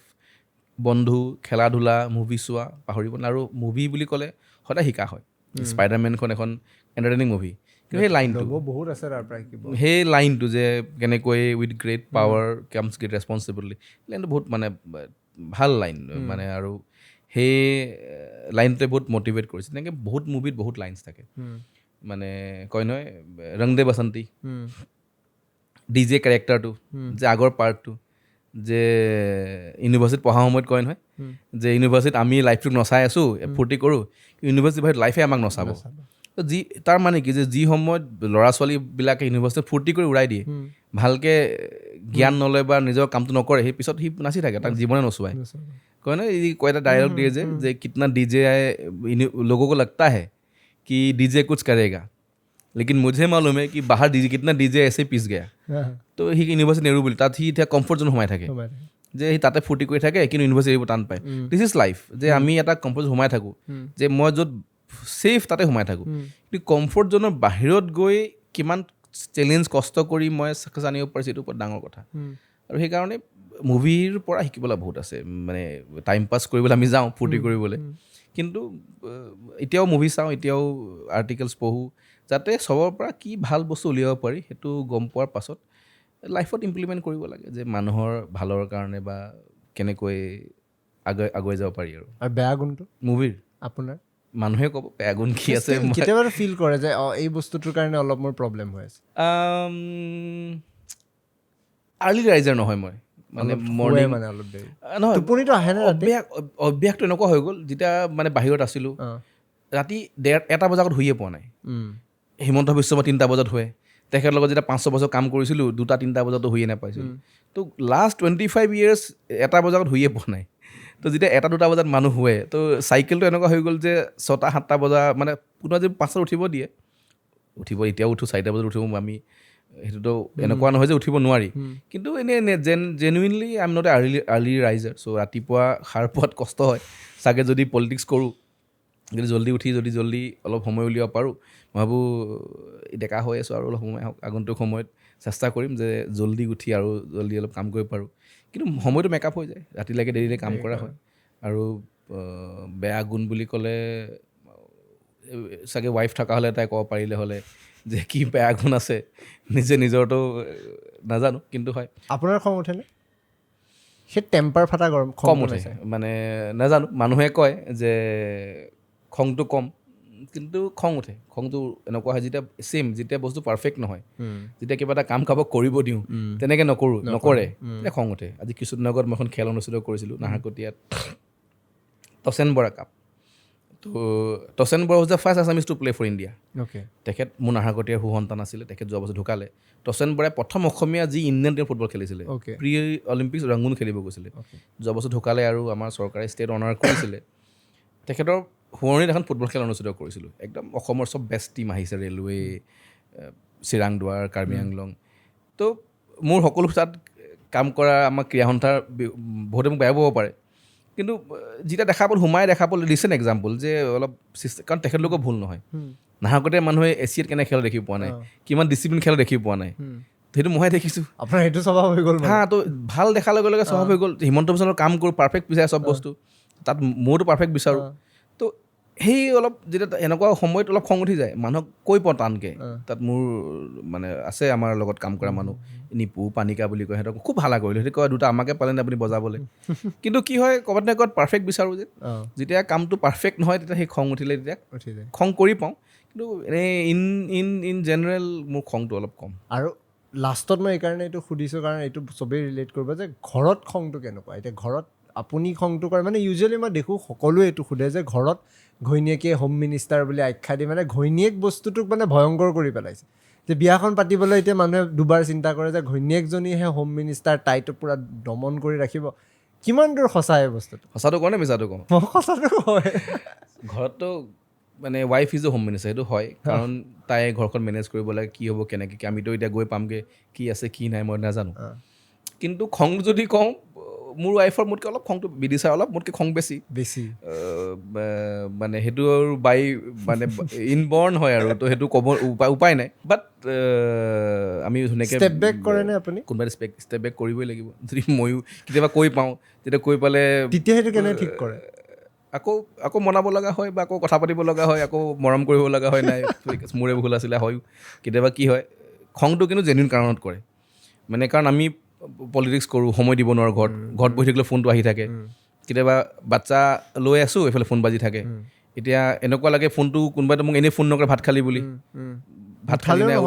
বন্ধু খেলা ধূলা মুভি চোৱা পাহৰিব আৰু মুভি বুলি ক'লে সদায় শিকা হয় স্পাইডাৰমেনখন এখন এণ্টাৰটেইনিং মুভি কিন্তু সেই লাইনটো বহুত আছে তাৰ পৰা সেই লাইনটো যে কেনেকৈ with great power comes great responsibility লাইনটো বহুত মানে ভাল লাইন মানে আৰু সেই লাইনটোৱে বহুত মটিভেট কৰিছে তেনেকৈ বহুত মুভিত বহুত লাইনছ থাকে মানে কয় নহয় ৰং দে বসন্তি DJ কেৰেক্টাৰটো যে আগৰ পাৰ্টটো যে ইউনিভাৰ্চিটিত পঢ়া সময়ত কয় নহয় যে ইউনিভাৰ্চিটিত আমি লাইফটোক নচাই আছোঁ ফূৰ্তি কৰোঁ ইউনিভাৰ্চিটিৰ বাহিৰত লাইফে আমাক নচাব যি তাৰ মানে কি যে যি সময়ত ল'ৰা ছোৱালীবিলাকে ইউনিভাৰ্চিটিত ফূৰ্তি কৰি উৰাই দিয়ে ভালকৈ জ্ঞান নলয় বা নিজৰ কামটো নকৰে সেই পিছত সি নাচি থাকে তাক জীৱনে নচুৱায় কয় নহয় কয় এটা ডাইলগ দিয়ে যে কিতনা DJ लोगों को लगता है कि DJ कुछ करेगा लेकिन मुझे मालूम है कि बाहर कितना DJ ऐसे পিছ गया তো সি ইউনিভাৰ্চিটি নেৰোঁ বুলি তাত সি এতিয়া কমফৰ্ট জোন সোমাই থাকে যে সি তাতে ফূৰ্তি কৰি থাকে কিন্তু ইউনিভাৰ্চিটি এৰিব টান পায় দিছ ইজ লাইফ যে আমি এটা কমফৰ্ট জোন সোমাই থাকোঁ যে মই য'ত ছেফ তাতে সোমাই থাকোঁ কিন্তু কমফৰ্ট জোনৰ বাহিৰত গৈ কিমান চেলেঞ্জ কষ্ট কৰি মই চাকচেছ আনিব পাৰিছোঁ এইটো ওপৰত ডাঙৰ কথা আৰু সেইকাৰণে মুভিৰ পৰা শিকিবলৈ বহুত আছে মানে টাইম পাছ কৰিবলৈ আমি যাওঁ ফূৰ্তি কৰিবলৈ কিন্তু এতিয়াও মুভি চাওঁ এতিয়াও আৰ্টিকেলছ পঢ়োঁ যাতে চবৰ পৰা কি ভাল বস্তু উলিয়াব পাৰি সেইটো গম পোৱাৰ পাছত লাইফত ইমপ্লিমেণ্ট কৰিব লাগে যে মানুহৰ ভালৰ কাৰণে বা কেনেকৈ আগুৱাই যাব পাৰি আৰু বেয়া গুণটো মুভিৰ আপোনাৰ মানুহে ক'ব বেয়া গুণ কি আছে কেতিয়াবা ফিল কৰে যে এই বস্তুটোৰ কাৰণে অলপ মোৰ প্ৰব্লেম হৈ আছে আৰ্লি ৰাইজাৰ নহয় মই মানে মৰ্ণিং মানে অলপ দেৰি নহয় টোপনিটো আহে নে অভ্যাসটো এনেকুৱা হৈ গ'ল যেতিয়া মানে বাহিৰত আছিলোঁ ৰাতি 1টা বজাৰ আগত শুইয়ে পোৱা নাই হিমন্ত বিশ্ব শৰ্মা 3টা বজাত শুৱে তেখেতৰ লগত যেতিয়া 5-6 বছৰ কাম কৰিছিলোঁ 2টা-3টা বজাতো শুইয়ে নাপাইছিলোঁ তো লাষ্ট 25 years 1টা বজাৰ আগত শুইয়ে পোৱা নাই তো যেতিয়া 1টা-2টা বজাত মানুহ শুৱে তো চাইকেলটো এনেকুৱা হৈ গ'ল যে 6টা-7টা বজা মানে কোনোবা যদি 5টাত উঠিব দিয়ে উঠিব এতিয়াও উঠোঁ 4টা বজাত উঠিব আমি সেইটোতো এনেকুৱা নহয় যে উঠিব নোৱাৰি কিন্তু এনেই genuinely I am not early riser so' ৰাতিপুৱা সাৰ পোৱাত কষ্ট হয় চাগে যদি পলিটিক্স কৰোঁ যদি জল্দি উঠি যদি জল্দি অলপ সময় উলিয়াব পাৰোঁ মই ভাবোঁ ডেকা হৈ আছোঁ আৰু অলপ সময় হওক আগন্তুক সময়ত চেষ্টা কৰিম যে জল্দি উঠি আৰু জল্দি অলপ কাম কৰিব পাৰোঁ কিন্তু সময়টো মেকআপ হৈ যায় ৰাতিলৈকে দেৰিলৈকে কাম কৰা হয় আৰু বেয়া গুণ বুলি ক'লে চাগে ৱাইফ থকা হ'লে তাই ক'ব পাৰিলে হ'লে যে কি বেয়া গুণ আছে নিজে নিজৰটো নাজানো কিন্তু হয় আপোনাৰ খং উঠেনে সেই টেম্পাৰ ফাটা গৰম কম উঠে মানে নাজানো মানুহে কয় যে খংটো কম কিন্তু খং উঠে খংটো এনেকুৱা হয় যেতিয়া বস্তু পাৰফেক্ট নহয় যেতিয়া কিবা এটা কাম কাবাক কৰিব দিওঁ তেনেকৈ নকৰে তেতিয়া খং উঠে আজি কিছুদিনৰ আগত মই এখন খেল অনুষ্ঠিত কৰিছিলোঁ নাহৰকটীয়াত টচেন বৰা কাপ তো Toshen Bora was the first Assamese to play for India okay তেখেত মোৰ নাহৰকটীয়াৰ সুসন্তান আছিলে তেখেত যোৱা বছৰ ঢুকালে টচেন বৰাই প্ৰথম অসমীয়া যি ইণ্ডিয়ান টিম ফুটবল খেলিছিলে Okay. প্ৰি অলিম্পিক্স ৰংগুন খেলিব গৈছিলে যোৱা বছৰ ঢুকালে আৰু আমাৰ চৰকাৰে ষ্টেট অনাৰ কৰিছিলে তেখেতৰ সোঁৱৰণিত এখন ফুটবল খেল অনুষ্ঠিত কৰিছিলোঁ একদম অসমৰ চব বেষ্ট টিম আহিছে ৰেলৱে চিৰাংদুৱাৰ কাৰ্বি আংলং তো মোৰ সকলো তাত কাম কৰা আমাৰ ক্ৰীড়া সন্থাৰ বহুতে মোক বেয়া পাব পাৰে কিন্তু যেতিয়া দেখা পালোঁ সোমাই দেখা পালোঁ ৰিচেণ্ট এক্সাম্পল যে অলপ কাৰণ তেখেতলোকৰ ভুল নহয় নাহৰকটীয়া মানুহে এছিয়াত কেনে খেল দেখি পোৱা নাই কিমান ডিচিপ্লিন খেল দেখি পোৱা নাই সেইটো মইহে দেখিছোঁ আপোনাৰ সেইটো স্বভাৱ হৈ গ'ল হা তো ভাল দেখাৰ লগে লগে স্বভাৱ হৈ গ'ল হিমন্ত বিশ্ব শৰ্মাৰ কাম কৰোঁ পাৰফেক্ট বিচাৰে চব বস্তু তাত মোৰতো পাৰফেক্ট বিচাৰোঁ তো সেই অলপ যেতিয়া এনেকুৱা সময়ত অলপ খং উঠি যায় মানুহক কৈ পাওঁ টানকৈ তাত মোৰ মানে আছে আমাৰ লগত কাম কৰা মানুহ নিপু পানিকা বুলি কয় সিহঁতক খুব ভালা কৰিলোঁ সেইটো কয় দুটা আমাকে পালেনে আপুনি বজাবলৈ কিন্তু কি হয় ক'ৰবাত নহয় ক'ৰবাত পাৰফেক্ট বিচাৰোঁ যে যেতিয়া কামটো পাৰফেক্ট নহয় তেতিয়া সেই খং উঠিলে তেতিয়া উঠি যায় খং কৰি পাওঁ কিন্তু এনেই ইন জেনেৰেল মোৰ খংটো অলপ কম আৰু লাষ্টত মই এইকাৰণে এইটো সুধিছোঁ কাৰণ এইটো চবেই ৰিলেট কৰিব যে ঘৰত খংটো কেনেকুৱা এতিয়া ঘৰত আপুনি খংটো কৰে মানে ইউজুৱেলি মই দেখোঁ সকলোৱে এইটো সোধে যে ঘৰত ঘৈণীয়েকে হোম মিনিষ্টাৰ বুলি আখ্যা দি মানে ঘৈণীয়েক বস্তুটোক মানে ভয়ংকৰ কৰি পেলাইছে যে বিয়াখন পাতিবলৈ এতিয়া মানুহে দুবাৰ চিন্তা কৰে যে ঘৈণীয়েকজনীহে হোম মিনিষ্টাৰ তাইটো পূৰা দমন কৰি ৰাখিব কিমান দূৰ সঁচা এই বস্তুটো সঁচাটো কওঁ নে মিছাটো কওঁ মই সঁচাটো হয় ঘৰততো মানে wife is a home minister সেইটো হয় কাৰণ তাই ঘৰখন মেনেজ কৰিব লাগে কি হ'ব কেনেকৈ আমিতো এতিয়া গৈ পামগৈ কি আছে কি নাই মই নাজানো কিন্তু খং যদি কওঁ মোৰ ৱাইফৰ মোতকৈ অলপ খংটো বিদিশা অলপ মোতকৈ খং বেছি মানে সেইটো আৰু বাই মানে ইনবৰ্ণ হয় আৰু তো সেইটো ক'ব উপায় নাই বাট আমি ধুনীয়াকৈ ষ্টেপ বেক কৰেনে আপুনি কোনোবাই ষ্টেপ বেক কৰিবই লাগিব যদি ময়ো কেতিয়াবা কৈ পাওঁ তেতিয়া কৈ পালে তেতিয়া সেইটো কেনেকৈ ঠিক কৰে আকৌ মনাব লগা হয় বা আকৌ কথা পাতিব লগা হয় আকৌ মৰম কৰিব লগা হয় নাই মোৰে ভুল আছিলে হয়ো কেতিয়াবা কি হয় খংটো কিন্তু জেনুইন কাৰণত কৰে মানে কাৰণ আমি পলিটিক্স কৰোঁ সময় দিব নোৱাৰোঁ ঘৰত বহি থাকিলে ফোনটো আহি থাকে কেতিয়াবা বাচ্ছা লৈ আছোঁ এইফালে ফোন বাজি থাকে এতিয়া এনেকুৱা লাগে ফোনটো কোনোবাইতো মোক এনেই ফোন নকৰে ভাত খালি বুলি ভাত খালি নাই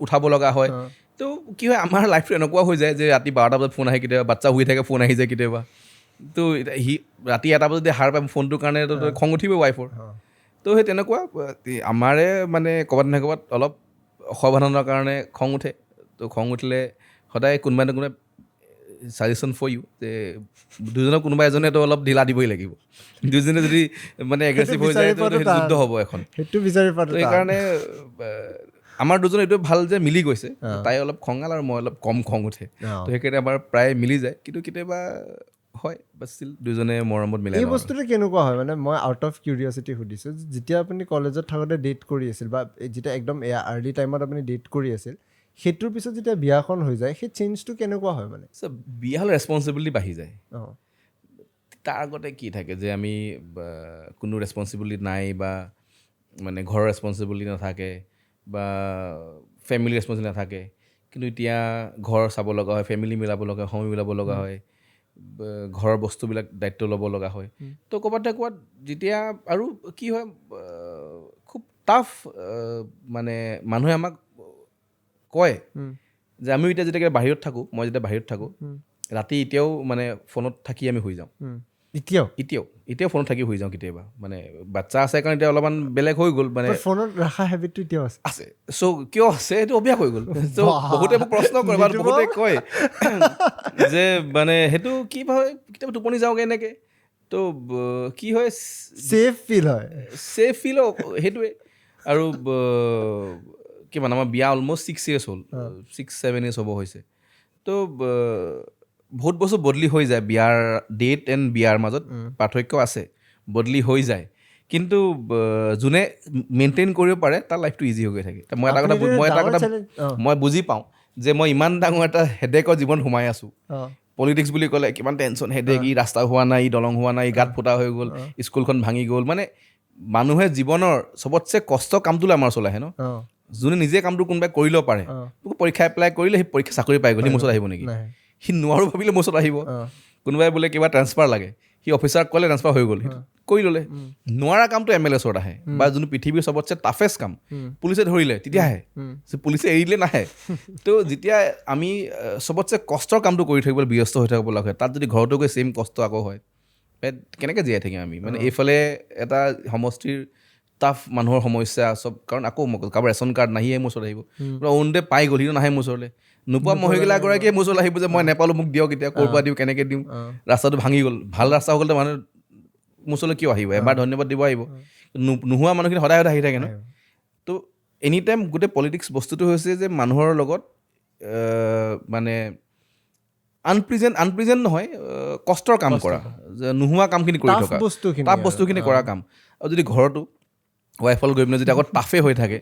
উঠাব লগা হয় তো কি হয় আমাৰ লাইফটো এনেকুৱা হৈ যায় যে ৰাতি 12টা বজাত ফোন আহে কেতিয়াবা বাচ্ছা শুই থাকে ফোন আহি যায় কেতিয়াবা তো ৰাতি 1টা বজাত সাৰ পাই ফোনটোৰ কাৰণে খং উঠিব ৱাইফৰ তো সেই তেনেকুৱা আমাৰে মানে ক'ৰবাত নহয় ক'ৰবাত অলপ অসাৱধানৰ কাৰণে খং উঠে তো খং উঠিলে সদায় কোনোবাই নহয় কোনোবাই ছাজেশ্যন ফৰ ইউ যে দুজনৰ কোনোবা এজনেতো অলপ ঢিলা দিবই লাগিব দুজনে যদি মানে এগ্ৰেছিভ হৈ যায় তো যুদ্ধ হ'ব এখন সেইটো বিচাৰি পাওঁ সেইকাৰণে আমাৰ দুজন এইটো ভাল যে মিলি গৈছে তাই অলপ খঙাল আৰু মই অলপ কম খং উঠে তো সেইকাৰণে আমাৰ প্ৰায় মিলি যায় কিন্তু কেতিয়াবা হয় বাট ষ্টিল দুজনে মৰমত মিলাই এই বস্তুটো কেনেকুৱা হয় মানে মই আউট অফ কিউৰিয়চিটি সুধিছোঁ যেতিয়া আপুনি কলেজত থাকোঁতে ডেট কৰি আছিল বা যেতিয়া একদম আৰ্লি টাইমত আপুনি ডেট কৰি আছিল সেইটোৰ পিছত যেতিয়া বিয়াখন হৈ যায় সেই চেঞ্জটো কেনেকুৱা হয় মানে বিয়া হ'লে ৰেচপনচিবিলিটি বাঢ়ি যায় তাৰ আগতে কি থাকে যে আমি কোনো ৰেচপনচিবিলিটি নাই বা মানে ঘৰৰ ৰেচপনচিবিলিটি নাথাকে বা ফেমিলি ৰেচপনচিবিলিটি নাথাকে কিন্তু এতিয়া ঘৰ চাব লগা হয় ফেমিলি মিলাব লগা হয় সময় মিলাব লগা হয় ঘৰৰ বস্তুবিলাক দায়িত্ব ল'ব লগা হয় তো ক'ৰবাত ক'ৰবাত যেতিয়া আৰু কি হয় খুব টাফ মানে মানুহে আমাক কয় যে আমিও এতিয়া যেতিয়া বাহিৰত থাকোঁ মই যেতিয়া বাহিৰত থাকোঁ ৰাতি এতিয়াও মানে ফোনত থাকি আমি শুই যাওঁ এতিয়াও ফোনত থাকি শুই যাওঁ কেতিয়াবা মানে বাচ্ছা আছে কাৰণে এতিয়া অলপমান বেলেগ হৈ গ'ল মানে ফোনত ৰখা হেবিটটো এতিয়াও আছে চ' কিয় আছে সেইটো অভ্যাস হৈ গ'ল চ' বহুতে মোক প্ৰশ্ন কৰে বা বহুতে কয় যে মানে সেইটো কি হয় কেতিয়াবা টোপনি যাওঁগৈ এনেকৈ তো কি হয় ছেফ ফিল হয় সেইটোৱে আৰু কিমান আমাৰ বিয়া অলমষ্ট 6 years হ'ল 6-7 years হ'ব হৈছে তো বহুত বস্তু বদলি হৈ যায় বিয়াৰ ডেট এণ্ড বিয়াৰ মাজত পাৰ্থক্য আছে বদলি হৈ যায় কিন্তু যোনে মেইনটেইন কৰিব পাৰে তাৰ লাইফটো ইজি হৈ গৈ থাকে মই এটা কথা মই বুজি পাওঁ যে মই ইমান ডাঙৰ এটা হেডেকৰ জীৱন সোমাই আছোঁ পলিটিক্স বুলি ক'লে কিমান টেনশ্যন হেডেক ই ৰাস্তা হোৱা নাই ই দলং হোৱা নাই ই গাঁত ফুটা হৈ গ'ল স্কুলখন ভাঙি গ'ল মানে মানুহে জীৱনৰ চবতছে কষ্ট কামটো আমাৰ ওচৰলৈ আহে ন যোনে নিজে কামটো কোনোবাই কৰি ল'ব পাৰে পৰীক্ষা এপ্লাই কৰিলে সেই পৰীক্ষা চাকৰি পাই গ'ল সি মোৰ ওচৰত আহিব নেকি সি নোৱাৰো ভাবিলে মোৰ ওচৰত আহিব কোনোবাই বোলে কিবা ট্ৰান্সফাৰ লাগে সি অফিচাৰক ক'লে ট্ৰান্সফাৰ হৈ গ'ল কৰি ল'লে নোৱাৰা কামটো MLA ওচৰত আহে বা যোনটো পৃথিৱীৰ চবতছে টাফেষ্ট কাম পুলিচে ধৰিলে তেতিয়া আহে পুলিচে এৰি দিলে নাহে তো যেতিয়া আমি চবতছে কষ্টৰ কামটো কৰি থাকিবলৈ ব্যস্ত হৈ থাকিব লগা হয় তাত যদি ঘৰতো গৈ ছেইম কষ্ট আকৌ হয় কেনেকৈ জীয়াই থাকিম আমি মানে এইফালে এটা সমষ্টিৰ টাফ মানুহৰ সমস্যা চব কাৰণ আকৌ কাৰোবাৰ ৰেচন কাৰ্ড নাহিয়ে মোৰ ওচৰত আহিব অৰুণোদয় পাই গ'ল সিও নাহে মোৰ ওচৰলৈ নোপোৱা মহিলাগৰাকীয়ে মোৰ ওচৰলৈ আহিব যে মই নেপালোঁ মোক দিয়ক এতিয়া ক'ৰ পৰা দিওঁ কেনেকৈ দিওঁ ৰাস্তাটো ভাঙি গ'ল ভাল ৰাস্তা হৈ গ'লে মানুহ মোৰ ওচৰলৈ কিয় আহিব এবাৰ ধন্যবাদ দিব আহিব নোহোৱা মানুহখিনি সদায় সদায় আহি থাকে ন তো এনি টাইম গোটেই পলিটিক্স বস্তুটো হৈছে যে মানুহৰ লগত মানে আনপ্ৰিজেণ্ট নহয় কষ্টৰ কাম কৰা যে নোহোৱা কামখিনি কৰি থকা টাফ বস্তুখিনি কৰা কাম আৰু যদি ঘৰতো ৱাইফল গৈ পিনে যদি আকৌ টাফে হৈ থাকে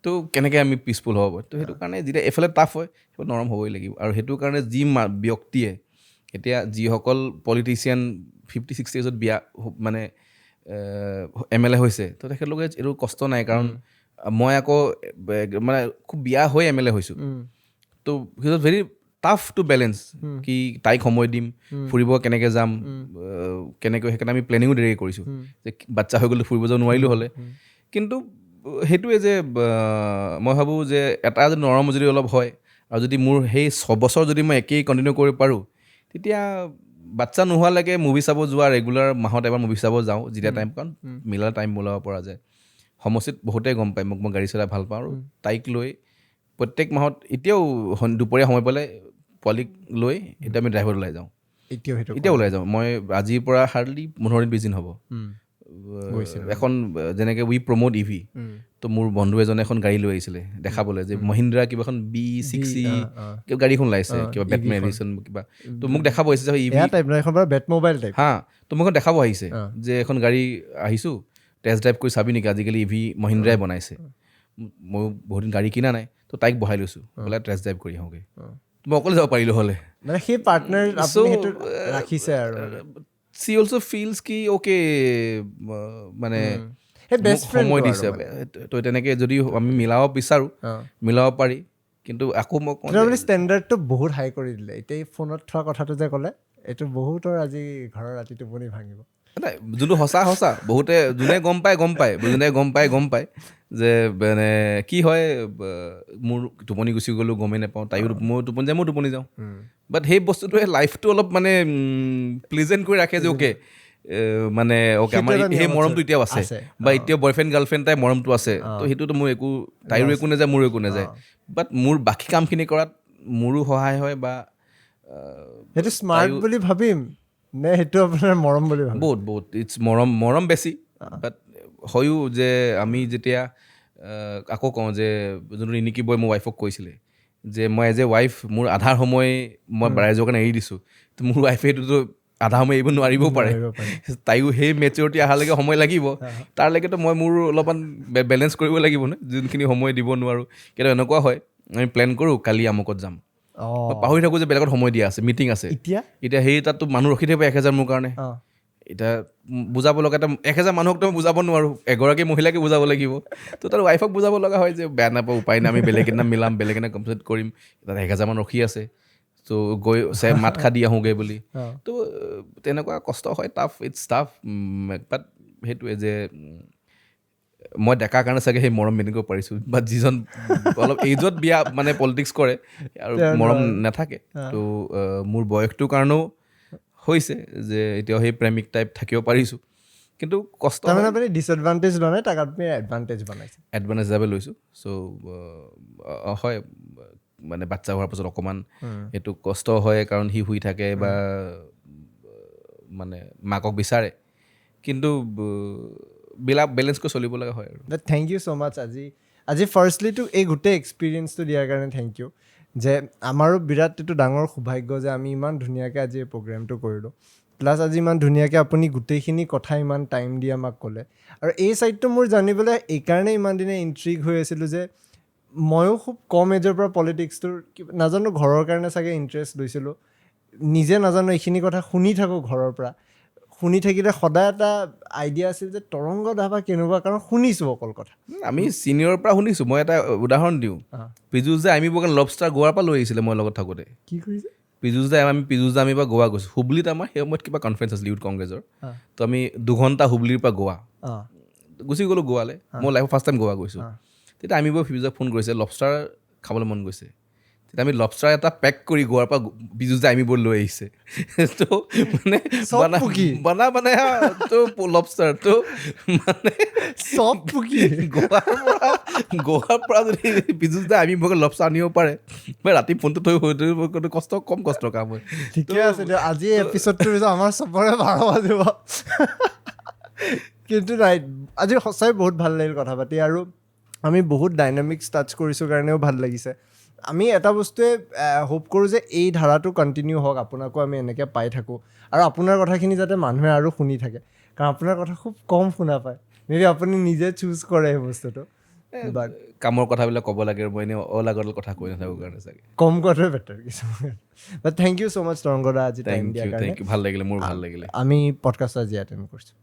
তো কেনেকৈ আমি পিচফুল হ'ব তো সেইটো কাৰণে যেতিয়া এইফালে টাফ হয় সেইটো নৰম হ'বই লাগিব আৰু সেইটো কাৰণে যি ব্যক্তিয়ে এতিয়া যিসকল পলিটিচিয়ান 50-60 yearsত বিয়া মানে MLA হৈছে তো তেখেতলোকে এইটো কষ্ট নাই কাৰণ মই আকৌ মানে খুব বিয়া হৈ MLA হৈছোঁ তো his very tough to balance কি তাইক সময় দিম ফুৰিব কেনেকৈ যাম কেনেকৈ সেইকাৰণে আমি প্লেনিঙো দেৰি কৰিছোঁ যে বাচ্চা হৈ গ'লে ফুৰিব যাব নোৱাৰিলোঁ হ'লে কিন্তু সেইটোৱে যে মই ভাবোঁ যে এটা যদি নৰম যদি অলপ হয় আৰু যদি মোৰ সেই 6 বছৰ যদি মই একেই কণ্টিনিউ কৰিব পাৰোঁ তেতিয়া বাচ্চা নোহোৱালৈকে মুভি চাব যোৱা ৰেগুলাৰ মাহত এবাৰ মুভি চাব যাওঁ যেতিয়া টাইম কাৰণ মিলা টাইম ওলাব পৰা যায় সমষ্টিত বহুতেই গম পায় মই গাড়ী চলাই ভাল পাওঁ আৰু তাইক লৈ প্ৰত্যেক মাহত এতিয়াও দুপৰীয়া সময় পালে পোৱালিক লৈ এতিয়া আমি ড্ৰাইভত ওলাই যাওঁ এতিয়া ওলাই যাওঁ মই আজিৰ পৰা হাৰ্ডলি 15 দিন 20 দিন হ'ব এখন যেনেকৈ উই প্ৰমোট EV তো মোৰ বন্ধু এজনে এখন গাড়ী লৈ আহিছিলে দেখাবলৈ যে মহিন্দ্ৰা কিবা এখন B60 কিবা গাড়ীখন ওলাইছে কিবা বেটমেন এডিশ্যন কিবা তো মোক দেখাব আহিছে যে EV হা তো মোক দেখাব আহিছে যে এখন গাড়ী আহিছোঁ টেষ্ট ড্ৰাইভ কৰি চাবি নেকি আজিকালি EV মহিন্দ্ৰাই বনাইছে মই বহুত দিন গাড়ী কিনা নাই তো তাইক বহাই লৈছোঁ বোলে টেষ্ট ড্ৰাইভ কৰি আহোঁগৈ মই অকলে যাব পাৰিলোঁ হ'লে সেই পাৰ্টনাৰ ৰাখিছে আৰু she also feels কি অ'কে মানে সময় দিছে তো তেনেকৈ যদি আমি মিলাব বিচাৰোঁ মিলাব পাৰি কিন্তু আকৌ মই ষ্টেণ্ডাৰ্ডটো বহুত হাই কৰি দিলে এতিয়া এই ফোনত থোৱা কথাটো যে ক'লে এইটো বহুতৰ আজি ঘৰৰ ৰাতি টোপনি ভাঙিব নাই যোনটো সঁচা বহুতে যোনে গম পায় যে মানে কি হয় মোৰ টোপনি গুচি গ'লোঁ গমেই নাপাওঁ তাইও ময়ো টোপনি যায় ময়ো টোপনি যাওঁ বাট সেই বস্তুটোৱে লাইফটো অলপ মানে প্লিজেণ্ট কৰি ৰাখে যে অ'কে মানে অ'কে আমাৰ সেই মৰমটো এতিয়াও আছে বা এতিয়াও বয়ফ্ৰেণ্ড গাৰ্লফ্ৰেণ্ড তাই মৰমটো আছে তো সেইটোতো মোৰ একো তাইৰো একো নাযায় মোৰো একো নাযায় বাট মোৰ বাকী কামখিনি কৰাত মোৰো সহায় হয় বা সেইটো স্মাৰ্ট বুলি ভাবিম নে সেইটো আপোনাৰ মৰম বুলি ভাবিম বহুত ইটছ মৰম বেছি বাট হয়ো যে আমি যেতিয়া আকৌ কওঁ যে যোনটো ৰিনিকি বয় মোৰ ৱাইফক কৈছিলে যে মই এজ এ ৱাইফ মোৰ আধাৰ সময় মই ৰাইজৰ কাৰণে এৰি দিছোঁ তো মোৰ ৱাইফে সেইটোতো আধা সময় এৰিব নোৱাৰিবও পাৰে তাইও সেই মেচিউৰিটি অহালৈকে সময় লাগিব তাৰলৈকেতো মই মোৰ অলপমান বেলেঞ্চ কৰিব লাগিব ন যোনখিনি সময় দিব নোৱাৰোঁ কিন্তু এনেকুৱা হয় আমি প্লেন কৰোঁ কালি আমুকত যাম পাহৰি থাকোঁ যে বেলেগত সময় দিয়া আছে মিটিং আছে এতিয়া সেই তাততো মানুহ ৰখি থাকিব 1000 মোৰ কাৰণে এতিয়া বুজাব লগা এটা 1000 মানুহকতো মই বুজাব নোৱাৰোঁ এগৰাকী মহিলাকে বুজাব লাগিব তো তাৰ ৱাইফক বুজাব লগা হয় যে বেয়া নাপাওঁ উপায় নাই আমি বেলেগ এদিনা মিলাম বেলেগ এদিনা কমপ্লিট কৰিম তাত 1000 মান ৰখি আছে তো গৈ মাত খা দি আহোঁগৈ বুলি তো তেনেকুৱা কষ্ট হয় ইটছ টাফ বাট সেইটোৱে যে মই ডেকাৰ কাৰণে চাগে সেই মৰম মেইনটেইন কৰিব পাৰিছোঁ বাট যিজন অলপ এইজত বিয়া মানে পলিটিক্স কৰে আৰু মৰম নাথাকে তো মোৰ বয়সটোৰ কাৰণেও হৈছে যে এতিয়াও সেই প্ৰেমিক টাইপ থাকিব পাৰিছোঁ কিন্তু কষ্ট আপুনি ডিছএডভান্টেজ লোৱা নাই তাক আপুনি এডভান্টেজ বনাইছে এডভান্টেজ হিচাপে লৈছোঁ চ' হয় মানে বাচ্চা হোৱাৰ পাছত অকণমান এইটো কষ্ট হয় কাৰণ সি শুই থাকে বা মানে মাকক বিচাৰে কিন্তু বেলেঞ্চ কৰি চলিব লগা হয় আৰু থেংক ইউ ছ' মাছ আজি আজি ফাৰ্ষ্টলিটো এই গোটেই এক্সপিৰিয়েঞ্চটো দিয়াৰ কাৰণে থেংক ইউ যে আমাৰো বিৰাট এইটো ডাঙৰ সৌভাগ্য যে আমি ইমান ধুনীয়াকৈ আজি এই প্ৰগ্ৰেমটো কৰিলোঁ প্লাছ আজি ইমান ধুনীয়াকৈ আপুনি গোটেইখিনি কথা ইমান টাইম দি আমাক ক'লে আৰু এই ছাইডটো মোৰ জানিবলৈ এইকাৰণে ইমান দিনে ইণ্ট্ৰিগ হৈ আছিলোঁ যে ময়ো খুব কম এজৰ পৰা পলিটিক্সটোৰ নাজানো ঘৰৰ কাৰণে চাগে ইণ্টাৰেষ্ট লৈছিলোঁ নিজে নাজানো এইখিনি কথা শুনি থাকোঁ ঘৰৰ পৰা শুনি থাকিলে সদায় এটা আইডিয়া আছিল যে তৰংগ ধাবা কেনেকুৱা কাৰণ শুনিছোঁ অকল কথা আমি ছিনিয়ৰৰ পৰা শুনিছোঁ মই এটা উদাহৰণ দিওঁ পীযুষ যে আমি বগা লবষ্টাৰ গোৱাৰ পৰা লৈ আহিছিলে মই লগত থাকোঁতে কি কৰিছে পীযুষ দা আমি পৰা গোৱা গৈছোঁ হুবলিত আমাৰ সেই সময়ত কিবা কনফাৰেঞ্চ আছিল ইউথ কংগ্ৰেছৰ তো আমি 2 ঘণ্টা হুবলিৰ পৰা গোৱা গুচি গ'লোঁ গোৱালৈ মই লাইফত ফাৰ্ষ্ট টাইম গোৱা গৈছোঁ তেতিয়া আমি পীযুষক ফোন কৰিছে লবষ্টাৰ খাবলৈ মন গৈছে তেতিয়া আমি লবষ্টাৰ এটা পেক কৰি গোৱাৰ পৰা পীযুষ দা আমি লৈ আহিছে তো মানে মানে তো লবষ্টাৰ তো মানে চব পুকি গোৱাৰ পৰা যদি পীযুষ দা আমি লবষ্টাৰ আনিব পাৰে মই ৰাতি ফোনটো থৈ কম কষ্টৰ কাম হয় ঠিকে আছে দিয়ক আজি এপিছডটোৰ পিছত আমাৰ চবৰে 12 বাজিব কিন্তু নাই আজি সঁচাই বহুত ভাল লাগিল কথা পাতি আৰু আমি বহুত ডাইনামিক্স টাচ কৰিছোঁ কাৰণেও ভাল লাগিছে আমি এটা বস্তুৱে হোপ কৰোঁ যে এই ধাৰাটো কণ্টিনিউ হওক আপোনাকো আমি এনেকৈ পাই থাকোঁ আৰু আপোনাৰ কথাখিনি যাতে মানুহে আৰু শুনি থাকে কাৰণ আপোনাৰ কথা খুব কম শুনা পায় মেবি আপুনি নিজে চুজ কৰে সেই বস্তুটো বাট কামৰ কথাবিলাক ক'ব লাগে আৰু মই এনেই অলাগল কথা কৈ নাথাকোঁ কাৰণে চাগে কম কোৱাটোৱে বেটাৰ কিছুমান বাট থেংক ইউ ছ' মাছ তৰংগদা আজি টাইম দিয়াৰ কাৰণে ভাল লাগিলে মোৰ ভাল লাগিলে আমি পডকাষ্ট আজি এটেণ্ড কৰিছোঁ